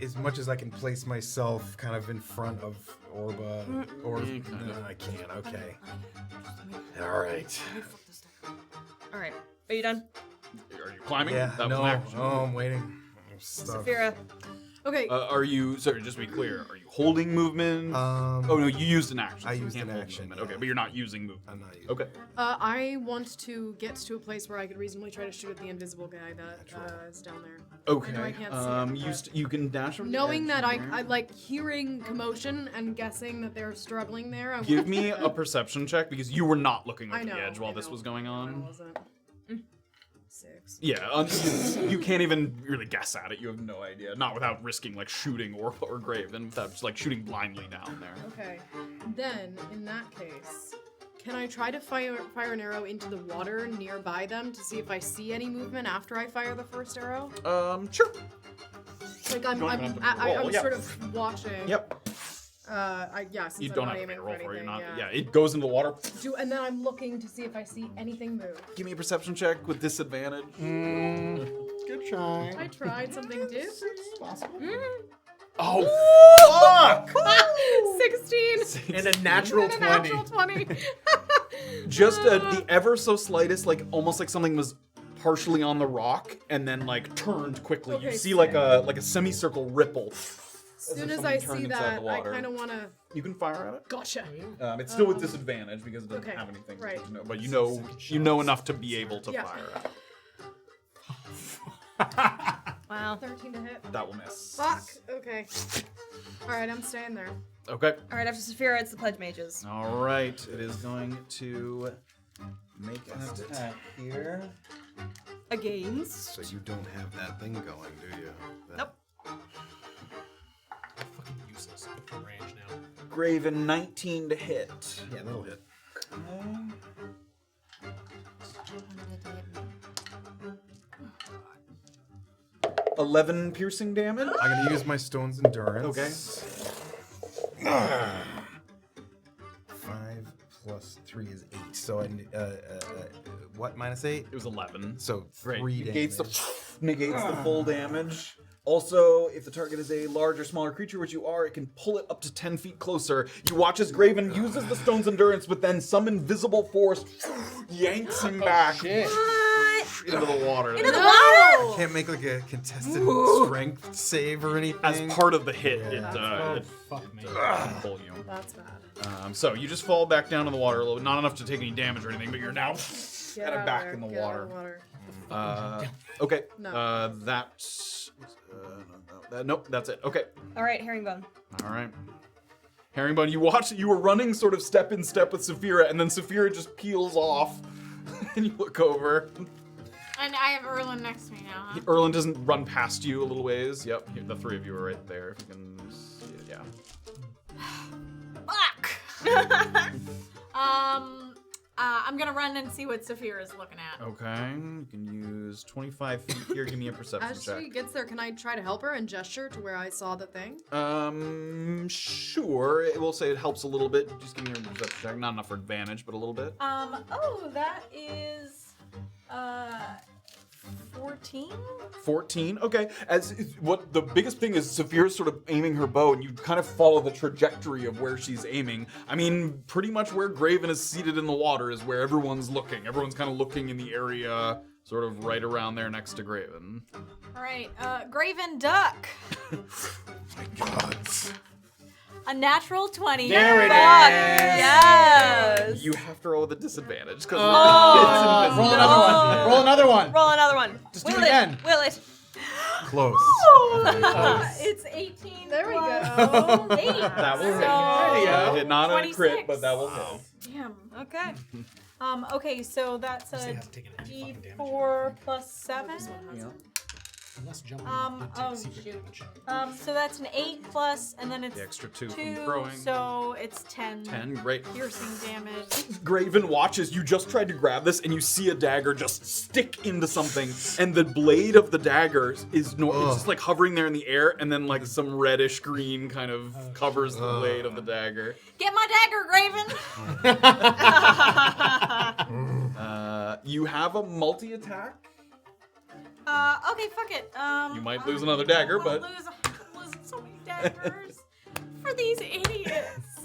E: as much as I can place myself kind of in front of Orba, or
A: Yeah, kind of.
E: no, I can't. Okay. All right.
D: All right. Are you done?
A: Are you climbing?
E: Yeah.
A: That was
E: No.
A: an action.
E: Oh, I'm waiting. I'm stuck.
D: Safira.
H: Okay.
A: Are you, sorry, just to be clear, are you holding movement? Oh no, you used an action.
E: I
A: so you
E: used
A: can't
E: an
A: hold
E: action,
A: movement.
E: yeah.
A: Okay, but you're not using movement.
E: I'm not using.
A: Okay.
H: I want to get to a place where I could reasonably try to shoot at the invisible guy that is down there.
A: Okay.
H: I know I can't see him, but
A: you can dash from the
H: knowing
A: edge
H: that I
A: there.
H: like hearing commotion and guessing that they're struggling there. I
A: Give me a perception check because you were not looking
H: I
A: over
H: know,
A: the edge while
H: I
A: this
H: know.
A: was going
H: I
A: on.
H: wasn't. 6.
A: Yeah, you can't even really guess at it. You have no idea. Not without risking like shooting or Graven, without just like shooting blindly down there.
H: Okay. Then, in that case, can I try to fire an arrow into the water nearby them to see if I see any movement after I fire the first arrow?
A: Sure.
H: Like I'm
A: Don't even have to roll, yeah.
H: sort of watching.
A: Yep.
H: Since
A: You
H: I'm
A: don't
H: not
A: have to
H: aiming
A: make a roll
H: for
A: for it. You're
H: anything,
A: not. Yeah, it goes into the water.
H: And then I'm looking to see if I see anything move.
A: Give me a perception check with disadvantage.
C: Good try.
H: I tried something different.
A: Oh, fuck!
H: 16
C: And a natural
H: and a
C: 20.
H: natural 20.
A: Just the ever so slightest, like almost like something was partially on the rock and then like turned quickly. You
H: Okay,
A: see like a semicircle ripple.
H: As soon
A: if
H: as I
A: something
H: see
A: turned inside
H: that,
A: the
H: I
A: water.
H: kind of want to.
A: You can fire at it.
H: Gotcha.
A: It's still with disadvantage because it doesn't
H: okay,
A: have anything.
H: right.
A: To know, but you know enough to be able to
H: Yeah.
A: fire at.
D: Wow.
H: 13 to hit.
A: That will miss.
H: Fuck. Okay. All right, I'm staying there.
A: Okay.
D: All right, after Safira, it's the Pledge Mages.
A: All right. It is going to make an attack here.
D: Against.
E: So you don't have that thing going, do you?
D: Nope.
C: Fucking useless from range now.
A: Graven 19 to hit.
E: Yeah, that'll hit.
A: 11 piercing damage.
E: I'm gonna use my stone's endurance.
A: Okay.
E: 5 plus 3 is 8. So I what minus 8?
A: It was 11.
E: So
A: Great.
E: 3
A: Negates
E: damage.
A: negates the full damage. Also, if the target is a large or smaller creature, which you are, it can pull it up to 10 feet closer. You watch as Graven uses the stone's endurance, but then some invisible force yanks him back
C: Shit.
A: into the water.
E: Can't make like a contested strength save or anything.
A: As part of the hit,
C: Oh,
A: it
C: fuck me.
A: can pull you.
H: That's bad.
A: So you just fall back down in the water a little bit. Not enough to take any damage or anything, but you're now
H: Get
A: kind of
H: out
A: back
H: there,
A: in the
H: get out of
A: water.
H: the water.
A: Okay.
H: No.
A: That's. Nope, that's it. Okay.
D: All right, Herringbone.
A: All right. Herringbone, you watch it. You were running sort of step in step with Safira, and then Safira just peels off, and you look over.
B: And I have Erland next to me now, huh?
A: Erland doesn't run past you a little ways. Yep, the three of you are right there. If you can see it, yeah.
B: Fuck! I'm gonna run and see what Safira is looking at.
A: Okay, you can use 25 feet here. Give me a perception
H: As
A: check.
H: she gets there, can I try to help her and gesture to where I saw the thing?
A: Sure. It will say it helps a little bit. Just give me a perception check. Not enough for advantage, but a little bit.
B: Oh, that is, 14?
A: 14. Okay. What the biggest thing is, Safira's sort of aiming her bow, and you kind of follow the trajectory of where she's aiming. I mean, pretty much where Graven is seated in the water is where everyone's looking. Everyone's kind of looking in the area, sort of right around there next to Graven.
B: All right, Graven duck.
I: My gods.
B: A natural 20.
C: There it
B: Fuck.
C: is.
D: Yes.
A: You have to roll with a disadvantage because
C: Oh,
A: it's
C: roll
A: invisible.
C: another one. Roll another one.
D: Roll another one.
C: Just do
D: Will
C: it again.
D: Will it?
E: Close.
B: It's 18.
H: There we
B: go. 8.
A: That will hit.
B: So,
C: you go.
A: Not a crit,
B: 26.
A: but that will hit.
B: Damn.
D: Okay.
B: Okay, so that's
C: They
B: a
C: have taken any fucking damage.
B: D4 plus 7.
A: Yeah.
C: Unless jumping.
B: Oh, shoot. So that's an 8 plus, and then it's
A: The extra 2 from
B: 2,
A: throwing.
B: so it's 10.
A: 10, great.
B: Piercing damage.
A: Graven watches. You just tried to grab this, and you see a dagger just stick into something, and the blade of the dagger is it's just like hovering there in the air, and then like some reddish green kind of covers the blade of the dagger.
B: Get my dagger, Graven!
A: You have a multi-attack.
B: Okay, fuck it.
A: You might lose another dagger,
B: I'm
A: but
B: losing so many daggers for these idiots.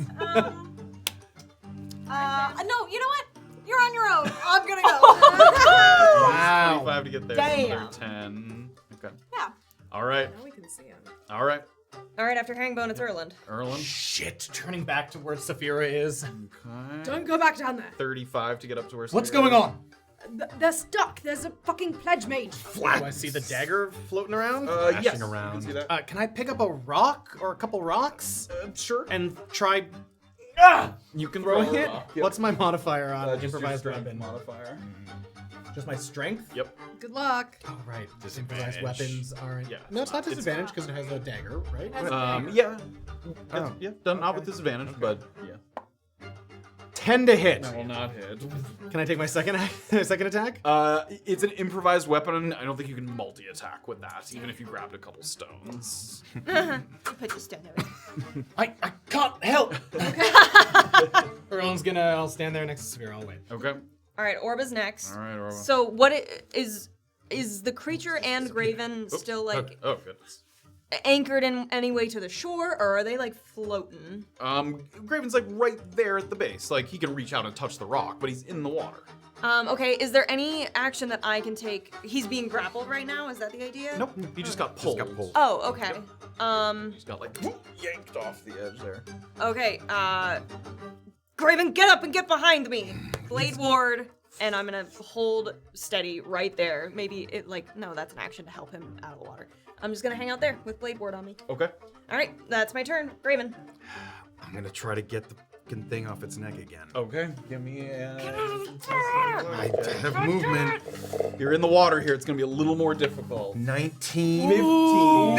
B: No, you know what? You're on your own. I'm gonna go.
C: Wow.
A: 25 to get there.
D: Damn.
A: Another 10. Okay.
B: Yeah.
A: All right.
H: Now we can see him.
A: All right.
D: All right, after Herringbone, it's Erland.
A: Erland.
C: Shit. Turning back to where Safira is.
A: Okay.
H: Don't go back down there.
A: 35 to get up to where.
C: What's
A: Safira
C: going
A: is.
C: on?
H: They're stuck. There's a fucking pledge mage.
C: Do I see the dagger floating around?
A: Yes.
E: Flashing around.
A: You can see that.
C: Can I pick up a rock or a couple rocks
A: Sure.
C: and try
A: You can
C: throwing
A: throw
C: it?
A: off. Yep.
C: What's my modifier on
A: Just your
C: improvised
A: strength
C: weapon?
A: modifier?
C: Just my strength?
A: Yep.
H: Good luck.
C: Oh, right.
E: Disadvantage.
C: Improvised weapons aren't.
A: Yeah,
C: No, it's not
A: it's
C: disadvantage because it has a dagger, right?
A: Yeah.
C: Oh.
A: Yeah. Done not with disadvantage, but yeah.
C: 10 to hit.
A: That will not hit.
C: Can I take my second attack?
A: It's an improvised weapon. I don't think you can multi-attack with that, even if you grabbed a couple stones.
D: Put your stone there.
C: I can't help. Erland's gonna. I'll stand there next to Safira. I'll wait.
A: Okay.
D: All right, Orba's next.
A: All right, Orba.
D: So what is the creature and Graven still like
A: Oh, goodness.
D: anchored in any way to the shore, or are they like floating?
A: Graven's like right there at the base. Like he can reach out and touch the rock, but he's in the water.
D: Okay, is there any action that I can take? He's being grappled right now, is that the idea?
A: Nope. He just got pulled.
D: Oh, okay.
A: Just got like yanked off the edge there.
D: Okay, Graven, get up and get behind me! Blade ward, and I'm gonna hold steady right there. Maybe it no, that's an action to help him out of the water. I'm just gonna hang out there with blade ward on me.
A: Okay.
D: Alright, that's my turn. Graven.
E: I'm gonna try to get the fucking thing off its neck again.
A: Okay. Give me
E: I have movement.
A: You're in the water here. It's gonna be a little more difficult.
E: 19.
A: 15.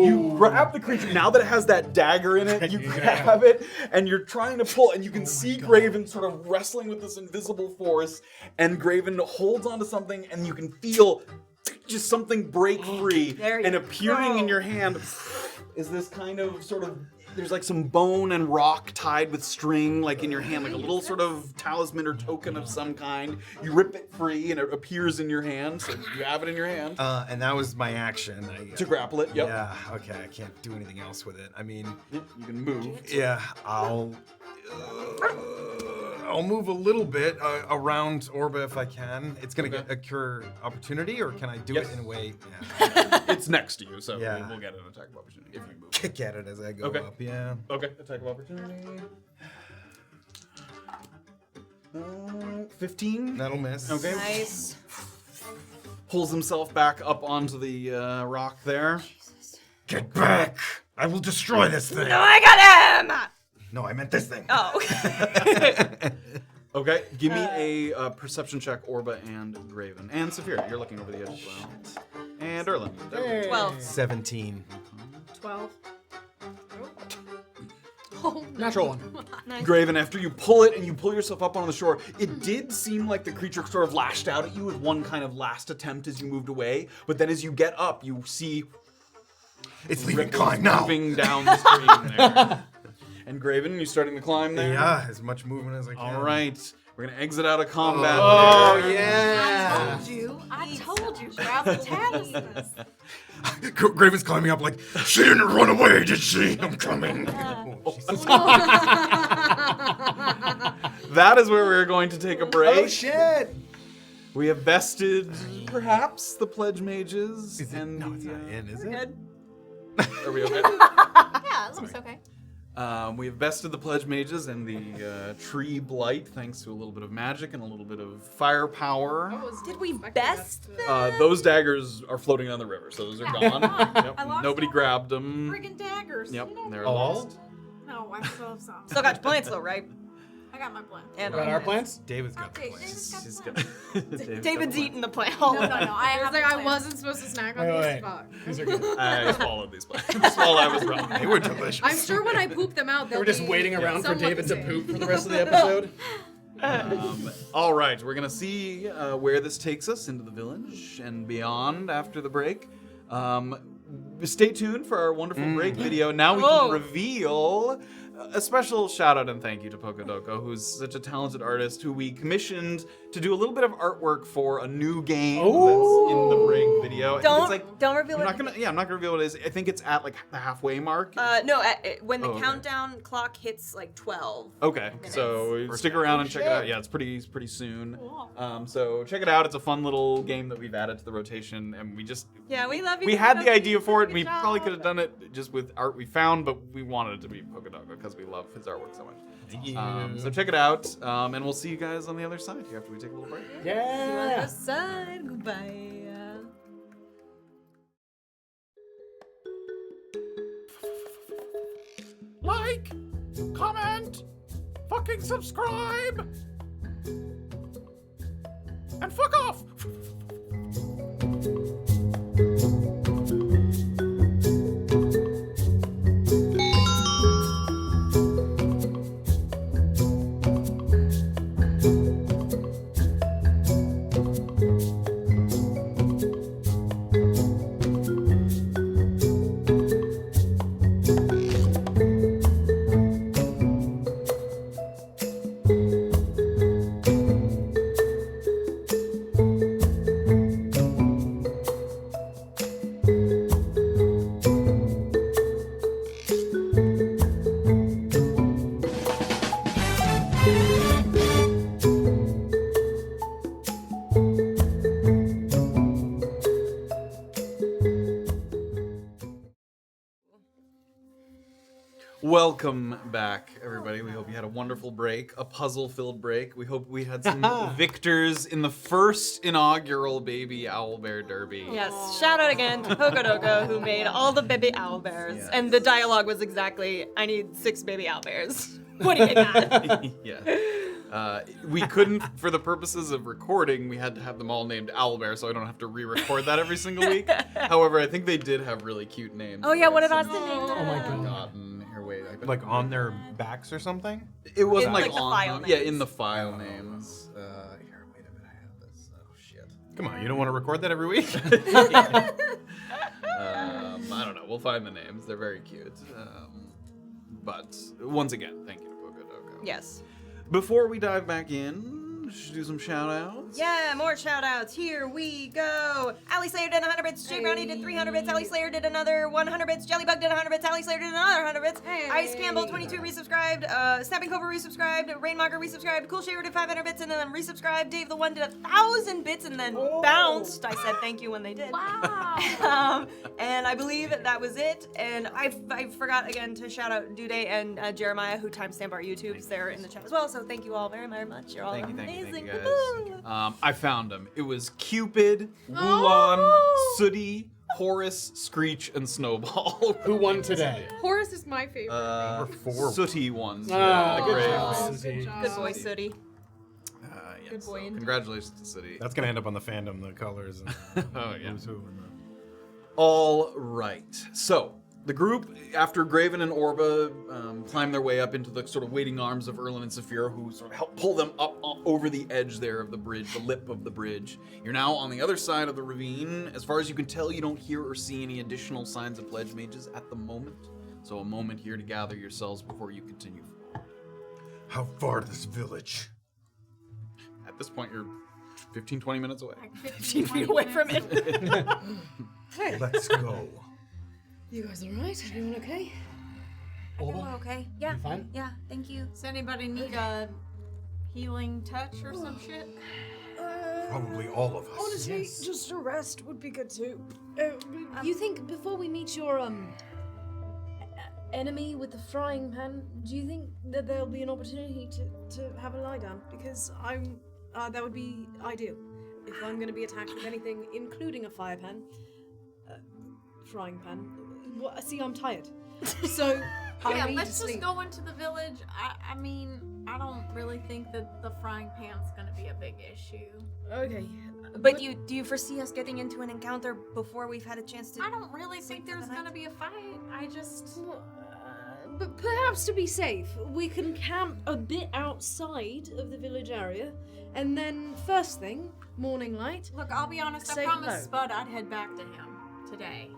A: You grab the creature. Now that it has that dagger in it, you grab it, and you're trying to pull, and you can see Graven sort of wrestling with this invisible force, and Graven holds onto something, and you can feel just something break free, and appearing in your hand is this kind of sort of, there's like some bone and rock tied with string, like in your hand, like a little sort of talisman or token of some kind. You rip it free and it appears in your hand, so you have it in your hand.
E: And that was my action.
A: To grapple it, yep.
E: Yeah, okay, I can't do anything else with it. I mean...
A: Yep, you can move.
E: Yeah, I'll move a little bit around Orba if I can. It's gonna get a cure opportunity, or can I do it in a way? Yeah.
A: It's next to you, so
E: Yeah.
A: we'll get an attack of opportunity if you move.
E: Kick at it as I go
A: Okay.
E: up. Yeah.
A: Okay, attack of opportunity. 15.
E: That'll miss.
A: Okay.
D: Nice.
A: Pulls himself back up onto the rock there.
I: Get back! I will destroy this thing.
D: No, I got him!
I: No, I meant this thing.
D: Oh.
A: Okay, give me a perception check, Orba and Graven. And Safira, you're looking over the edge as well. And Erland.
D: 12.
E: 17.
H: 12.
C: Natural one.
D: Nice.
A: Graven, after you pull it and you pull yourself up on the shore, it did seem like the creature sort of lashed out at you with one kind of last attempt as you moved away. But then as you get up, you see
I: It's leaving
A: ripples
I: climb now.
A: moving down the stream there. And Graven, you starting to climb there?
E: Yeah, as much movement as I can.
A: All right, we're gonna exit out of combat.
E: Oh,
A: there.
E: yeah.
B: I told you, grab the talismans.
I: Graven's climbing up like, she didn't run away, did she? I'm coming.
A: That is where we're going to take a break.
E: Oh, shit.
A: We have bested, perhaps, the pledge mages.
E: Is it?
A: And
E: No, it's not in, is it?
D: Good.
A: Are we okay?
B: Yeah, it looks okay.
A: We have bested the pledge mages and the tree blight, thanks to a little bit of magic and a little bit of firepower.
D: Did we best
A: Those daggers are floating down the river, so those are gone. Yep.
B: I lost
A: Nobody
B: all
A: grabbed them.
B: Friggin' daggers.
A: Yep, they're
E: All?
A: lost.
B: No, I still have some.
D: Still got your plants though, right?
B: I got my plan.
D: And
C: Got our plants?
E: David's got the
B: Okay,
E: plan.
A: She's gonna-
D: David's eating the plant.
B: No, I
H: I
B: have
H: was like,
B: a
H: I
B: plan.
H: wasn't supposed to snack on
C: Wait,
H: these.
C: wait.
H: Fuck.
C: These are good.
A: I swallowed these plants while I was wrong.
I: They were delicious.
H: I'm sure when I poop them out, they'll
C: We're just
H: be
C: waiting around for
H: somewhat
C: David
H: the
C: to
H: same.
C: poop for the rest of the episode.
A: All right, we're gonna see where this takes us into the village and beyond after the break. Stay tuned for our wonderful break video. Now we can reveal a special shout out and thank you to Pokodoko, who's such a talented artist who we commissioned to do a little bit of artwork for a new game that's in the break video. I think it's like,
D: Don't reveal
A: I'm
D: it.
A: not gonna reveal what it is. I think it's at like the halfway mark.
D: No, when the
A: Oh, okay.
D: countdown clock hits like 12.
A: Okay, so stick around and check it out. Yeah, it's pretty soon. So check it out. It's a fun little game that we've added to the rotation, and we just
D: Yeah, we love you.
A: we had the
D: Pokodoko.
A: idea for it. And we
D: Good job.
A: probably could have done it just with art we found, but we wanted it to be Pokodoko because we love his artwork so much. So check it out, and we'll see you guys on the other side here after we take a little break.
C: Yeah.
D: Side, goodbye.
I: Like, comment, fucking subscribe, and fuck off.
A: Welcome back, everybody. We hope you had a wonderful break, a puzzle-filled break. We hope we had some victors in the first inaugural Baby Owlbear Derby.
D: Yes, shout out again to Pokodoko who made all the baby owlbears.
A: Yes.
D: And the dialogue was exactly, I need 6 baby owlbears. What do you got?
A: Yeah. We couldn't, for the purposes of recording, we had to have them all named Owlbear, so I don't have to re-record that every single week. However, I think they did have really cute names.
D: Oh yeah, what did Austin name them?
C: Oh my god.
A: Forgotten. Here, wait. I
E: Like on their backs or something?
A: it wasn't
D: In,
A: like
D: like, the
A: on
D: file
A: them. Yeah,
D: names.
A: in the file names. Here, wait a minute. I have this. Oh shit.
E: Come on, you don't want to record that every week?
A: I don't know. We'll find the names. They're very cute. But once again, thank you to Pokodoko.
D: Yes.
A: Before we dive back in, should do some shout outs.
D: Yeah, more shout outs. Here we go. Ali Slayer did 100 bits. Jay Brownie did 300 bits. Ali Slayer did another 100 bits. Jellybug did 100 bits. Ali Slayer did another 100 bits. Ice Campbell 22 resubscribed. Snapping Cobra resubscribed. Rainmonger resubscribed. Cool Shaver did 500 bits and then resubscribed. Dave the One did 1,000 bits and then bounced. I said thank you when they did.
B: Wow.
D: And I believe that was it. And I forgot again to shout out Dude and Jeremiah who timestamped our YouTubes there in the chat as well. So thank you all very, very much. You're all
A: Thank you, thank you.
D: amazing.
A: guys.
D: Woohoo!
A: I found them. It was Cupid, Wulon, Sooty, Horus, Screech, and Snowball.
C: Who won today?
H: Horace is my favorite.
E: Number 4.
A: Sooty ones.
C: Ah,
A: the
C: good
A: Graves.
C: job.
H: Good job.
D: Good boy, Sooty.
A: Yeah,
B: Good boy,
A: so
B: indeed.
A: congratulations to Sooty.
I: That's gonna end up on the fandom, the colors. And
A: Oh, yeah.
I: who's who and
A: All right. So, the group, after Graven and Orba climb their way up into the sort of waiting arms of Erland and Safira, who sort of help pull them up over the edge there of the bridge, the lip of the bridge. You're now on the other side of the ravine. As far as you can tell, you don't hear or see any additional signs of pledge mages at the moment. So a moment here to gather yourselves before you continue.
I: how far this village?
A: At this point, you're 15, 20 minutes away.
B: Like
D: 15 feet away from it.
F: Hey,
I: Let's go.
F: you guys all right? Everyone okay?
G: We're okay. Yeah.
C: You fine?
G: Yeah. Thank you.
B: Does anybody need a healing touch or some shit?
I: Probably all of us.
F: Honestly, just a rest would be good too. You think before we meet your enemy with the frying pan, do you think that there'll be an opportunity to have a lie down? Because that would be ideal. If I'm going to be attacked with anything, including a fire pan, frying pan. Well, see, I'm tired, so
B: Yeah,
F: I need
B: let's
F: to
B: just
F: sleep.
B: go into the village. I mean, I don't really think that the frying pan's gonna be a big issue.
F: Okay,
G: But do you foresee us getting into an encounter before we've had a chance to?
B: I don't really think
G: Sleep for
B: there's
G: the night?
B: gonna be a fight. I just.
F: But perhaps to be safe, we can camp a bit outside of the village area, and then first thing, morning light.
B: Look, I'll be honest, I
F: Say
B: promised
F: hello.
B: Spud I'd head back to him today.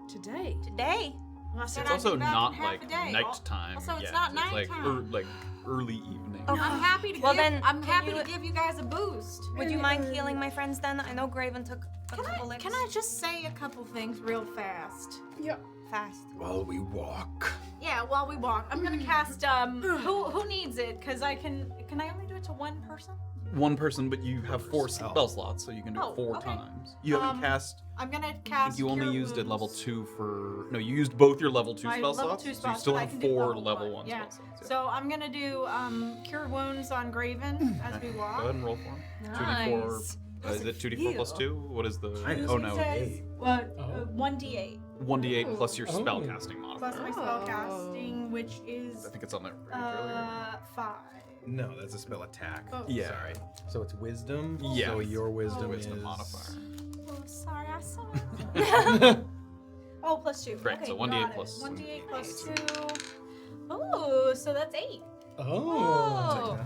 F: Today.
G: Today.
B: I said
A: It's
B: I'd
A: also
B: be back
A: not
B: in half
A: like
B: a day.
A: nighttime.
B: Also, it's
A: yet.
B: not
A: It's like,
B: nighttime.
A: like early evening.
G: Oh,
B: I'm happy to
G: Well,
B: give.
G: then,
B: I'm
G: can
B: happy
G: you-
B: to give you guys a boost.
G: Would you mind healing my friends then? I know Graven took a couple licks.
B: Can I just say a couple things real fast?
F: Yeah.
G: Fast.
I: While we walk.
B: Yeah, while we walk, I'm gonna cast. Who needs it? Cause I can. Can I only do it to one person?
A: One person, but you have 4 spell slots, so you can do
B: Oh,
A: it 4
B: okay.
A: times. You haven't cast.
B: I'm gonna
A: I think
B: cast.
A: you only
B: Cure
A: used it level
B: Wounds.
A: 2 for. No, you used both your level 2
B: My
A: spell
B: level
A: slots.
B: 2
A: So you
B: spots,
A: still
B: but I
A: have
B: can do
A: 4
B: level
A: level 1
B: one, yeah.
A: spell slots.
B: So I'm gonna do Cure Wounds on Graven as we
A: Go
B: walk.
A: ahead and roll for him.
B: Nice.
A: 2d4. Is it 2d4 plus 2? What is the. Oh no.
B: Says, 1d8
A: 1d8 plus your
C: Oh.
A: spell casting
B: plus
A: modifier.
B: my spell casting, which is
A: I think it's on there page earlier.
B: 5.
E: No, that's a spell attack.
H: Oh.
A: Yeah.
E: Sorry. So it's wisdom.
A: Yeah.
E: So your wisdom,
A: Wisdom
E: is
A: modifier.
B: Oh, sorry, I saw it. Oh, plus 2.
A: Great,
B: Okay,
A: so 1d8
B: got it.
A: plus-
B: 1d8 plus 2. Oh, so that's 8.
C: Oh.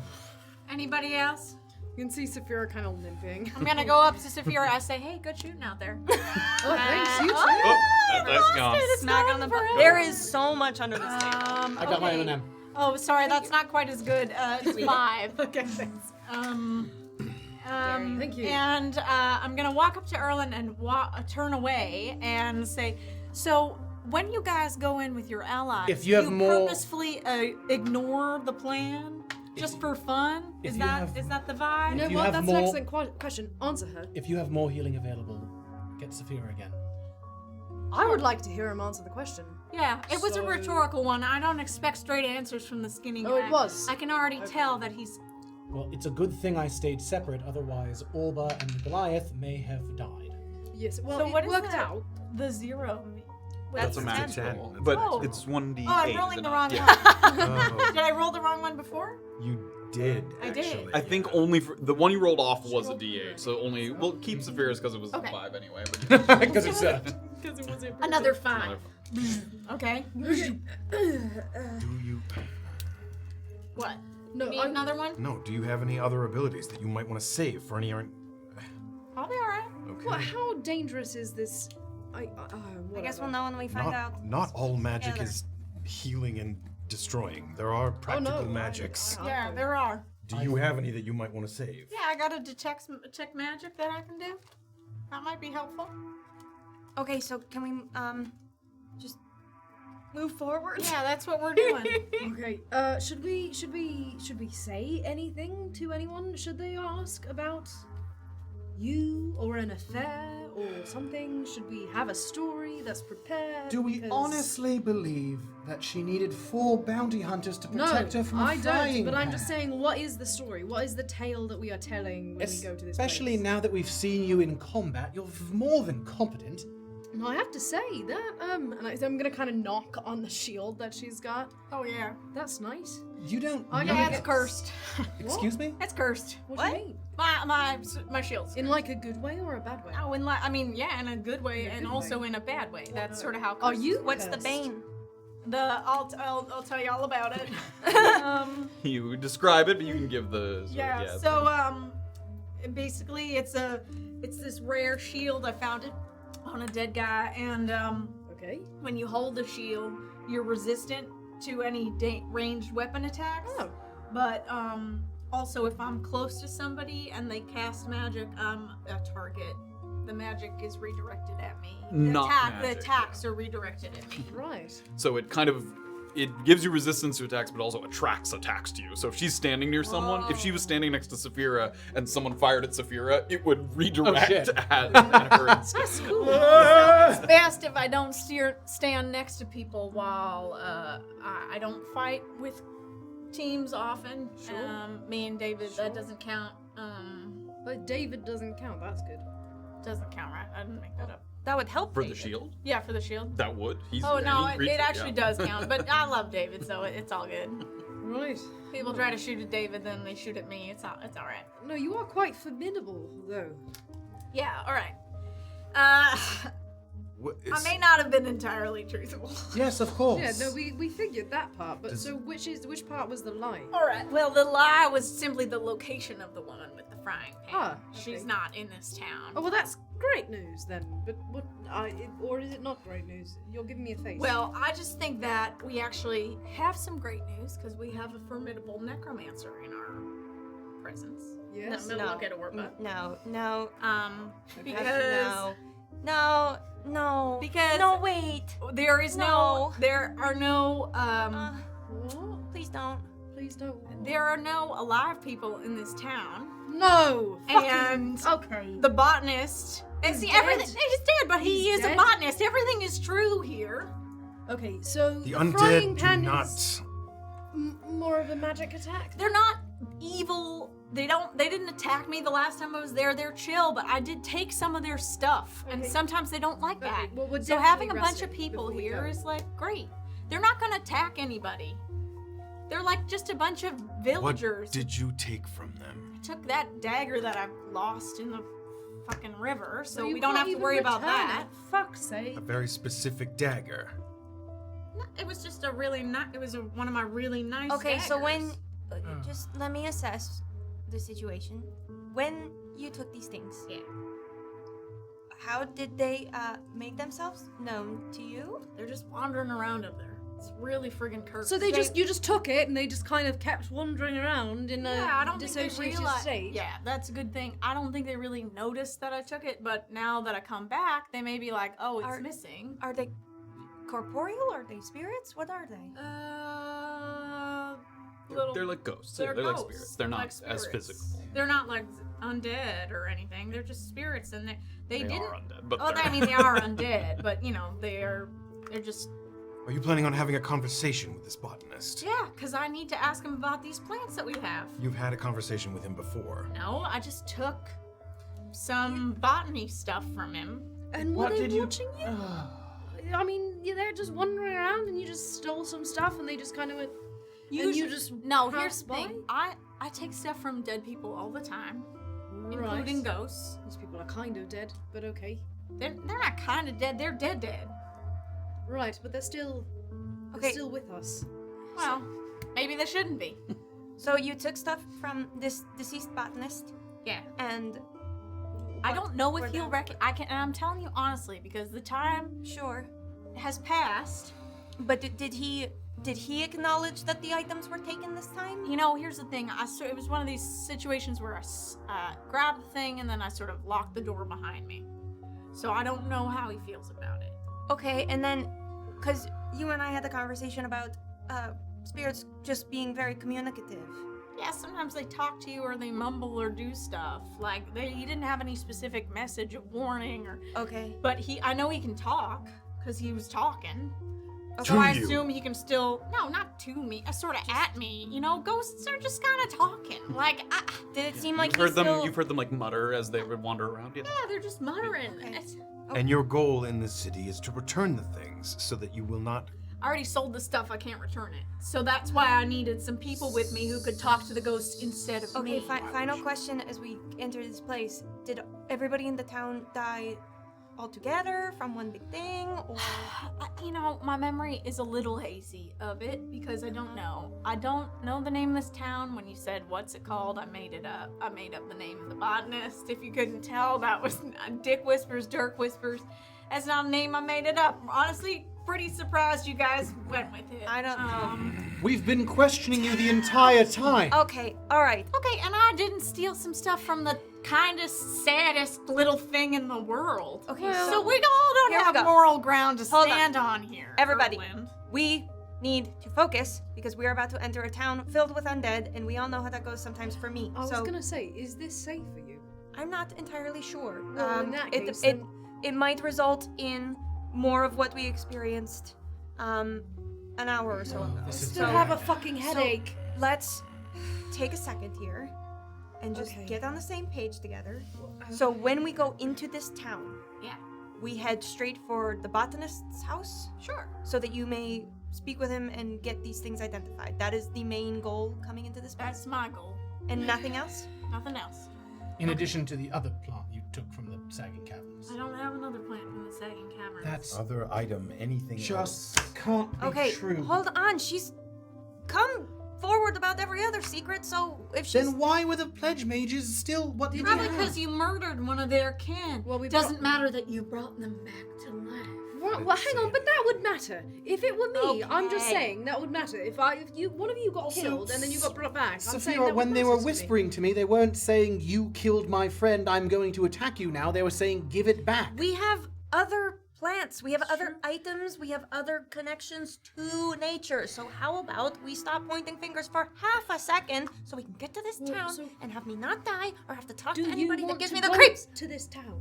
B: Anybody else?
H: You can see Safira kind of limping.
B: I'm gonna go up to Safira. I say, "Hey, good shooting out there."
H: Oh, thanks. You too.
A: Oh, that's gone.
D: Smack on the butt. There is so much under this table.
C: I got my
B: okay.
C: M&M.
B: Oh, sorry, that's not quite as good. It's 5.
H: Okay, thanks. Thank you.
B: And I'm gonna walk up to Erland and turn away and say, "So when you guys go in with your allies,
C: If you have more-
B: purposefully ignore the plan just for fun?
C: if
B: Is
C: you
B: that
C: have-
B: is that the vibe?"
H: You know
C: If you
H: what?
C: have
H: That's
C: more-
H: an excellent question. Answer her.
C: If you have more healing available, get Safira again.
H: I would like to hear him answer the question.
B: Yeah, it was a
C: So-
B: rhetorical one. I don't expect straight answers from the skinny guy.
H: Oh, it was.
B: I can already tell that he's.
C: Well, it's a good thing I stayed separate, otherwise Orba and Goliath may have died.
H: Yes. Well,
B: So
H: it
B: what is
H: worked
B: the-
H: out.
B: The 0 mean?
A: That's a
G: That's
A: magic
E: 10.
A: roll. But
B: Oh.
A: it's 1d8.
B: Oh, I'm
A: is
B: rolling
A: it
B: the
A: not?
B: wrong
A: Yeah.
B: one. Did I roll the wrong one before?
E: You did.
B: I did.
E: Actually.
A: I think only for the one you rolled off was a d8, so only we'll keep Safira's because it was
B: Okay.
A: a 5 anyway. But
C: Because it's
H: Because it wasn't.
B: Another 5. Okay.
E: Do you?
B: What?
H: No,
B: Need
H: I'm
B: another one?
I: No, do you have any other abilities that you might want to save for any?
B: I'll be alright.
I: Okay.
H: What? How dangerous is this?
G: I
H: Whatever.
G: guess we'll know when we find out.
I: Not all magic
G: together.
I: is healing and destroying. There are practical magics.
B: Yeah, there are.
I: Do you have any that you might want to save?
B: Yeah, I got a detect magic that I can do. That might be helpful.
G: Okay, so can we just move forward?
B: Yeah, that's what we're doing.
H: Okay. Should we say anything to anyone? Should they ask about
F: you or an affair or something? Should we have a story that's prepared?
C: Do we
F: Because-
C: honestly believe that she needed 4 bounty hunters to protect her from a
F: I
C: frying
F: don't. But I'm
C: pan?
F: just saying, what is the story? What is the tale that we are telling when we go to this
C: Especially
F: place?
C: now that we've seen you in combat, you're more than competent.
F: And I have to say that, and I'm gonna kind of knock on the shield that she's got.
B: Oh yeah.
F: That's nice.
C: You don't
F: I
C: know
B: Yeah,
F: get
B: it's cursed.
C: Excuse me?
B: It's cursed.
F: What do you mean?
B: My shield's
F: In like a good way or a bad way?
B: Oh, I mean, yeah, in a good way, and
F: good
B: also
F: way.
B: in a bad way. That's sort of how.
F: Are you?
D: What's the
F: cursed?
D: bane?
B: I'll tell you all about it.
A: You describe it, but you can give the.
B: Yeah. So basically, it's this rare shield. I found it on a dead guy, and
F: Okay.
B: when you hold the shield, you're resistant to any ranged weapon attacks.
F: Oh.
B: But also, if I'm close to somebody and they cast magic, I'm a target. The magic is redirected at me.
A: Not
B: The
A: magic,
B: attacks are redirected at me.
F: Right.
A: So it gives you resistance to attacks, but also attracts attacks to you. So if she's standing near someone, if she was standing next to Safira and someone fired at Safira, it would redirect
C: shit.
A: at her instead.
B: It's best if I don't stand next to people while I don't fight with teams often. Me and David, that doesn't count.
F: But David doesn't count. That's good.
B: Doesn't count, right? I didn't make that up.
D: That would help
A: For
D: David.
A: the shield?
B: Yeah, for the shield.
A: That would. He's
B: Oh no,
A: any creature,
B: it actually
A: yeah.
B: does count. But I love David, so it's all good.
F: Right.
B: People try to shoot at David, then they shoot at me. It's all right.
F: No, you are quite formidable, though.
B: Yeah, all right.
E: What
B: I may not have been entirely truthful.
C: Yes, of course.
F: Yeah, no, we figured that part. But
E: Does-
F: so which part was the lie?
B: All right. Well, the lie was simply the location of the woman with the frying pan.
F: Ah,
B: She's
F: okay.
B: not in this town.
F: Oh well, that's great news then. But what? Or is it not great news? You're giving me a face.
B: Well, I just think that we actually have some great news because we have a formidable necromancer in our presence.
F: yes.
B: No, look at Orba.
D: No.
B: Because
D: No.
B: Because-
D: No, wait.
B: there is there are no
F: What?
D: Please don't.
F: Please don't.
B: there are no alive people in this town,
F: No.
B: and
F: Okay.
B: the botanist. And
F: He's
B: see,
F: dead.
B: everything he's dead, but he
F: He's
B: is a
F: dead?
B: botanist. Everything is true here.
F: Okay. So
E: The
F: frying
E: undead
F: pan
E: do not.
F: is more of a magic attack.
B: They're not evil. They didn't attack me the last time I was there. They're chill, but I did take some of their stuff, and
F: Okay.
B: sometimes they don't like
F: Okay,
B: that.
F: well, we're
B: So having a
F: definitely
B: bunch of
F: resting
B: people
F: before we
B: here
F: go.
B: is like great. They're not gonna attack anybody. They're like just a bunch of
E: What
B: villagers.
E: did you take from them?
B: I took that dagger that I lost in the fucking river, so
F: you
B: we don't
F: can't
B: have to
F: even
B: worry about
F: return
B: that.
F: it. Fuck's sake.
E: A very specific dagger.
B: No, it was just a really nice. It was one of my really nice.
D: Okay, so when
B: daggers.
D: just let me assess the situation. When you took these things,
B: Yeah.
D: how did they make themselves known to you?
B: They're just wandering around up there. It's really friggin' cursed.
F: So you just took it and they just kind of kept wandering around in
B: Yeah, I
F: a
B: don't think they
F: dissociated
B: realize.
F: state.
B: Yeah, that's a good thing. I don't think they really noticed that I took it, but now that I come back, they may be like, "Oh, it's
D: Are-
B: missing."
D: Are they corporeal? Are they spirits? What are they?
A: They're like ghosts.
B: They're
A: They're like
B: ghosts.
A: spirits. They're
B: They're
A: not
B: like
A: as
B: spirits.
A: physical.
B: They're not like undead or anything. They're just spirits, and they
A: They
B: didn't.
A: are undead, but
B: Oh,
A: they're
B: I mean, they are undead, but you know, they're just.
E: Are you planning on having a conversation with this botanist?
B: Yeah, because I need to ask him about these plants that we have.
E: You've had a conversation with him before.
B: No, I just took some botany stuff from him.
F: And were they watching you? I mean, they're just wandering around and you just stole some stuff and they just kind of went. And you just
B: no.
F: passed
B: Here's the thing.
F: by?
B: I take stuff from dead people all the time,
F: Right.
B: including ghosts.
F: These people are kind of dead, but okay.
B: They're not kind of dead. They're dead.
F: Right, but they're still with us.
B: Well, maybe they shouldn't be.
D: So you took stuff from this deceased botanist,
B: Yeah.
D: and
B: I don't know if
D: were
B: he'll
D: they-
B: I can. And I'm telling you honestly because the time
D: sure.
B: has passed.
D: But did he acknowledge that the items were taken this time?
B: You know, here's the thing. It was one of these situations where I grabbed the thing and then I sort of locked the door behind me. So I don't know how he feels about it.
D: Okay, and then, because you and I had a conversation about spirits just being very communicative.
B: Yeah, sometimes they talk to you or they mumble or do stuff. Like, he didn't have any specific message of warning or...
D: Okay.
B: But I know he can talk, because he was talking.
E: To
B: So I
E: you.
B: assume he can still... No, not to me. Sort of at me. You know, ghosts are just kind of talking. Like,
D: Did it seem like
A: You've heard
D: he
A: them.
D: still...
A: You've heard them like mutter as they would wander around. Yeah.
B: yeah, they're just muttering.
D: Okay.
B: It's-
E: And your goal in this city is to return the things so that you will not.
B: I already sold the stuff, I can't return it. So that's why I needed some people with me who could talk to the ghosts instead of
D: Okay,
B: me.
D: final question as we enter this place. Did everybody in the town die all together from one big thing, or...
B: You know, my memory is a little hazy of it because I don't know. I don't know the name of this town. When you said, what's it called, I made it up. I made up the name of the botanist. If you couldn't tell, that was Dick Whispers, Dirk Whispers. That's not a name, I made it up. Honestly, pretty surprised you guys went with it.
D: I don't know.
C: We've been questioning you the entire time.
D: Okay, alright.
B: Okay, and I didn't steal some stuff from the kindest, saddest little thing in the world.
D: Okay,
B: So we all don't
D: Here we
B: have
D: go.
B: moral ground to
D: Hold on.
B: stand on here.
D: Everybody,
B: Erland.
D: we need to focus because we are about to enter a town filled with undead, and we all know how that goes sometimes for me.
F: I was
D: so
F: gonna say, is this safe for you?
D: I'm not entirely sure.
F: Well, in that
D: it,
F: case,
D: it,
F: then-
D: it might result in more of what we experienced an hour or so ago.
C: This is
F: Still
C: So-
F: have a fucking headache.
D: Let's take a second here and just
F: Okay.
D: get on the same page together. So when we go into this town,
B: Yeah.
D: we head straight for the botanist's house
B: Sure.
D: so that you may speak with him and get these things identified. That is the main goal coming into this place.
B: That's my goal.
D: And nothing else?
B: Nothing else.
C: In addition to the other plant you took from the sagging caverns.
B: I don't have another plant from the sagging caverns.
C: That's
E: Other item, anything
C: just can't be
D: Okay,
C: true.
D: hold on. She's come forward about every other secret, so if she's...
C: Then why were the pledge mages still? What did
B: Probably
C: you have?
B: because you murdered one of their kin.
F: Well, we
B: Doesn't matter that you brought them back to life.
F: Well, hang on, but that would matter. If it were me, I'm just
D: Okay.
F: saying that would matter. If you, one of you got
C: Also,
F: killed and then you got brought back, I'm saying
C: Safira,
F: that
C: when
F: would
C: they
F: matter
C: were
F: to me.
C: whispering to me, they weren't saying, you killed my friend, I'm going to attack you now. They were saying, give it back.
D: We have other plants, we have other items, we have other connections to nature. So how about we stop pointing fingers for half a second so we can get to this
F: Well,
D: town
F: so-
D: and have me not die or have to talk
F: Do
D: to
F: you
D: anybody that
F: want
D: gives
F: to
D: me the
F: go
D: creeps?
F: to this town?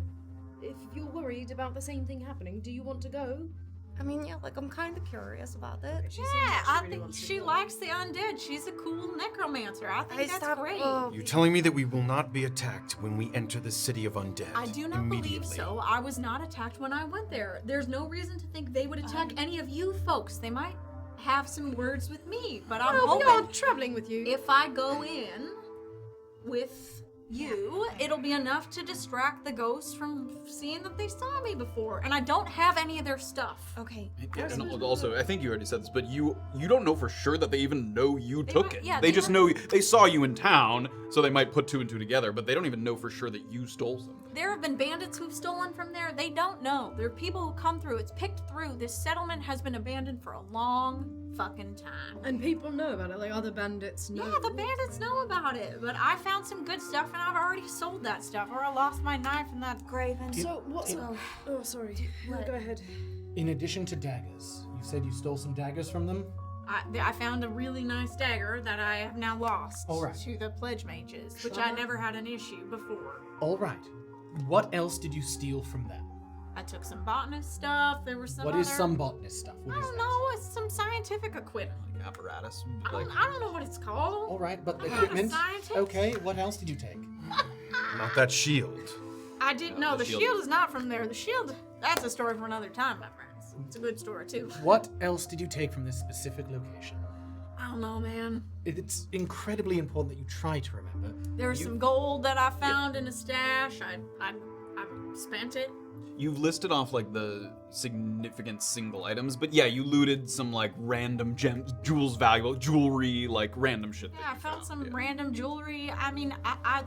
F: If you're worried about the same thing happening, do you want to go?
D: I mean, yeah, like I'm kind of curious about it.
F: She seems
B: Yeah,
F: like she
B: I
F: really
B: think
F: wants to
B: she
F: go.
B: likes the undead. She's a cool necromancer. I think that's great.
E: You're telling me that we will not be attacked when we enter the city of undead?
B: I do not believe
E: immediately?
B: so. I was not attacked when I went there. There's no reason to think they would attack any of you folks. They might have some words with me, but I'm
F: Oh,
B: hoping
F: no, I'm traveling with you.
B: if I go in with you, it'll be enough to distract the ghosts from seeing that they saw me before. And I don't have any of their stuff.
D: Okay.
A: Yeah, and also, I think you already said this, but you don't know for sure that they even know you took
B: might-
A: it.
B: yeah,
A: they
B: they
A: just
B: might-
A: know they saw you in town, so they might put two and two together, but they don't even know for sure that you stole something.
B: There have been bandits who've stolen from there. They don't know. There are people who come through. It's picked through. This settlement has been abandoned for a long fucking time.
F: And people know about it, like other bandits know.
B: Yeah, the bandits know about it, but I found some good stuff and I've already sold that stuff, or I lost my knife and that.
D: Graven.
F: So, what's...
D: So-
F: Oh, sorry.
D: What?
F: Go ahead.
C: In addition to daggers, you said you stole some daggers from them?
B: I found a really nice dagger that I have now lost
C: All right.
B: to the pledge mages, which I never had an issue before.
C: All right. What else did you steal from them?
B: I took some botanist stuff. There was some
C: What
B: other...
C: is some botanist stuff? What
B: I
C: is
B: don't
C: that?
B: know. It's some scientific equipment.
A: Like apparatus.
B: I don't know what it's called.
C: All right, but
B: I'm not a
C: equipment.
B: scientist.
C: Okay, what else did you take?
E: Not that shield.
B: I didn't know.
A: the
B: The
A: shield.
B: shield is not from there. The shield, that's a story for another time, my friends. It's a good story, too.
C: What else did you take from this specific location?
B: I don't know, man.
C: It's incredibly important that you try to remember.
B: There was
C: You-
B: some gold that I found in a stash. I spent it.
A: You've listed off like the significant single items, but yeah, you looted some like random gems, jewelry, like random shit. that
B: Yeah, I
A: you
B: found some
A: yeah.
B: random jewelry. I mean,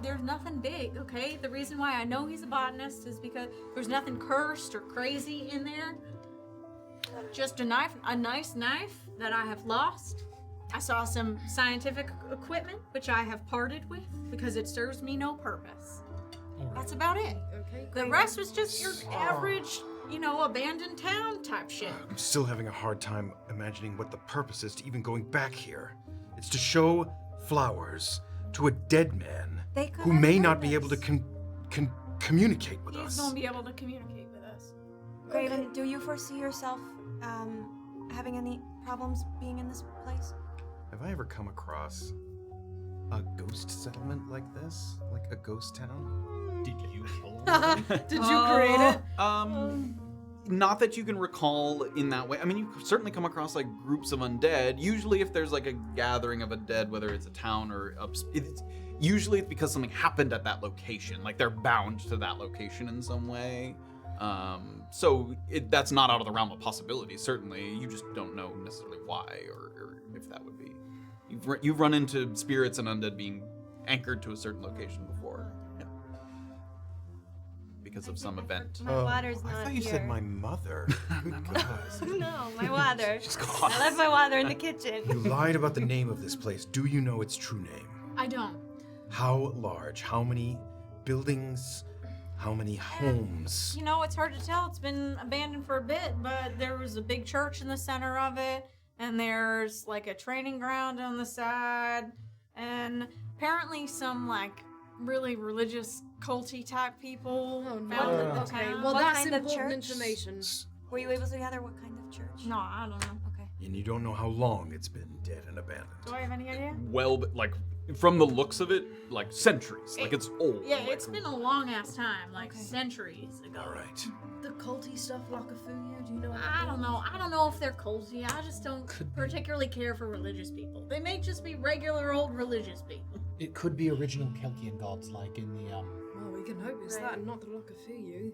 B: there's nothing big, okay? The reason why I know he's a botanist is because there's nothing cursed or crazy in there. Just a nice knife that I have lost. I saw some scientific equipment, which I have parted with because it serves me no purpose.
C: All right.
B: That's about it.
F: Okay.
B: The rest was just your average, abandoned town type shit.
E: I'm still having a hard time imagining what the purpose is to even going back here. It's to show
I: flowers to a dead man
G: They could
I: who
G: have
I: may
G: heard
I: not be able to
G: us.
I: communicate with
B: He's
I: us.
B: gonna be able to communicate with us.
G: Graven, do you foresee yourself having any problems being in this place?
E: Have I ever come across a ghost settlement like this? Like a ghost town?
C: Did you kill one?
H: Did you create it?
A: Not that you can recall in that way. I mean, you've certainly come across like groups of undead. Usually, if there's like a gathering of undead, whether it's a town or usually it's because something happened at that location. Like they're bound to that location in some way. So that's not out of the realm of possibility. Certainly, you just don't know necessarily why or if that would be. You've run into spirits and undead being anchored to a certain location before. Yeah. Because of some event.
D: My water's not
E: I thought you
D: here.
E: said my mother.
D: No, my water.
E: She's gone.
D: I left my water in the kitchen.
I: You lied about the name of this place. Do you know its true name?
B: I don't.
I: How large? How many buildings? How many homes?
B: You know, it's hard to tell. It's been abandoned for a bit, but there was a big church in the center of it, and there's like a training ground on the side, and apparently some like really religious culty type people.
H: Oh no.
B: founded the
H: Okay.
B: town.
H: Well,
G: What
H: that's
G: kind of
H: important
G: church?
H: information.
G: Were you able to gather what kind of church?
B: No, I don't know.
G: Okay.
I: And you don't know how long it's been dead and abandoned.
B: Do I have any idea?
A: Well, like from the looks of it, like centuries. Like it's old.
B: Yeah,
A: like,
B: it's been a long ass time, like centuries ago.
I: All right.
F: The culty stuff, Lakafuyu, do you know?
B: I don't know. I don't know if they're culty. I just don't particularly care for religious people. They may just be regular old religious people.
C: It could be original Keltian gods, like in the
F: Well, we can hope it's
B: Right.
F: that and not the Lakafuyu.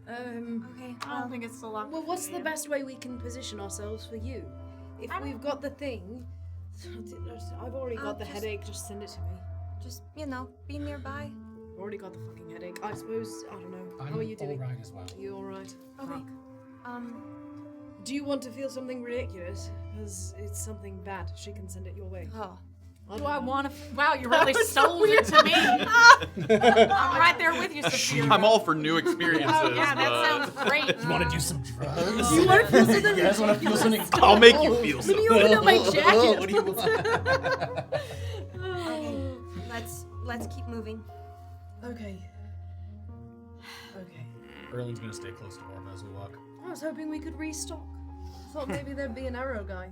G: Okay.
B: I don't think it's the luck.
F: Well, what's the best way we can position ourselves for you? If
B: I don't-
F: we've got the thing, I've already got the
G: just-
F: headache. Just send it to me.
G: Just, be nearby.
F: I've already got the fucking headache. I suppose I don't know.
C: I'm
F: How are you doing?
C: all right as well.
F: Are you all right?
G: Okay.
F: Fuck. Do you want to feel something ridiculous? Because it's something bad. She can send it your way.
G: Oh.
B: Do I want to? Wow, you really sold it to me. I'm right there with you, Safira.
A: I'm all for new experiences.
B: Oh, yeah, that
A: but
B: sounds great.
C: You want to do some drugs?
F: You want to feel something?
C: You guys want to feel something?
A: I'll make you feel
F: Let me
A: something.
F: open up my jacket.
C: What do you want?
G: Okay. Let's keep moving.
F: Okay. Okay.
C: Erland's gonna stay close to Orba as we walk.
F: I was hoping we could restock. Thought maybe there'd be an arrow guy.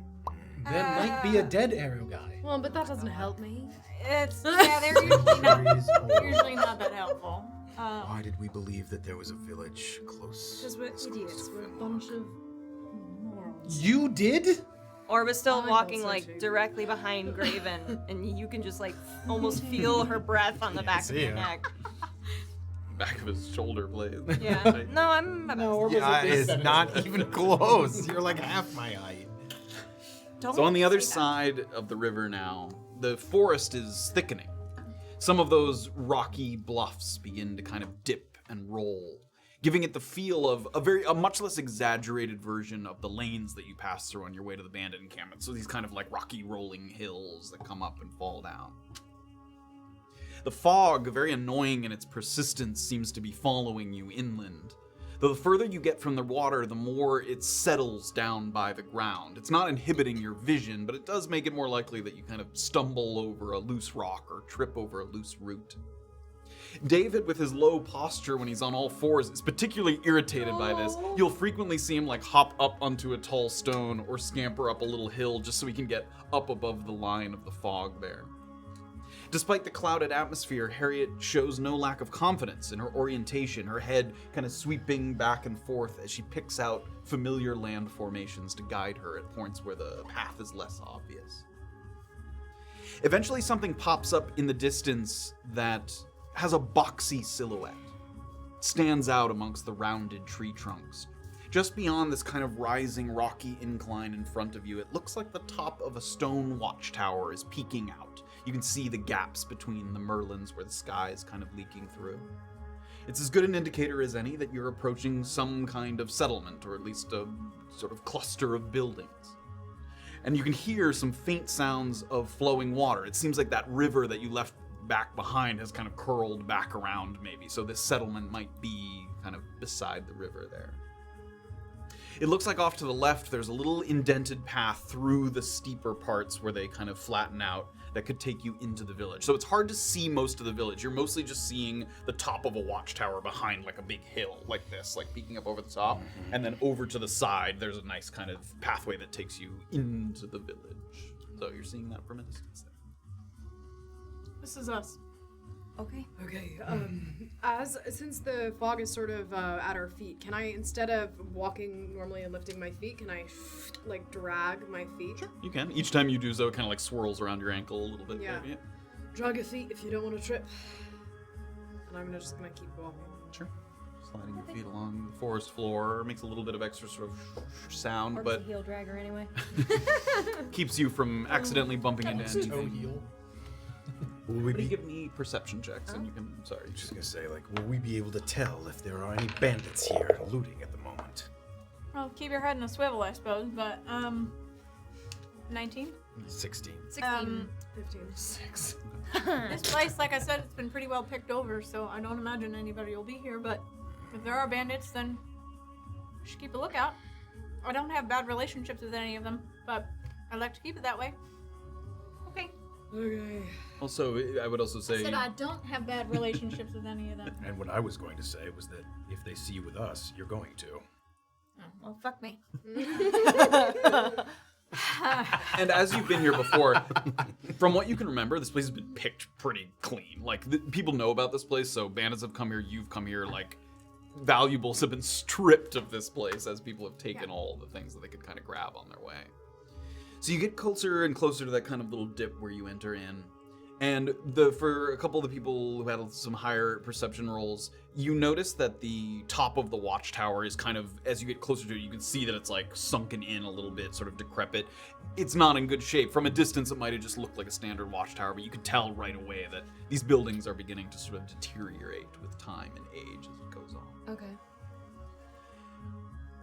C: There might be a dead arrow guy.
F: Well, but that doesn't help me.
B: It's they're usually not that helpful.
I: Why did we believe that there was a village close?
F: Because we're idiots. We're a bunch of morons.
C: You did?
D: Orba's still
F: I thought
D: walking
F: so,
D: like
F: too.
D: directly behind Graven, and you can just like almost feel her breath on the back of
I: see
D: your
I: ya.
D: neck.
A: Back of his shoulder blade.
D: Yeah. No, I'm.
E: Yeah, it's not even close. You're like half my height.
A: So on the other side of the river now, the forest is thickening. Some of those rocky bluffs begin to kind of dip and roll, giving it the feel of a much less exaggerated version of the lanes that you pass through on your way to the bandit encampment. So these kind of like rocky rolling hills that come up and fall down. The fog, very annoying in its persistence, seems to be following you inland. Though the further you get from the water, the more it settles down by the ground. It's not inhibiting your vision, but it does make it more likely that you kind of stumble over a loose rock or trip over a loose root. David, with his low posture when he's on all fours, is particularly irritated by this. You'll frequently see him like hop up onto a tall stone or scamper up a little hill just so he can get up above the line of the fog there. Despite the clouded atmosphere, Harriet shows no lack of confidence in her orientation, her head kind of sweeping back and forth as she picks out familiar land formations to guide her at points where the path is less obvious. Eventually, something pops up in the distance that has a boxy silhouette. It stands out amongst the rounded tree trunks. Just beyond this kind of rising rocky incline in front of you, it looks like the top of a stone watchtower is peeking out. You can see the gaps between the merlins where the sky is kind of leaking through. It's as good an indicator as any that you're approaching some kind of settlement, or at least a sort of cluster of buildings. And you can hear some faint sounds of flowing water. It seems like that river that you left back behind has kind of curled back around maybe, so this settlement might be kind of beside the river there. It looks like off to the left there's a little indented path through the steeper parts where they kind of flatten out that could take you into the village. So it's hard to see most of the village. You're mostly just seeing the top of a watchtower behind like a big hill like this, like peeking up over the top. And then over to the side, there's a nice kind of pathway that takes you into the village. So you're seeing that from a distance there.
H: This is us.
D: Okay.
H: Okay. Since the fog is sort of at our feet, can I, instead of walking normally and lifting my feet, can I like drag my feet?
A: Sure, you can. Each time you do so, it kind of like swirls around your ankle a little bit.
H: Yeah.
A: There,
H: Drag your feet if you don't want to trip. And I'm just gonna keep walking.
A: Sure. Sliding your feet along the forest floor makes a little bit of extra sort of sound,
D: Or
A: but
D: a heel dragger anyway.
A: keeps you from accidentally bumping into
C: Toe
A: anything.
C: heel.
I: Will we
A: But you
I: be
A: give me perception checks, and you can. Sorry.
I: just gonna say, like, will we be able to tell if there are any bandits here looting at the moment?
B: Well, keep your head in a swivel, I suppose, but, 19?
I: 16.
D: 16.
H: 15.
C: 6.
B: This place, like I said, it's been pretty well picked over, so I don't imagine anybody will be here, but if there are bandits, then we should keep a lookout. I don't have bad relationships with any of them, but I like to keep it that way. Okay.
H: Okay.
A: Also, I would also
B: I
A: say.
B: said I don't have bad relationships with any of them.
I: And what I was going to say was that if they see you with us, you're going to.
B: Oh, well, fuck me.
A: And as you've been here before, from what you can remember, this place has been picked pretty clean. Like, people know about this place, so bandits have come here, you've come here, like, valuables have been stripped of this place as people have taken all the things that they could kind of grab on their way. So you get closer and closer to that kind of little dip where you enter in. And for a couple of the people who had some higher perception rolls, you notice that the top of the watchtower is kind of, as you get closer to it, you can see that it's like sunken in a little bit, sort of decrepit. It's not in good shape. From a distance, it might have just looked like a standard watchtower, but you could tell right away that these buildings are beginning to sort of deteriorate with time and age as it goes on.
D: Okay.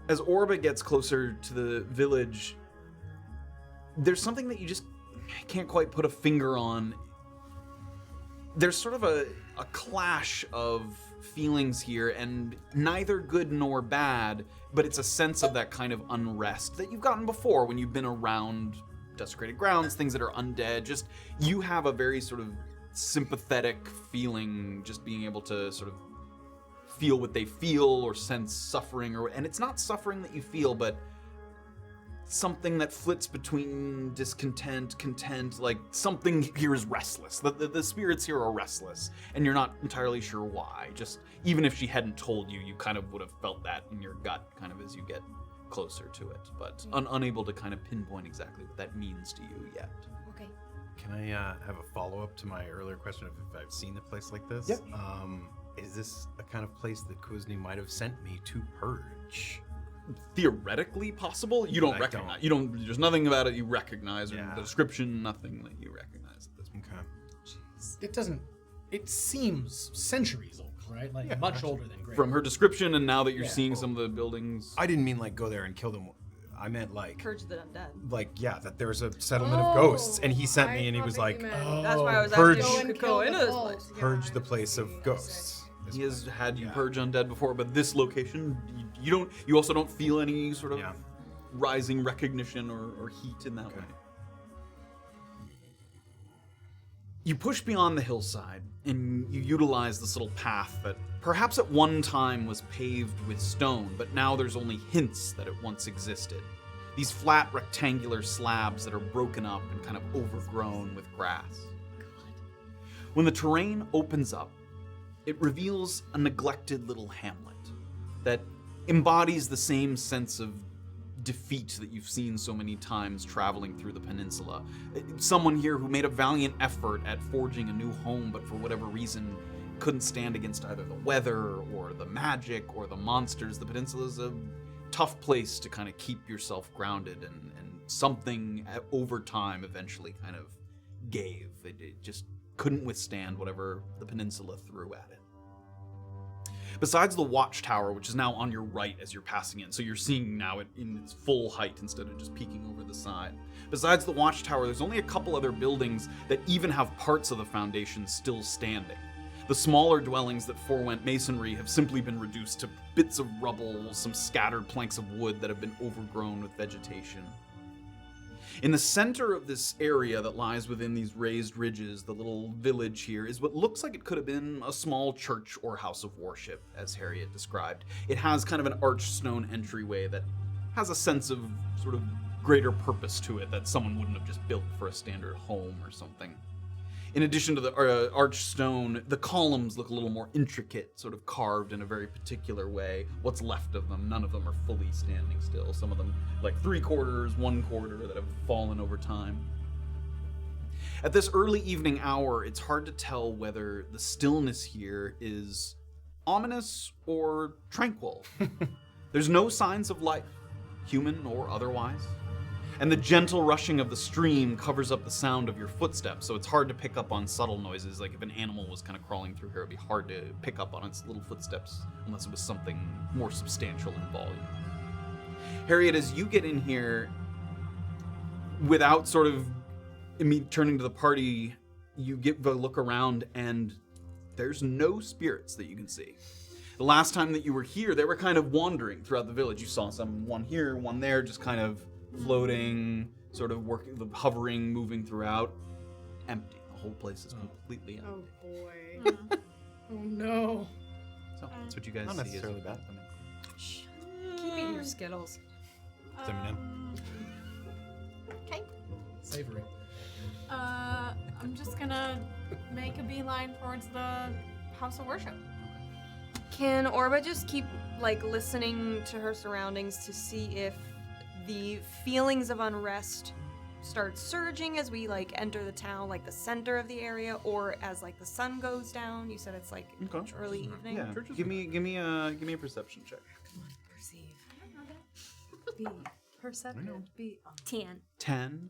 A: As Orba gets closer to the village, there's something that you just can't quite put a finger on. There's sort of a clash of feelings here, and neither good nor bad, but it's a sense of that kind of unrest that you've gotten before when you've been around desecrated grounds, things that are undead. Just, you have a very sort of sympathetic feeling, just being able to sort of feel what they feel or sense suffering, and it's not suffering that you feel, but something that flits between discontent, content, like something here is restless. The spirits here are restless, and you're not entirely sure why. Just, even if she hadn't told you, you kind of would have felt that in your gut kind of as you get closer to it, but unable to kind of pinpoint exactly what that means to you yet.
D: Okay.
I: Can I have a follow-up to my earlier question of if I've seen a place like this?
A: Yep.
I: Is this a kind of place that Kuzni might have sent me to purge?
A: Theoretically possible. You don't
I: I
A: recognize.
I: don't.
A: You don't. There's nothing about it you recognize, or
I: Yeah.
A: the description, nothing that you recognize at this point.
I: Okay.
C: It doesn't. It seems centuries old, right? Like much older than Graven.
A: From her description, and now that you're
C: Yeah.
A: seeing some of the buildings,
I: I didn't mean like go there and kill them. I meant like,
D: Purge the undead.
I: yeah, that there's a settlement of ghosts, and he sent me, and he was like,
D: That's why I was
I: Purge-
D: asking if you could go into this place.
I: purge the place of ghosts.
A: he has had you
I: Yeah.
A: purge undead before, but this location, you don't. You also don't feel any sort of
I: Yeah.
A: rising recognition or heat in that way. You push beyond the hillside, and you utilize this little path that perhaps at one time was paved with stone, but now there's only hints that it once existed. These flat rectangular slabs that are broken up and kind of overgrown with grass. When the terrain opens up, it reveals a neglected little hamlet that embodies the same sense of defeat that you've seen so many times traveling through the peninsula. Someone here who made a valiant effort at forging a new home, but for whatever reason couldn't stand against either the weather or the magic or the monsters. The peninsula is a tough place to kind of keep yourself grounded, and something over time eventually kind of gave. It just couldn't withstand whatever the peninsula threw at it. Besides the watchtower, which is now on your right as you're passing in, so you're seeing now it in its full height instead of just peeking over the side. Besides the watchtower, there's only a couple other buildings that even have parts of the foundation still standing. The smaller dwellings that forewent masonry have simply been reduced to bits of rubble, some scattered planks of wood that have been overgrown with vegetation. In the center of this area that lies within these raised ridges, the little village here, is what looks like it could have been a small church or house of worship, as Harriet described. It has kind of an arched stone entryway that has a sense of sort of greater purpose to it that someone wouldn't have just built for a standard home or something. In addition to the arched stone, the columns look a little more intricate, sort of carved in a very particular way. What's left of them, none of them are fully standing still. Some of them like 3/4, 1/4 that have fallen over time. At this early evening hour, it's hard to tell whether the stillness here is ominous or tranquil. There's no signs of life, human or otherwise. And the gentle rushing of the stream covers up the sound of your footsteps, so it's hard to pick up on subtle noises. Like if an animal was kind of crawling through here, it'd be hard to pick up on its little footsteps unless it was something more substantial in volume. Harriet, as you get in here, without sort of turning to the party, you give a look around and there's no spirits that you can see. The last time that you were here, they were kind of wandering throughout the village. You saw one here, one there, just kind of floating, sort of hovering, moving throughout. Empty. The whole place is completely empty.
H: Oh boy. Oh no.
A: So that's what you guys
I: Not
A: see.
I: necessarily bad.
D: Keep eating your Skittles.
B: Okay.
C: Savory.
B: I'm just gonna make a beeline towards the house of worship.
D: Can Orba just keep like listening to her surroundings to see if the feelings of unrest start surging as we like enter the town, like the center of the area, or as like the sun goes down? You said it's like early evening.
A: Yeah. Give me a perception check.
D: Come on, perceive.
F: Be perceptive. Be
A: 10.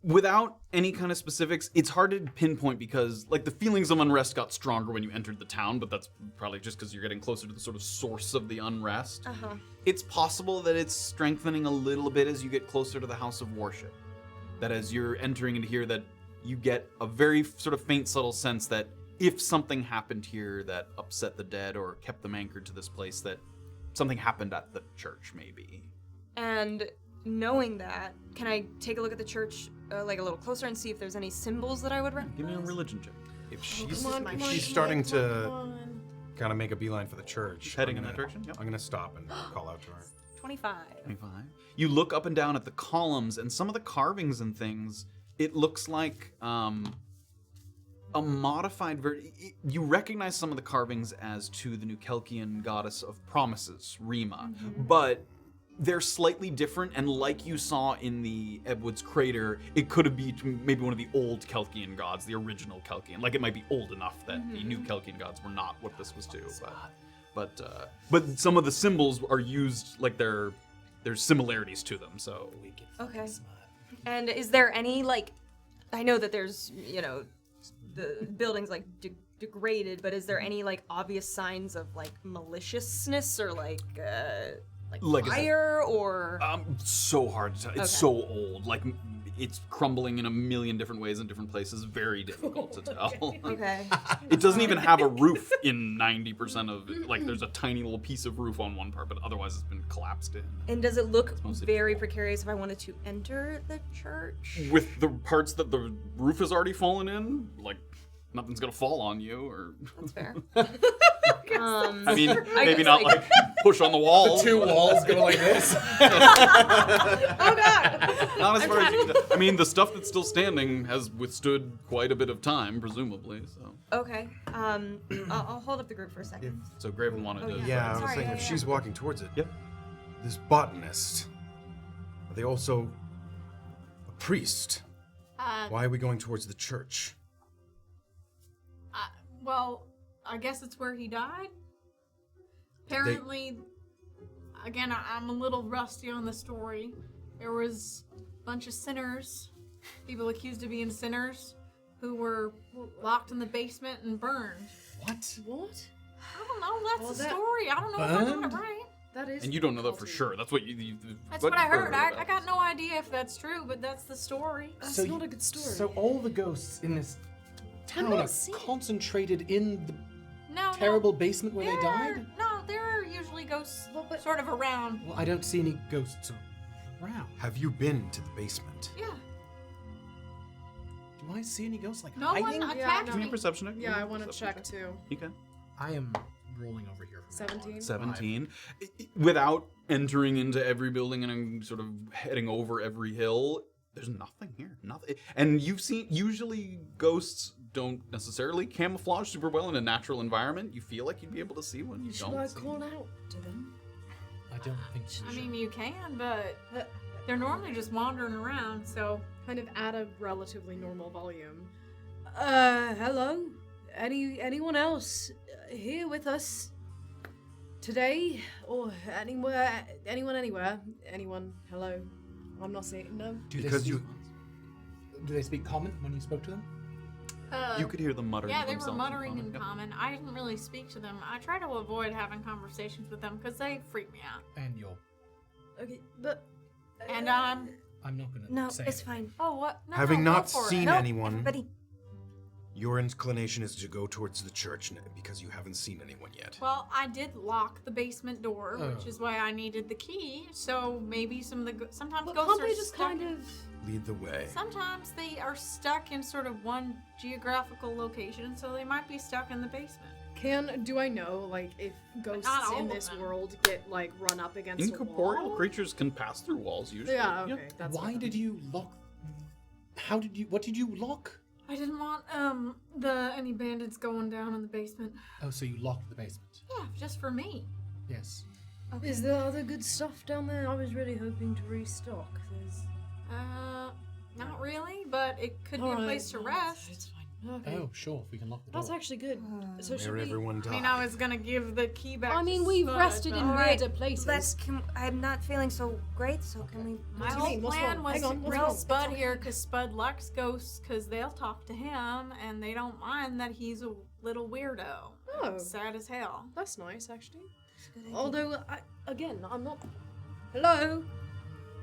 A: Without any kind of specifics, it's hard to pinpoint because like the feelings of unrest got stronger when you entered the town, but that's probably just because you're getting closer to the sort of source of the unrest. It's possible that it's strengthening a little bit as you get closer to the house of worship. That as you're entering into here, that you get a very sort of faint, subtle sense that if something happened here that upset the dead or kept them anchored to this place, that something happened at the church, maybe.
D: And knowing that, can I take a look at the church like a little closer and see if there's any symbols that I would recognize?
A: Give me a religion check.
I: If she's
F: come on,
I: starting
F: come
I: to
F: on.
I: kind of make a beeline for the church,
A: Heading in that direction? Yep.
I: I'm gonna stop and call out to her.
D: 25.
A: 25. You look up and down at the columns and some of the carvings and things, it looks like a modified version. You recognize some of the carvings as to the New Kelkian goddess of promises, Rima, but they're slightly different, and like you saw in the Ebwood's crater, it could have been maybe one of the old Kelkian gods, the original Kelkian. Like it might be old enough that the new Kelkian gods were not what this was to. But some of the symbols are used like there's similarities to them. So
D: Okay. And is there any like, I know that there's the building's like degraded, but is there any like obvious signs of like maliciousness or like fire or?
A: So hard to tell. It's so old. Like it's crumbling in a million different ways in different places. Very difficult to tell.
D: Okay.
A: It doesn't even have a roof in 90% of it. Like there's a tiny little piece of roof on one part, but otherwise it's been collapsed in.
D: And does it look
A: mostly
D: very precarious if I wanted to enter the church?
A: With the parts that the roof has already fallen in, like nothing's gonna fall on you or.
D: That's fair.
A: I mean, maybe not like push on the walls.
C: Two walls go like this.
D: Oh god!
A: Not as far as you can tell. I mean, the stuff that's still standing has withstood quite a bit of time, presumably. So.
D: Okay. I'll hold up the group for a second.
A: So Graven wanted to.
I: Yeah, I was
D: Sorry,
I: thinking
D: yeah,
I: if
D: yeah.
I: she's walking towards it.
A: Yep.
I: This botanist. Are they also a priest? Why are we going towards the church?
B: Well, I guess it's where he died. Apparently, again, I'm a little rusty on the story. There was a bunch of sinners, people accused of being sinners, who were locked in the basement and burned.
C: What?
F: What?
B: I don't know. That's
F: Well,
B: the
F: that-
B: story. I don't know if I'm doing it
C: Burned?
B: right.
F: That is.
A: And you don't know that for
F: culty.
A: sure. That's what you
B: That's what I heard.
A: about.
B: I got no idea if that's true, but that's the story.
F: That's
C: So
F: not
C: you-
F: a good story.
C: So all the ghosts in this town
F: not
C: are
F: seeing-
C: concentrated in the
B: No,
C: terrible basement where they
B: there are-
C: died?
B: No, there are usually ghosts
F: Well, but-
B: sort of around.
C: Well, I don't see any ghosts around.
I: Have you been to the basement?
B: Yeah.
C: Do I see any ghosts like
B: No
C: hiding?
B: one
H: Yeah,
B: attacked
H: no.
A: Give me a
B: me.
A: perception check.
H: Yeah, I want to check too.
A: You can.
C: I am rolling over here. from now on.
H: 17.
A: 17. Without entering into every building and sort of heading over every hill, there's nothing here. Nothing. And you've seen, usually ghosts don't necessarily camouflage super well in a natural environment. You feel like you'd be able to see one. You
F: Should
A: don't.
F: I
A: see
F: call
A: one.
F: out to them?
C: I don't think so.
B: I mean, you can, but they're normally just wandering around, so.
H: Kind of at a relatively normal volume.
F: Hello? Anyone else here with us today? Or anywhere? Anyone anywhere? Anyone? Hello? I'm not saying no.
C: Do
E: Because
C: they
E: you-
C: speak, do they speak common when you spoke to them?
A: You could hear them muttering.
B: Yeah, they were
A: themselves
B: muttering in
A: Yep.
B: common. I didn't really speak to them. I try to avoid having conversations with them because they freak me out.
C: And you're.
F: Okay, but
B: And
C: I'm not gonna
G: No,
C: say
G: it's
C: anything.
G: fine.
B: oh, what? No,
E: Having
B: no, go
E: not
B: for it.
E: seen
G: No,
E: anyone,
G: everybody.
E: your inclination is to go towards the church because you haven't seen anyone yet.
B: Well, I did lock the basement door, which
C: Oh.
B: is why I needed the key. So maybe some of the sometimes
F: but
B: ghosts
F: can't
B: are
F: they just
B: stuck.
F: kind of?
E: Lead the way.
B: Sometimes they are stuck in sort of one geographical location, so they might be stuck in the basement.
H: Do I know, like, if ghosts
B: not all
H: in
B: of
H: this
B: them.
H: world get, like, run up against a
A: Incorporeal
H: wall?
A: creatures can pass through walls usually.
H: Yeah, okay.
A: Yep.
H: That's
C: Why
H: what-
C: did you lock? What did you lock?
B: I didn't want any bandits going down in the basement.
C: Oh, so you locked the basement.
B: Yeah, just for me.
C: Yes.
F: Is there other good stuff down there? I was really hoping to restock. There's.
B: Not really, but it could be a
F: Alright,
B: place to
F: no,
B: rest.
F: It's fine. Okay.
C: Oh, sure. If we can lock the door.
F: That's actually good. So should
E: Where
F: we?
E: everyone died.
B: I mean, I was gonna give the key back.
F: I
B: to
F: mean, we've
B: Spud,
F: rested
B: but-
F: in
G: Alright,
F: weirder places.
G: I'm not feeling so great, so can we?
B: My
H: do you
B: whole
H: mean? What's
B: plan
H: wrong?
B: was
H: Hang
B: to
H: on, what's
B: bring
H: wrong?
B: Spud here because Spud likes ghosts because they'll talk to him and they don't mind that he's a little weirdo.
H: Oh.
B: Sad as hell.
H: That's nice, actually.
F: Although, I'm not. Hello.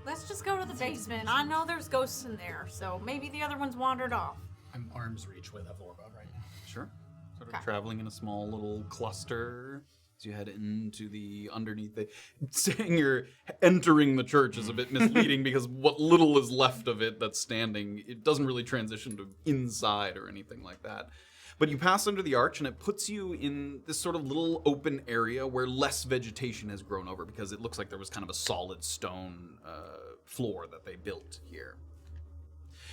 B: Let's just go to the basement. I know there's ghosts in there, so maybe the other ones wandered off.
C: I'm arm's reach with Orba right now.
A: Sure. Sort of
B: Okay.
A: traveling in a small little cluster as you head into the underneath the. Saying you're entering the church is a bit misleading because what little is left of it that's standing, it doesn't really transition to inside or anything like that. But you pass under the arch and it puts you in this sort of little open area where less vegetation has grown over because it looks like there was kind of a solid stone floor that they built here.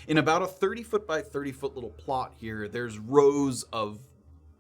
A: In about a 30-foot by 30-foot little plot here, there's rows of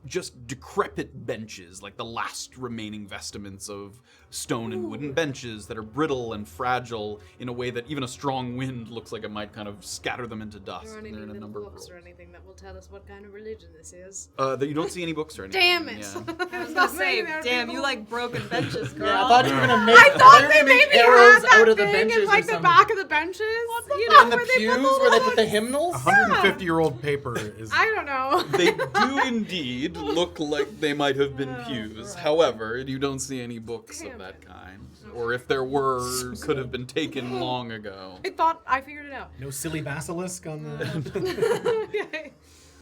A: just decrepit benches, like the last remaining vestments of stone and wooden benches that are brittle and fragile in a way that even a strong wind looks like it might kind of scatter them into dust.
H: Or
A: And
H: any
A: they're in a
H: little
A: number of
H: books or
A: rows.
H: anything that will tell us what kind of religion this is.
A: You don't see any books or anything.
H: Damn it!
A: Yeah.
D: I was gonna say, damn, you like broken benches, girl.
C: Yeah, I thought you were gonna make.
H: I thought they
C: make
H: maybe
C: arrows
H: had that
C: out of the
H: thing
C: benches
H: in, like,
C: or
H: the
C: something.
H: back of the benches. You
C: In
H: know,
C: the
H: where they put
C: pews where they put the hymnals.
E: 150-year-old paper is.
H: I don't know.
A: They do indeed look like they might have been pews. However, you don't see any books of that kind. Or if there were, could have been taken long ago.
H: I thought I figured it out.
C: No silly basilisk on the.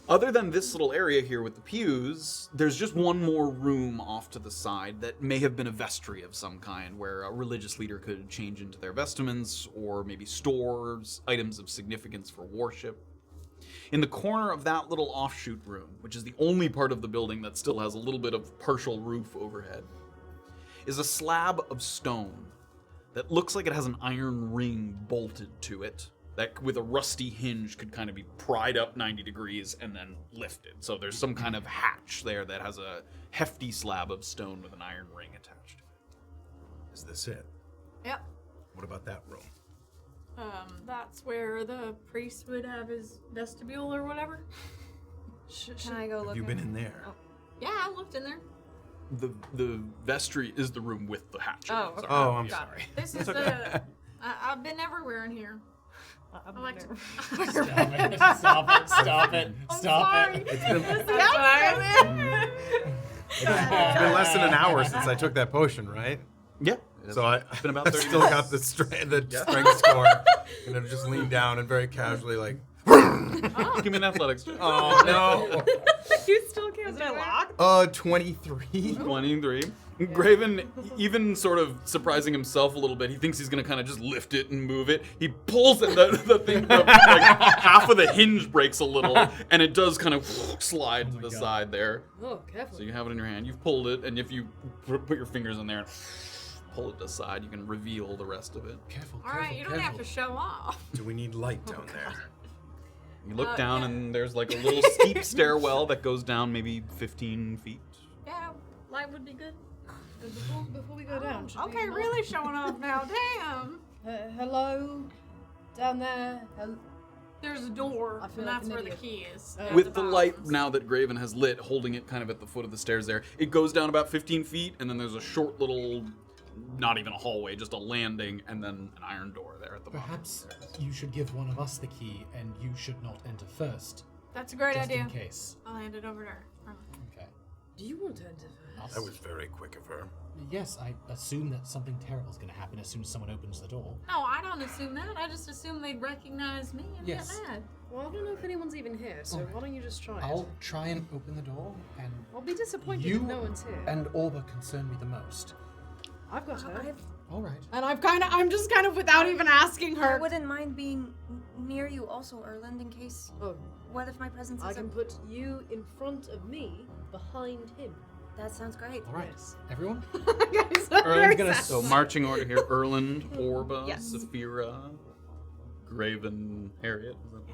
A: Other than this little area here with the pews, there's just one more room off to the side that may have been a vestry of some kind, where a religious leader could change into their vestments, or maybe stores items of significance for worship. In the corner of that little offshoot room, which is the only part of the building that still has a little bit of partial roof overhead, is a slab of stone that looks like it has an iron ring bolted to it that with a rusty hinge could kind of be pried up 90 degrees and then lifted. So there's some kind of hatch there that has a hefty slab of stone with an iron ring attached to it.
E: Is this it?
B: Yep.
E: What about that room?
B: That's where the priest would have his vestibule or whatever.
D: Can I go look?
E: Have you been in there?
B: Yeah, I looked in there.
A: The vestry is the room with the hatch.
D: Oh, okay.
E: Oh, I'm
B: Got
E: sorry.
B: it. This is the. I've been everywhere in here. I like to.
C: Stop it! Stop it! Stop it!
E: It's been less than an hour since I took that potion, right?
A: Yeah.
E: So I
A: It's been about
E: I
A: 30
E: still
A: minutes.
E: got the strength score, and then just lean down and very casually like.
A: Give me an athletics check.
E: Oh no!
H: You still can't
B: was it locked?
E: 23.
A: 23. Graven, even sort of surprising himself a little bit, he thinks he's gonna kind of just lift it and move it. He pulls it, the thing, like half of the hinge breaks a little, and it does kind of slide to the side there.
F: Oh, careful.
A: So you have it in your hand. You've pulled it, and if you put your fingers in there and pull it to the side, you can reveal the rest of it.
C: Careful,
B: All right, you don't have to show off.
E: Do we need light down there?
A: You look down, and there's like a little steep stairwell that goes down maybe 15 feet.
B: Yeah, light would be good.
F: Before we go down, should
B: Okay,
F: we not-
B: really showing off now. Damn.
F: Hello? Down there?
B: There's a door,
F: I feel
B: and
F: like
B: that's
F: an
B: where the
F: idiot.
B: key is.
A: With the light now that Graven has lit, holding it kind of at the foot of the stairs there, it goes down about 15 feet, and then there's a short little, not even a hallway, just a landing, and then an iron door there at the bottom.
C: Perhaps you should give one of us the key, and you should not enter first.
B: That's a great
C: just
B: idea.
C: in case.
B: I'll hand it over to her.
C: Okay.
F: Do you want to enter first?
E: That was very quick of her.
C: Yes, I assume that something terrible is going to happen as soon as someone opens the door.
B: No, I don't assume that. I just assume they'd recognize me and
C: Yes.
B: get mad.
F: Well, I don't know if anyone's even here, so
C: Alright.
F: why don't you just try it?
C: I'll try and open the door, and
F: I'll be disappointed
C: you
F: if no one's here.
C: and Orba concern me the most.
F: I've got her.
C: All right.
H: And I'm just kind of without even asking
G: I
H: her.
G: wouldn't mind being near you also, Erland, in case.
F: Oh,
G: What if my presence
F: I
G: is
F: can put you in front of me, behind him.
G: That sounds great.
C: All right.
F: Yes.
C: Everyone?
H: Guys,
C: Erland's gonna
A: So marching order here: Erland, Orba,
D: Yes.
A: Safira, Graven, Harriet. Is that the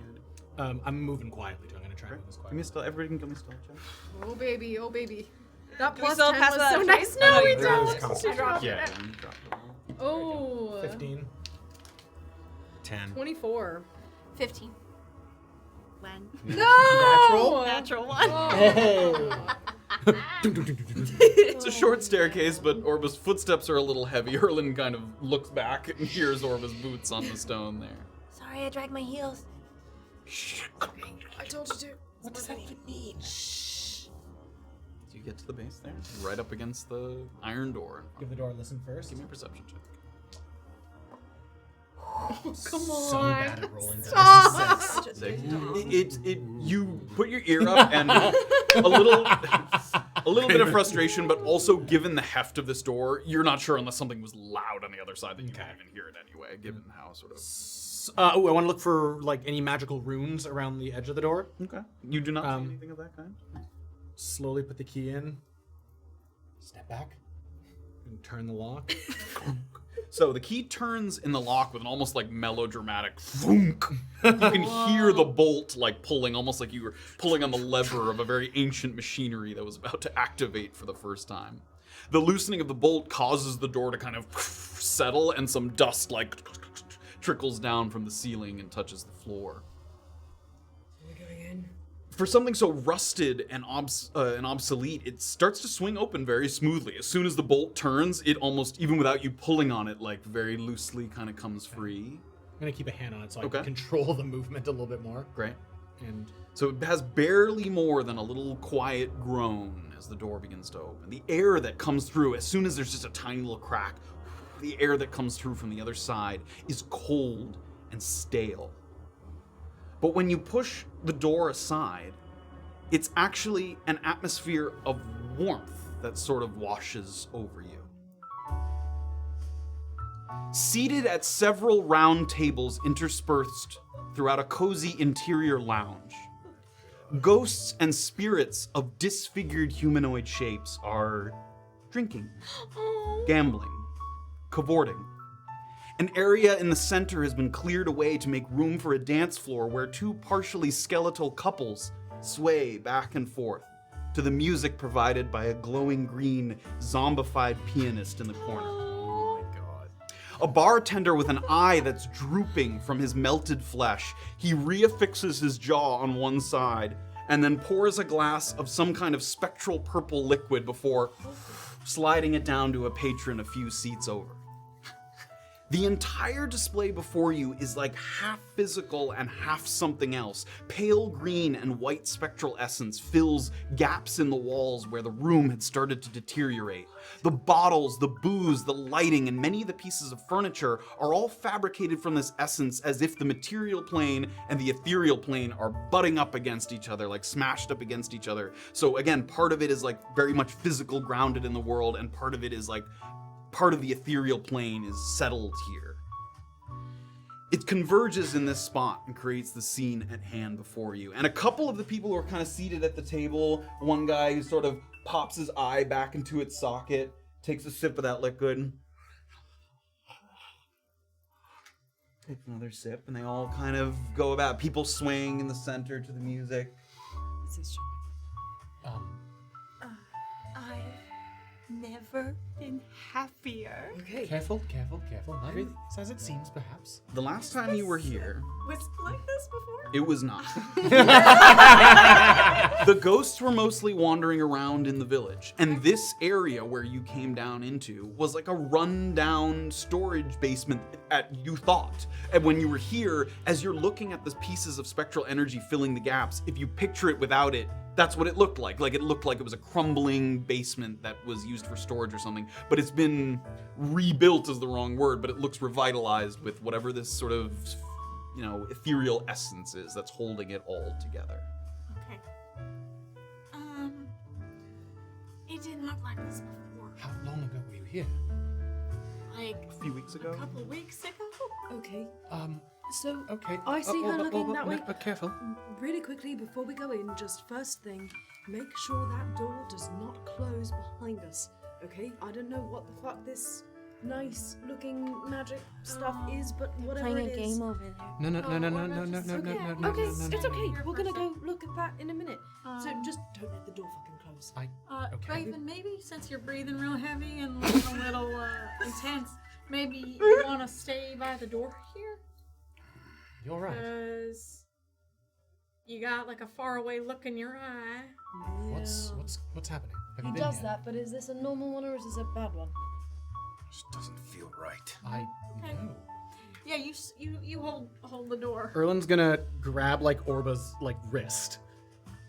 A: idea?
C: I'm moving quietly too. I'm going to try and move this
A: Give me
C: quietly.
A: a stealth. Everybody can give me a stealth check.
H: Oh baby, oh baby. That
D: Do we
H: plus
D: still
H: 10
D: pass
H: was
D: that
H: so
D: check?
H: nice.
D: Oh,
H: No,
D: no,
H: we
D: you
E: dropped
H: don't.
E: it.
H: I dropped
A: Yeah,
H: it.
A: you dropped it.
H: Oh.
C: 15.
E: 10.
H: 24.
B: 15.
D: When?
H: No!
D: Natural one.
A: It's a short staircase, but Orba's footsteps are a little heavy. Erland kind of looks back and hears Orba's boots on the stone there.
G: Sorry, I dragged my heels.
H: I told you to.
C: What does that even mean?
A: So you get to the base there, right up against the iron door.
C: Give the door a listen first.
A: Give me a perception check.
H: Come
C: So
H: on.
C: bad at rolling
H: Stop.
C: dice.
A: You put your ear up and a little bit of frustration, but also given the heft of this door, you're not sure unless something was loud on the other side that you can't even hear it anyway, given how sort of.
C: I want to look for like any magical runes around the edge of the door.
A: Okay. You do not see anything of that kind?
C: Slowly put the key in. Step back. And turn the lock.
A: So the key turns in the lock with an almost like melodramatic thunk. You can hear the bolt like pulling, almost like you were pulling on the lever of a very ancient machinery that was about to activate for the first time. The loosening of the bolt causes the door to kind of settle, and some dust like trickles down from the ceiling and touches the floor. For something so rusted and obsolete, it starts to swing open very smoothly. As soon as the bolt turns, it almost, even without you pulling on it, like very loosely kind of comes free.
C: I'm gonna keep a hand on it so I
A: Okay.
C: can control the movement a little bit more.
A: Great.
C: And
A: So it has barely more than a little quiet groan as the door begins to open. The air that comes through, as soon as there's just a tiny little crack, the air that comes through from the other side is cold and stale. But when you push the door aside, it's actually an atmosphere of warmth that sort of washes over you. Seated at several round tables interspersed throughout a cozy interior lounge, ghosts and spirits of disfigured humanoid shapes are drinking, gambling, cavorting. An area in the center has been cleared away to make room for a dance floor where two partially skeletal couples sway back and forth to the music provided by a glowing green, zombified pianist in the corner.
E: Oh my god.
A: A bartender with an eye that's drooping from his melted flesh. He reaffixes his jaw on one side and then pours a glass of some kind of spectral purple liquid before sliding it down to a patron a few seats over. The entire display before you is like half physical and half something else. Pale green and white spectral essence fills gaps in the walls where the room had started to deteriorate. The bottles, the booze, the lighting, and many of the pieces of furniture are all fabricated from this essence as if the material plane and the ethereal plane are butting up against each other, like smashed up against each other. So again, part of it is like very much physical, grounded in the world, and part of it is like part of the ethereal plane is settled here. It converges in this spot and creates the scene at hand before you. And a couple of the people who are kind of seated at the table, one guy who sort of pops his eye back into its socket, takes a sip of that liquid, takes another sip, and they all kind of go about. People swing in the center to the music.
G: I've never been happier.
C: Okay. Careful. Not really as it seems, perhaps.
A: The last time you were here,
B: Was it like this before?
A: it was not. The ghosts were mostly wandering around in the village, and this area where you came down into was like a run-down storage basement you thought. And when you were here, as you're looking at the pieces of spectral energy filling the gaps, if you picture it without it, that's what it looked like. Like it looked like it was a crumbling basement that was used for storage or something. But it's been rebuilt is the wrong word, but it looks revitalized with whatever this sort of, ethereal essence is that's holding it all together.
B: Okay. It didn't look like this before.
C: How long ago were you here?
B: Like
A: A few weeks ago?
B: a couple weeks ago.
F: Okay.
C: So
F: Okay. I see her looking that way.
C: Careful.
F: Really quickly, before we go in, just first thing, make sure that door does not close behind us. Okay? I don't know what the fuck this nice looking magic stuff is, but whatever
G: Playing
F: it
G: a
F: is.
G: game over there.
C: No.
F: Okay, it's okay. We're gonna go look at that in a minute. So just don't let the door fucking close.
C: Okay.
B: Graven, maybe since you're breathing real heavy and looking a little intense, maybe you want to stay by the door here?
C: You're right.
B: Because you got like a faraway look in your eye.
C: What's happening? Have you
F: He
C: been
F: does
C: here?
F: that, but is this a normal one or is this a bad one?
E: Just doesn't feel right.
C: I know.
B: Yeah, you hold the door.
C: Erland's gonna grab Orba's wrist,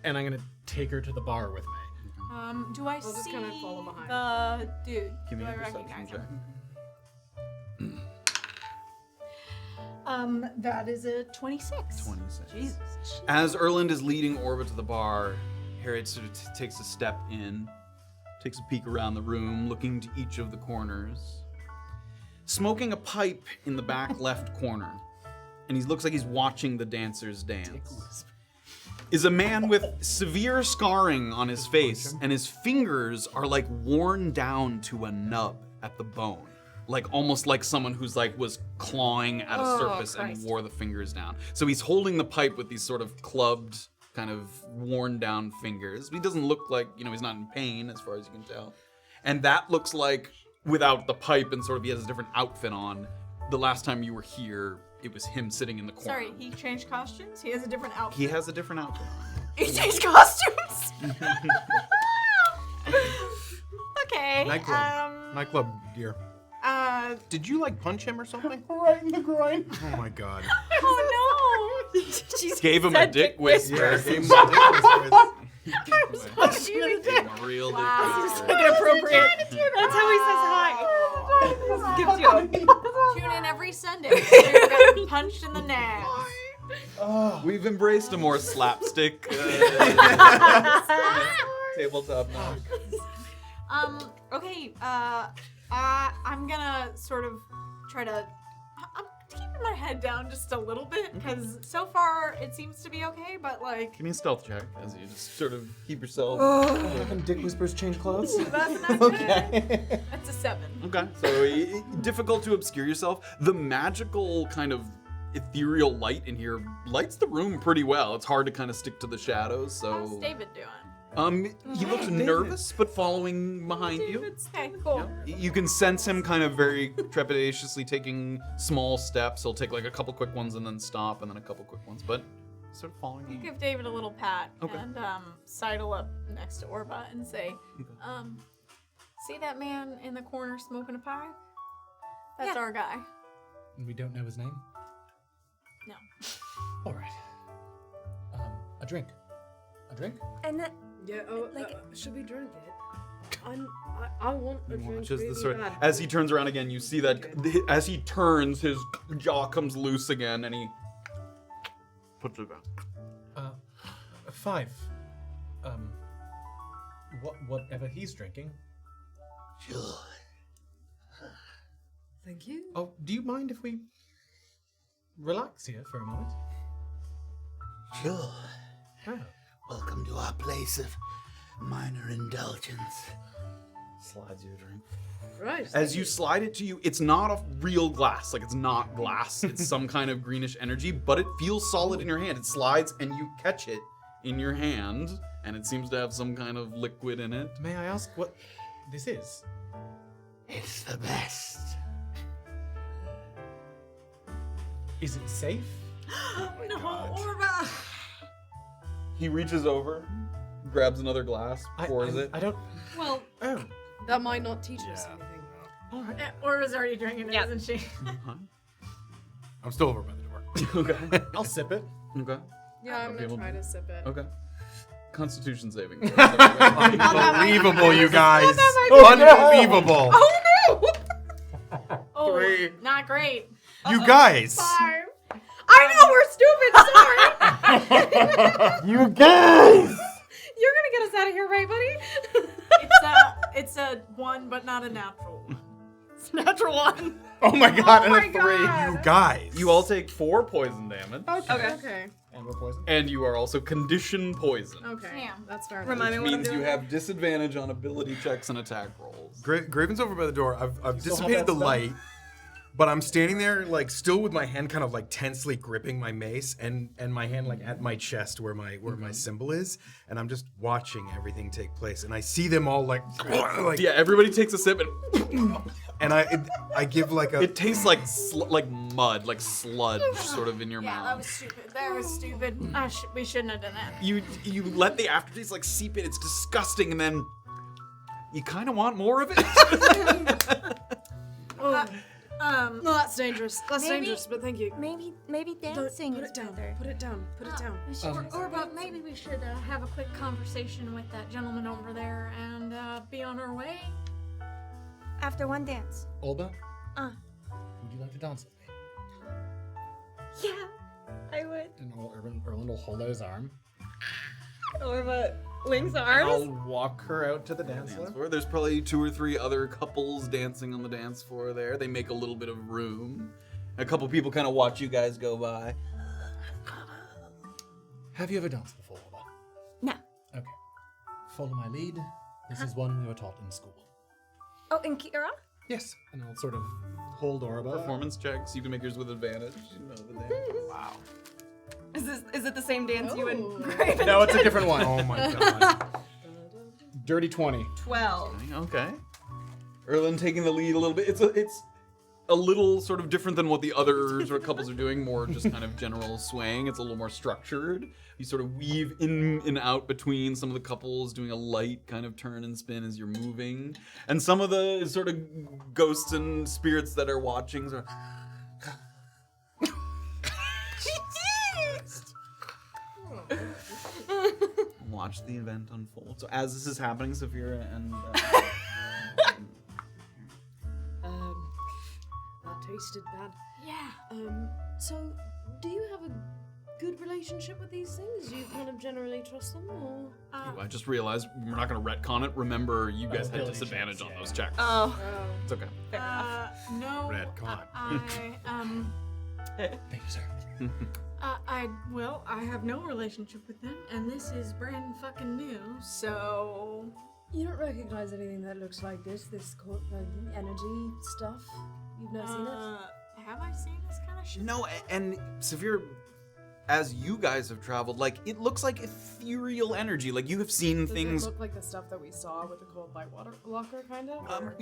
C: and I'm gonna take her to the bar with me.
B: Do I
H: just
B: see
H: kinda follow behind.
B: the dude?
A: Give me
B: Do
A: a
B: I
A: perception
B: recognize
A: check.
B: him? That is a 26.
A: 26.
B: Jesus.
A: As Erland is leading Orba to the bar, Harriet sort of takes a step in, takes a peek around the room, looking to each of the corners. Smoking a pipe in the back left corner, and he looks like he's watching the dancers dance, is a man with severe scarring on his face, and his fingers are worn down to a nub at the bone. Almost like someone who's was clawing at a surface and wore the fingers down. So he's holding the pipe with these sort of clubbed, kind of worn down fingers. He doesn't look like, he's not in pain as far as you can tell. And that looks like, without the pipe and sort of he has a different outfit on, the last time you were here, it was him sitting in the corner.
B: Sorry, he changed costumes? He has a different outfit.
A: He has a different outfit on.
B: He changed costumes? Okay.
I: Nightclub, dear. Did you punch him or something?
C: Right in the groin.
I: Oh my god.
B: Oh no!
A: Gave him a dick whisper.
I: Yeah, gave him the dick whispers.
A: Gave him a real dick whisper.
D: Inappropriate. That's how he says hi. Gives you a
B: Tune in every Sunday. You're getting punched in the nads.
A: We've embraced a more slapstick tabletop notch.
B: Okay, I'm gonna sort of try to. I'm keeping my head down just a little bit because so far it seems to be okay, but
A: Give me a stealth check as you just sort of keep yourself.
C: Can Dick Whispers change clothes?
B: that's not
C: Okay.
B: That's a 7.
A: Okay, so difficult to obscure yourself. The magical kind of ethereal light in here lights the room pretty well. It's hard to kind of stick to the shadows. So
B: How's David doing?
A: He looks nervous, but following behind you.
B: Okay, cool.
A: You can sense him kind of very trepidatiously taking small steps. He'll take a couple quick ones and then stop, and then a couple quick ones, but sort of following you.
B: Give David a little pat
A: Okay.
B: and sidle up next to Orba and say, see that man in the corner smoking a pipe? That's
G: Yeah.
B: our guy.
C: And we don't know his name?
B: No.
C: All right. A drink. A drink?
G: And then,
F: Yeah. Should we drink it? I want a drink
A: Watches
F: really
A: the sword.
F: bad.
A: As he turns around again, you see that as he turns, his jaw comes loose again, and he puts it back.
C: 5. Whatever he's drinking.
J: Sure.
F: Thank you.
C: Oh, do you mind if we relax here for a moment?
J: Sure.
C: Oh.
J: Welcome to our place of minor indulgence.
A: Slides you a drink.
F: Right.
A: As you slide it to you, it's not a real glass. Like, it's not glass. It's some kind of greenish energy, but it feels solid in your hand. It slides, and you catch it in your hand, and it seems to have some kind of liquid in it.
C: May I ask what this is?
J: It's the best.
C: Is it safe?
B: No, Orba!
A: He reaches over, grabs another glass, pours it.
C: I don't.
B: Well,
C: Oh.
F: That might not teach us anything.
C: All right.
B: Orba's already drinking it, isn't she?
I: I'm still over by the door.
A: Okay.
C: I'll sip it.
A: Okay.
H: Yeah, I'm
A: Okay,
H: gonna try to sip it.
A: Okay. Constitution saving.
I: Unbelievable, you guys.
H: Oh,
I: Unbelievable.
B: Oh,
I: 3.
B: not great.
I: You guys.
H: 5. I know we're stupid. Sorry.
I: You guys.
H: You're gonna get us out of here, right, buddy?
B: It's a 1, but not a natural.
D: It's a natural 1.
I: Oh my god, and
H: my
I: a 3.
H: God.
I: You guys.
A: You all take 4 poison damage.
H: Okay.
C: And we're poisoned.
A: And you are also condition poison.
H: Okay.
B: Damn.
H: That's fair.
D: Remind me
A: Which
D: what I'm
A: means
D: doing.
A: you have disadvantage on ability checks and attack rolls.
E: Graven's over by the door. I've
C: still have
E: dissipated
C: that
E: the
C: spell?
E: light, but I'm standing there like still with my hand kind of like tensely gripping my mace and my hand like at my chest where my symbol is, and I'm just watching everything take place. And I see them all like
A: Yeah, everybody takes a sip and
E: and I give like a
A: it tastes like like mud, like sludge sort of in your
B: Yeah,
A: mouth.
B: that was stupid. That was stupid. We shouldn't have done that.
A: You let the aftertaste like seep in. It's disgusting, and then you kind of want more of it.
F: No, that's dangerous. That's
G: Maybe-
F: dangerous, but thank you.
G: maybe dancing
F: Put
G: is
F: it down.
G: better.
F: Put it down. Put it down.
B: Orba, maybe we should have a quick conversation with that gentleman over there and be on our way.
G: After one dance.
C: Orba?
G: Uh.
C: Would you like to dance with me?
G: Yeah, I would.
C: And Erland will hold out his arm.
D: Orba links
C: And
D: arms.
C: I'll walk her out to the dance floor.
A: There's probably 2 or 3 other couples dancing on the dance floor there. They make a little bit of room. A couple people kind of watch you guys go by.
C: Have you ever danced before, Orba?
G: No.
C: Okay. Follow my lead. This is one we were taught in school.
G: Oh, and Kira?
C: Yes. And I'll sort of hold Orba.
A: Performance checks. You can make yours with advantage. You know the dance. Wow.
D: Is it the same dance you
H: Oh.
D: and Graven?
C: No, it's a different one.
E: oh my god.
C: Dirty 20.
D: 12.
A: Okay. Erland taking the lead a little bit. It's a little sort of different than what the other sort of couples are doing. More just kind of general swaying. It's a little more structured. You sort of weave in and out between some of the couples, doing a light kind of turn and spin as you're moving. And some of the sort of ghosts and spirits that are watching sort of watch the event unfold. So as this is happening, Safira and
F: That tasted bad.
B: Yeah.
F: So, do you have a good relationship with these things? Do you kind of generally trust them, or?
A: I just realized we're not going to retcon it. Remember, you guys had
C: Ability
A: disadvantage
C: checks,
A: on
C: yeah,
A: those
C: yeah.
A: checks.
D: Oh.
A: It's okay.
B: No.
I: Retcon.
C: Thank you, sir.
B: I have no relationship with them, and this is brand fucking new, so.
F: You don't recognize anything that looks like this energy stuff? You've never seen it?
B: Have I seen this kind of shit?
A: No, and Safira, as you guys have traveled, like, it looks like ethereal energy. Like, you have seen
H: Does
A: things.
H: it look like the stuff that we saw with the cold light water locker, kind of? or-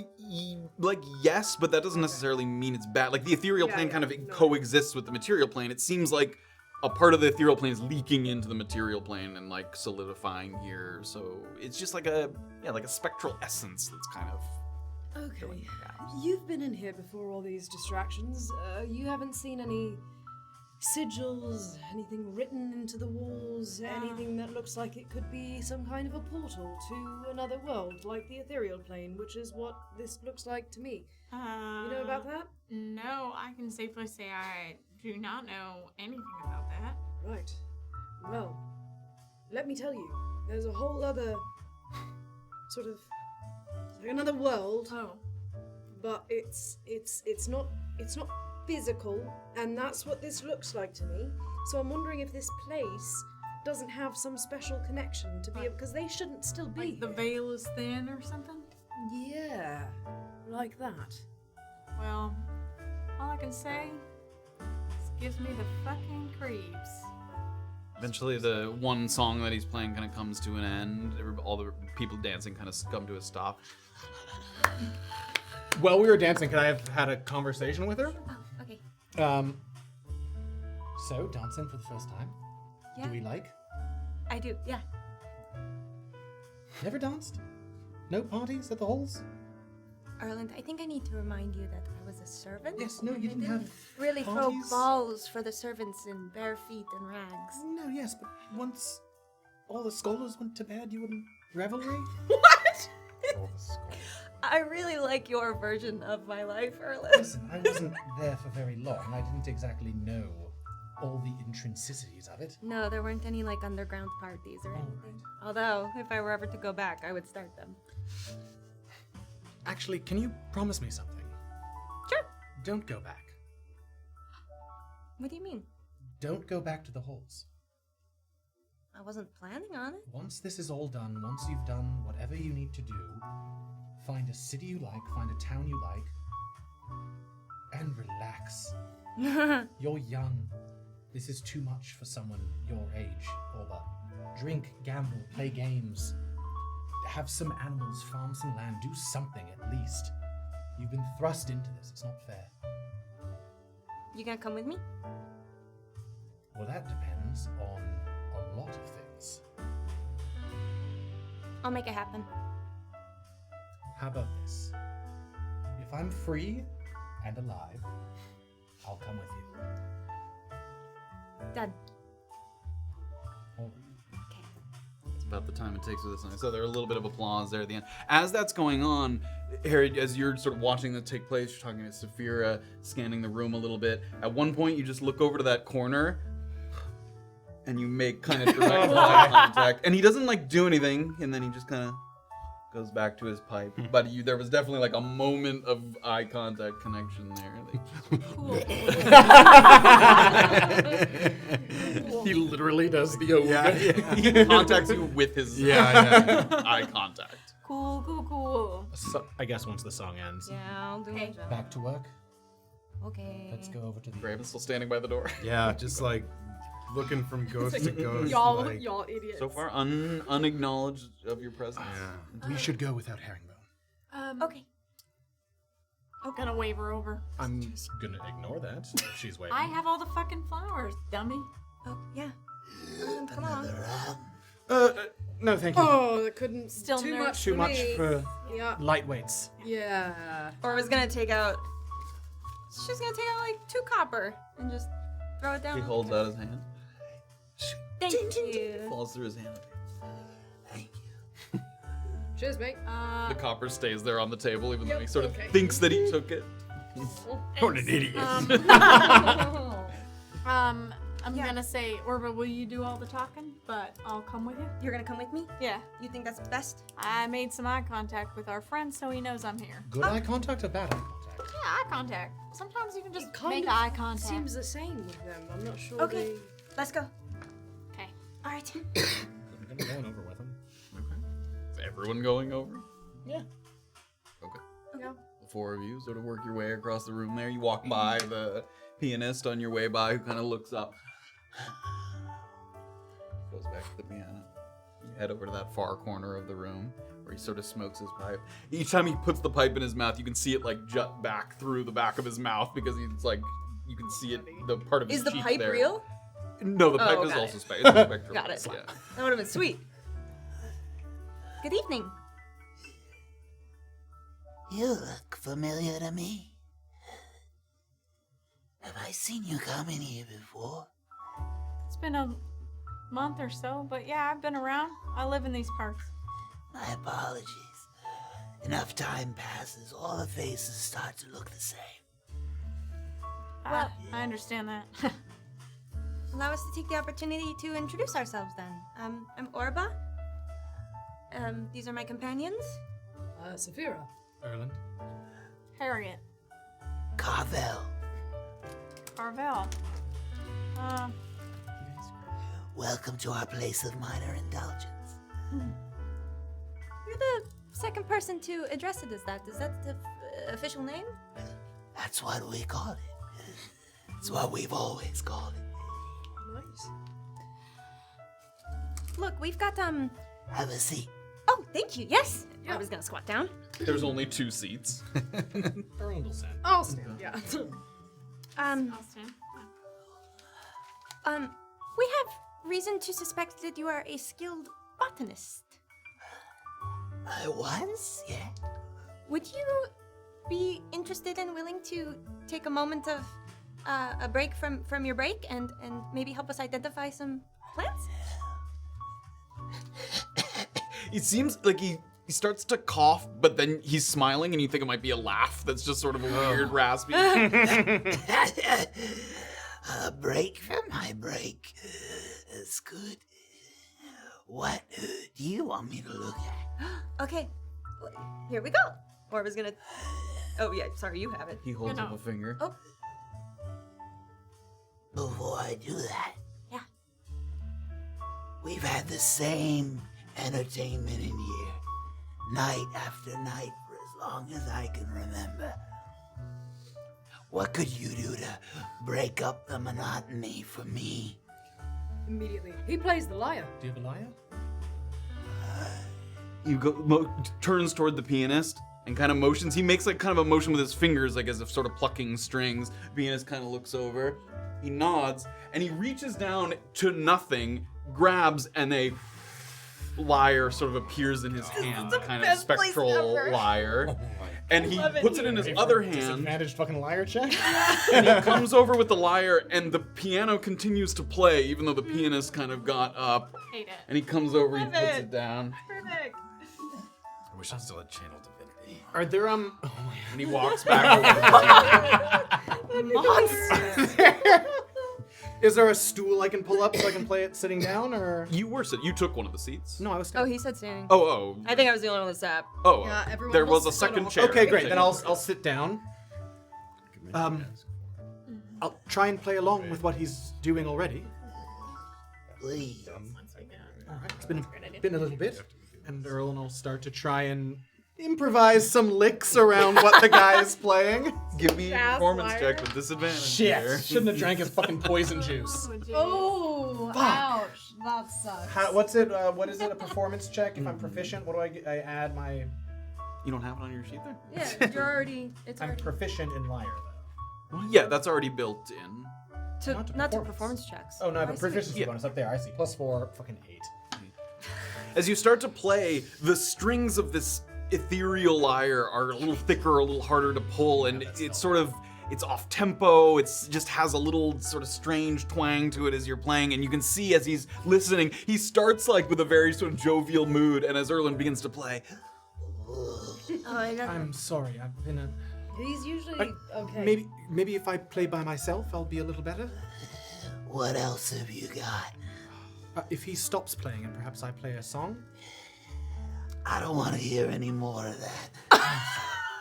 A: Like, yes, but that doesn't necessarily mean it's bad. Like, the ethereal
H: Yeah,
A: plane
H: yeah,
A: kind of
H: no.
A: coexists with the material plane. It seems like a part of the ethereal plane is leaking into the material plane and, like, solidifying here. So it's just like a spectral essence that's kind of
F: Okay. You've been in here before all these distractions. You haven't seen any sigils, anything written into the walls, anything that looks like it could be some kind of a portal to another world, like the ethereal plane, which is what this looks like to me. You know about that?
B: No, I can safely say I do not know anything about that.
F: Right. Well, let me tell you, there's a whole other sort of like another world.
B: Oh.
F: But it's not physical, and that's what this looks like to me. So I'm wondering if this place doesn't have some special connection to be, because they shouldn't still be
B: Like the
F: here.
B: veil is thin or something?
F: Yeah, like that.
B: Well, all I can say is gives me the fucking creeps.
A: Eventually, the one song that he's playing kind of comes to an end. All the people dancing kind of come to a stop.
C: While we were dancing, could I have had a conversation with her?
G: Oh, okay.
C: So, dancing for the first time.
G: Yeah.
C: Do we like?
G: I do, yeah.
C: Never danced? No parties at the halls?
G: Erland, I think I need to remind you that I was a servant.
C: Yes, no, you
G: I
C: didn't have
G: really throw
C: parties?
G: balls for the servants in bare feet and rags.
C: No, yes, but once all the scholars went to bed, you wouldn't revelry?
G: What? I really like your version of my life, Erland.
C: Listen, I wasn't there for very long. I didn't exactly know all the intrinsities of it.
G: No, there weren't any like underground parties or anything. Although, if I were ever to go back, I would start them.
C: Actually, can you promise me something?
G: Sure.
C: Don't go back.
G: What do you mean?
C: Don't go back to the halls.
G: I wasn't planning on it.
C: Once this is all done, once you've done whatever you need to do, find a city you like, find a town you like, and relax. You're young. This is too much for someone your age, Orba. Drink, gamble, play games. Have some animals, farm some land, do something at least. You've been thrust into this, it's not fair.
G: You gonna come with me?
C: Well, that depends on a lot of things.
G: I'll make it happen.
C: How about this? If I'm free and alive, I'll come with you.
G: Done.
C: All right.
A: It's about the time it takes for this night. So there's a little bit of applause there at the end. As that's going on, Harriet, as you're sort of watching that take place, you're talking to Safira, scanning the room a little bit. At one point, you just look over to that corner, and you make kind of direct eye contact. And he doesn't like do anything, and then he just kind of goes back to his pipe. But there was definitely like a moment of eye contact connection there.
C: He literally does the old.
A: He contacts you with his eye contact.
B: Cool.
C: So, I guess once the song ends.
G: Yeah, I'll do my job.
C: Back to work.
G: Okay.
C: Let's go over to the.
A: Graven's still standing by the door.
E: Yeah, just like looking from ghost to ghost.
H: Y'all,
E: like,
H: y'all idiots.
A: So far, unacknowledged of your presence.
E: yeah.
C: We should go without Herringbone.
G: Okay.
B: I'm gonna wave her over.
C: I'm just gonna ignore that. If she's waiting.
B: I have all the fucking flowers, dummy.
G: Oh, yeah. Erland, come on.
C: No, thank you.
H: Oh, that couldn't.
B: Still
H: too
B: nerd.
H: much
C: Too
H: for
C: much
H: me.
C: for
H: Yeah.
C: lightweights.
H: Yeah.
D: Or I was gonna take out. She's gonna take out like 2 copper and just throw it down.
A: He holds out his hand.
G: Thank you.
A: Falls through his hand.
H: Cheers, mate.
A: The copper stays there on the table, even though he
H: Yep,
A: sort of
H: okay.
A: thinks that he took it.
E: What an idiot.
B: I'm gonna say, Orba, will you do all the talking? But I'll come with you.
G: You're gonna come with me?
B: Yeah.
G: You think that's best?
B: I made some eye contact with our friend, so he knows I'm here.
C: Good eye contact or bad eye contact?
B: Yeah, eye contact. Sometimes you can just
F: Kind
B: make
F: of
B: eye contact.
F: Seems the same with them. I'm not sure.
G: Okay. Let's go.
B: Okay.
G: All right.
C: I'm going over with him.
A: Is everyone going over?
C: Yeah.
A: Okay.
H: Yeah.
A: The 4 of you sort of work your way across the room there. You walk by the pianist on your way by who kind of looks up. Goes back to the piano. You head over to that far corner of the room where he sort of smokes his pipe. Each time he puts the pipe in his mouth, you can see it like jut back through the back of his mouth because he's like, you can see it, the part of his
D: Is the
A: cheek
D: pipe
A: there.
D: real?
A: No, the pipe
D: Oh,
A: is
D: got
A: also
D: it.
A: spectral.
D: Got it.
A: Yeah.
D: That would have been sweet.
G: Good evening.
J: You look familiar to me. Have I seen you come in here before?
B: It's been a month or so, but yeah, I've been around. I live in these parts.
J: My apologies. Enough time passes, all the faces start to look the same.
B: I understand that.
G: Allow us to take the opportunity to introduce ourselves then. I'm Orba. These are my companions.
F: Safira.
C: Erland.
B: Harriet.
J: Carvel,
B: Carvel.
J: welcome to our place of minor indulgence.
G: You're the second person to address it as that. Is that the official name?
J: That's what we call it. It's what we've always called it.
F: Nice.
G: Look, we've got
J: Have a seat.
G: Oh, thank you. Yes. I was gonna squat down.
A: There's only 2 seats.
C: Erland will send.
H: I'll stand, yeah.
B: Austin.
G: We have reason to suspect that you are a skilled botanist.
J: I was, yeah.
G: Would you be interested and willing to take a moment of a break from your break and maybe help us identify some plants?
A: It seems like he starts to cough, but then he's smiling, and you think it might be a laugh that's just sort of a weird, raspy.
J: A break from my break. That's good. What do you want me to look at?
G: Okay, here we go. Orba's gonna. Oh yeah, sorry, you have it.
A: He holds up a finger.
G: Oh,
J: Before I do that,
G: yeah.
J: we've had the same entertainment in here, night after night for as long as I can remember. What could you do to break up the monotony for me?
F: Immediately. He plays the lyre.
C: Do you have a lyre?
A: You go turns toward the pianist and kind of motions. He makes like kind of a motion with his fingers, like as if sort of plucking strings. Pianist kind of looks over. He nods and he reaches down to nothing, grabs, and a lyre sort of appears in his hand, kind of spectral lyre. And he puts it in his other hand.
C: Disadvantaged fucking liar check.
A: And he comes over with the lyre, and the piano continues to play, even though the pianist kind of got up.
B: Hate it.
A: And he comes over, he puts it down.
B: Perfect.
E: I wish I still had channel divinity.
C: Are there
A: And he walks back over.
C: Is there a stool I can pull up so I can play it sitting down, or?
A: You were you took one of the seats.
C: No, I was.
D: Oh, he said standing.
A: Oh.
D: I think I was the only one that sat.
A: Oh.
H: Yeah, everyone
A: There was
H: else
A: a
H: stood
A: second
H: off.
A: chair.
C: Okay, great. Then I'll sit down. I'll try and play along with what he's doing already.
J: Please.
C: All right. It's been a little bit, and Erland will start to try and improvise some licks around what the guy is playing.
A: Give me a
H: Jazz
A: performance
H: lyre.
A: check with disadvantage here.
C: Shouldn't have drank his fucking poison juice.
F: Oh, ouch. That sucks.
C: What's it? What is it? A performance check? If I'm proficient, what do I add? My
A: You don't have it on your sheet there?
D: Yeah, you're already. It's
C: I'm
D: already.
C: proficient in lyre though.
A: Yeah, that's already built in.
D: Not to performance checks.
C: Oh no, I have
D: I
C: a
D: see.
C: proficiency
A: Yeah.
C: bonus up there. I see. +4, fucking 8.
A: As you start to play, the strings of this ethereal lyre are a little thicker, a little harder to pull, and it's sort of it's off tempo. It's just has a little sort of strange twang to it as you're playing, and you can see as he's listening, he starts like with a very sort of jovial mood, and as Erland begins to play,
C: I'm sorry. I've been a.
F: He's usually okay.
C: Maybe if I play by myself, I'll be a little better.
J: What else have you got?
C: If he stops playing and perhaps I play a song.
J: I don't want to hear any more of that.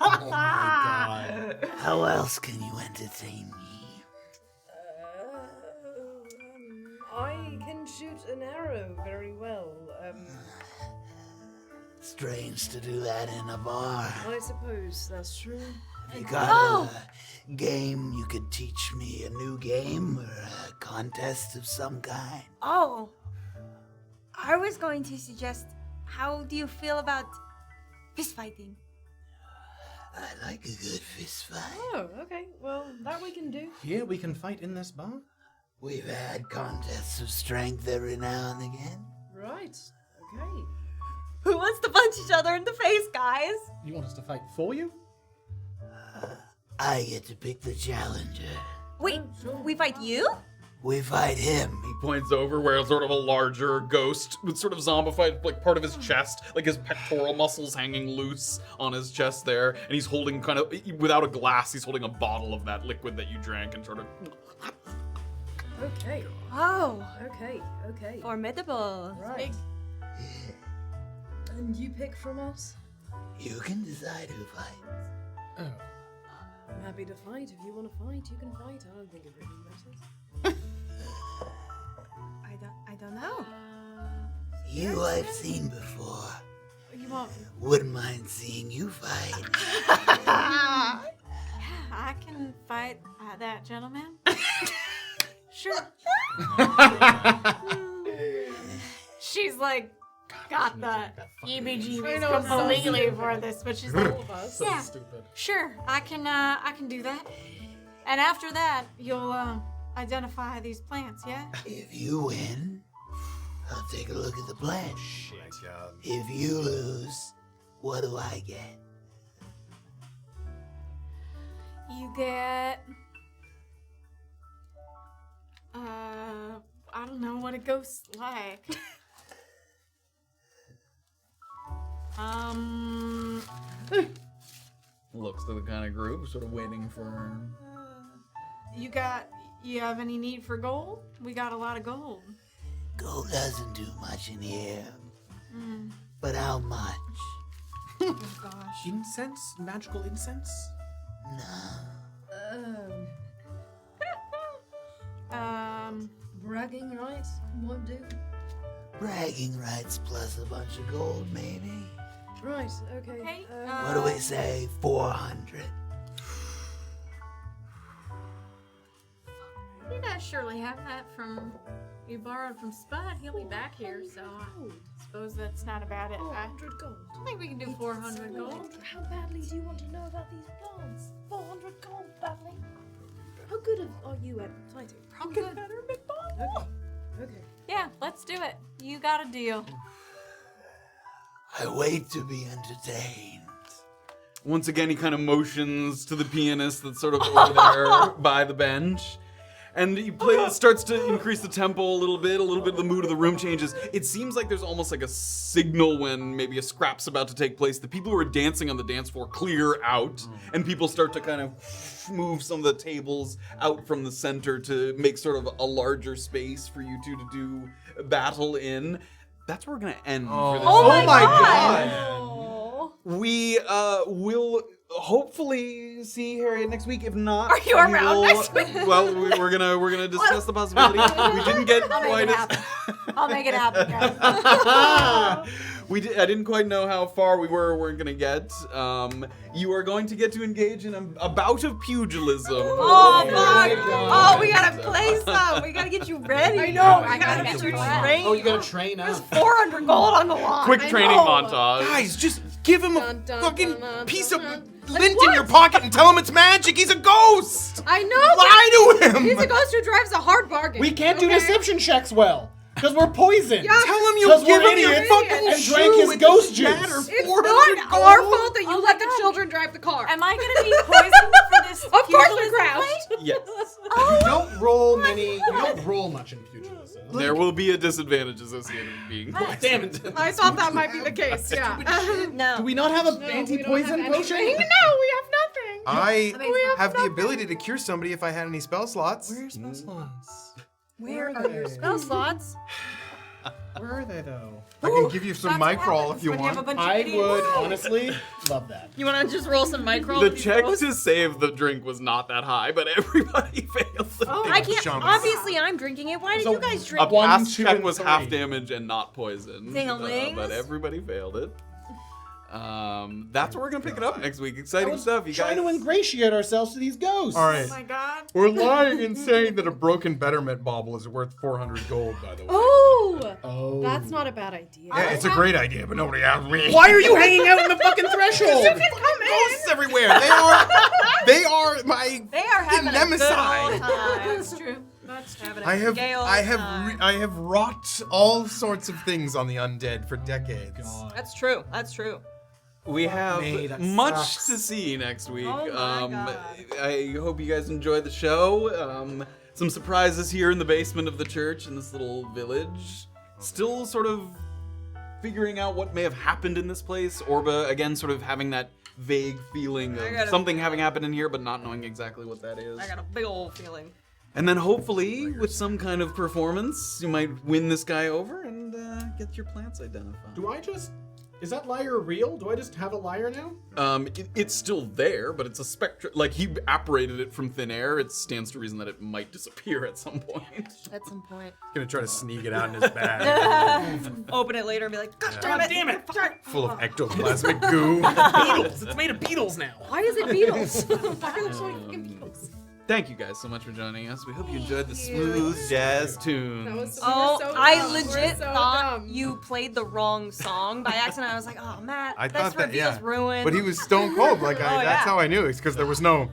C: Oh my god.
J: How else can you entertain me?
F: I can shoot an arrow very well.
J: Strange to do that in a bar.
F: I suppose that's true.
J: You got a game you could teach me, a new game or a contest of some kind?
G: Oh, I was going to suggest, how do you feel about fist fighting?
J: I like a good fist fight.
F: Oh, okay. Well, that we can do.
C: Here we can fight in this bar.
J: We've had contests of strength every now and again.
F: Right. Okay.
D: Who wants to punch each other in the face, guys?
C: You want us to fight for you?
J: I get to pick the challenger.
D: Wait, we fight you?
J: We fight him.
A: He points over where sort of a larger ghost with sort of zombified, like part of his chest, like his pectoral muscles hanging loose on his chest there, and he's holding kind of, without a glass, he's holding a bottle of that liquid that you drank and sort of.
F: Okay.
D: Oh,
F: Okay.
D: formidable.
F: Right. And you pick from us?
J: You can decide who fights.
C: Oh.
F: I'm happy to fight. If you want to fight, you can fight. I don't think it really matters.
D: I don't know.
J: You I've seen before.
F: You want?
J: Wouldn't mind seeing you fight.
B: I can fight that gentleman. Sure. She's like, got the EBGBs completely for this, but she's like, yeah, sure, I can do that. And after that, you'll identify these plants, yeah?
J: If you win, I'll take a look at the plan. If you lose, what do I get?
B: You get, I don't know what a ghost's like.
A: Looks to the kind of group, sort of waiting for.
B: You have any need for gold? We got a lot of gold.
J: Gold doesn't do much in here. But how much?
B: Oh gosh.
C: Incense? Magical incense?
J: No.
F: Bragging rights won't do.
J: Bragging rights plus a bunch of gold, maybe.
F: Right. Okay.
B: Okay.
J: What do we say? 400.
B: You guys surely have that from you borrowed from Spud. He'll be back here, so I suppose that's not about it. I
F: 400 gold.
B: think we can do 400 gold.
F: How badly do you want to know about these plants? 400 gold, badly. How good are you at fighting?
B: I'm good.
F: Okay.
B: Yeah, let's do it. You got a deal.
J: I wait to be entertained.
A: Once again, he kind of motions to the pianist that's sort of over there by the bench. And he starts to increase the tempo a little bit the mood of the room changes. It seems like there's almost like a signal when maybe a scrap's about to take place. The people who are dancing on the dance floor clear out, and people start to kind of move some of the tables out from the center to make sort of a larger space for you two to do battle in. That's where we're gonna end for this.
E: Oh my god!
A: We will hopefully see Harriet next week. If not,
D: Are you around next week?
A: Well, we're gonna discuss the possibility. We didn't get quite as.
B: I'll make it happen, guys.
A: I didn't quite know how far we weren't gonna get. You are going to get to engage in a bout of pugilism.
D: Oh, fuck. Oh, we gotta play some. We gotta get you ready. I know. We gotta get you trained.
C: Oh, you gotta train up.
D: 400 gold on the line.
A: Quick training montage.
E: Guys, just give him a
H: Dun, dun,
E: fucking
H: dun, dun,
E: piece
H: dun,
E: of
H: dun.
E: lint in your pocket and tell him it's magic. He's a ghost.
H: I know.
E: Lie to him.
H: He's a ghost who drives a hard bargain.
C: We can't do deception checks well. Because we're poisoned.
H: Yeah.
E: Tell him you
C: 'Cause
E: give
C: we're
E: him your
C: idiots
E: fucking
C: and
E: shoe.
C: drank his
E: It
C: ghost
E: doesn't
C: juice.
E: matter.
H: It's
E: 400
H: not our
E: gold?
H: fault that you let the children drive the car.
B: Am I gonna be poisoned for this?
H: Of course we
B: pugilism
H: crashed.
B: fight?
A: Yes.
C: You don't roll many. You don't roll much in pugilism.
A: There will be a disadvantage associated with being poisoned.
C: Damn it.
H: I thought that might be the case. Yeah.
D: No.
C: Do we not have an
H: No,
C: anti-poison
H: we don't have
C: potion?
H: anything. No, we have nothing.
E: I have the ability to cure somebody if I had any spell slots.
C: Where's my slots?
D: Where are your spell slots?
C: Where are they though?
E: I can give you some
B: That's what
E: microl
B: happens
E: if you
B: when have a
E: want.
B: bunch of
C: I
B: idiots.
C: would honestly love that.
D: You wanna just roll some micro?
A: The check to save the drink was not that high, but everybody failed.
D: I can't.
E: Jump.
D: Obviously, I'm drinking it. Why did
C: So
D: you guys
A: A
D: drink?
C: One,
A: pass
C: two,
A: check
C: and
A: was
C: three.
A: half damage and not poison.
D: Ding-a-lings.
A: But everybody failed it. That's where we're gonna pick it up next week. Exciting stuff, you
C: Trying
A: guys.
C: to ingratiate ourselves to these ghosts.
E: All right.
B: Oh my god.
E: We're lying and saying that a broken betterment bauble is worth 400 gold, by the way.
H: Oh,
C: Oh.
H: that's not a bad idea.
E: Yeah, it's a great idea, but nobody asked me.
C: Why are you hanging out in the fucking threshold?
E: Ghosts everywhere. They are my
D: They are having a good old
E: nemesis.
D: time.
B: That's true. That's true.
E: I have
D: Gay old time.
E: I have wrought all sorts of things on the undead for decades.
C: God.
D: That's true. That's true.
A: We have
C: me, that
A: much
C: sucks.
A: to see next week.
B: Oh my God.
A: I hope you guys enjoyed the show. Some surprises here in the basement of the church in this little village. Still sort of figuring out what may have happened in this place. Orba, again, sort of having that vague feeling of something having happened in here, but not knowing exactly what that is.
D: I got a big old feeling.
A: And then hopefully, with some kind of performance, you might win this guy over and get your plants identified.
C: Is that lyre real? Do I just have a lyre now?
A: It's still there, but it's a spectrum. Like, he apparated it from thin air. It stands to reason that it might disappear at some point.
D: At some point.
E: Gonna try to sneak it out in his bag.
D: Open it later and be like, God damn it!
E: Full of ectoplasmic goo.
C: Beetles! It's made of beetles now.
F: Why is it beetles? Why are there so many fucking beetles?
A: Thank you guys so much for joining us. We hope you enjoyed the smooth jazz tunes.
H: That was
D: Oh,
H: so
D: I
H: dumb. We're
D: legit
H: so
D: thought
H: dumb.
D: you played the wrong song by accident. I was like, oh, Matt,
E: I
D: this
E: thought that,
D: reveal's
E: yeah.
D: ruined.
E: But he was stone cold. Like,
D: Oh,
E: that's
D: yeah.
E: how I knew. It's because there was no.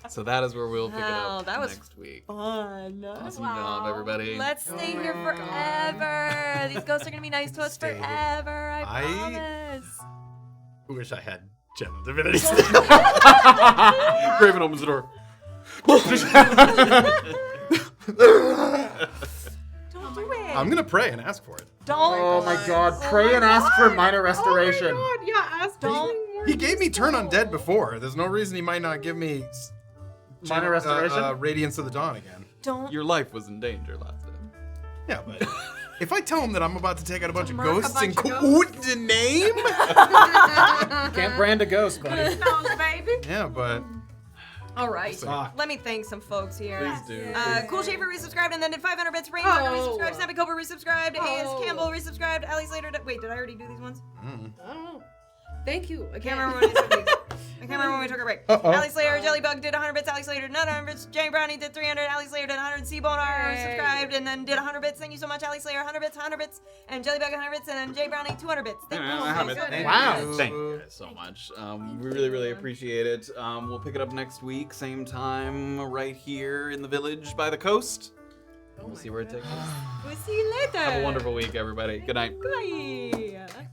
A: So that is where we'll pick it
D: Wow,
A: up
D: that was
A: next week.
D: fun.
A: Awesome job, everybody.
D: Let's stay here forever. These ghosts are gonna be nice to us
E: Stay here.
D: forever. I
E: I-
D: promise.
E: Wish I had General Divinity.
A: Graven opens the door.
D: Don't do it.
E: I'm gonna pray and ask for it.
D: Don't.
C: Oh my god, pray and ask for minor restoration.
H: Oh my god, yeah, ask
D: Don't-
E: He gave me turn undead before. There's no reason he might not give me
C: Minor restoration?
E: Radiance of the Dawn again.
D: Don't.
A: Your life was in danger last time.
E: Yeah, but if I tell him that I'm about to take out a bunch of
D: murk a
E: ghosts and
D: bunch of
E: quote the name,
C: Can't brand a ghost, buddy.
B: baby.
E: yeah, but
D: All right.
C: Fuck.
D: Let me thank some folks here.
A: Please do.
D: Cool Shaver resubscribed and then did 500 bits. Rainbow resubscribed. Snappy Cobra resubscribed. A.S. Campbell resubscribed. Ali Slater. Wait, did I already do these ones?
F: I don't know. Thank you.
D: I can't remember when we took these. I can't remember when we took a break. Ali Slayer, Jellybug did 100 bits. Ali Slater did 100 bits. Jamie Brownie did 300. Ali Slayer did 100. C-Bonar subscribed and then did 100 bits. Thank you so much, Ali Slayer. 100 bits, 100 bits. And Jellybug 100 bits. And then Jay Brownie 200 bits. Thank you.
C: Wow.
A: Thank you guys so much. We really, really appreciate it. We'll pick it up next week, same time, right here in the village by the coast. We'll see where it takes us.
D: We'll see you later.
A: Have a wonderful week, everybody. Good night.
D: Bye.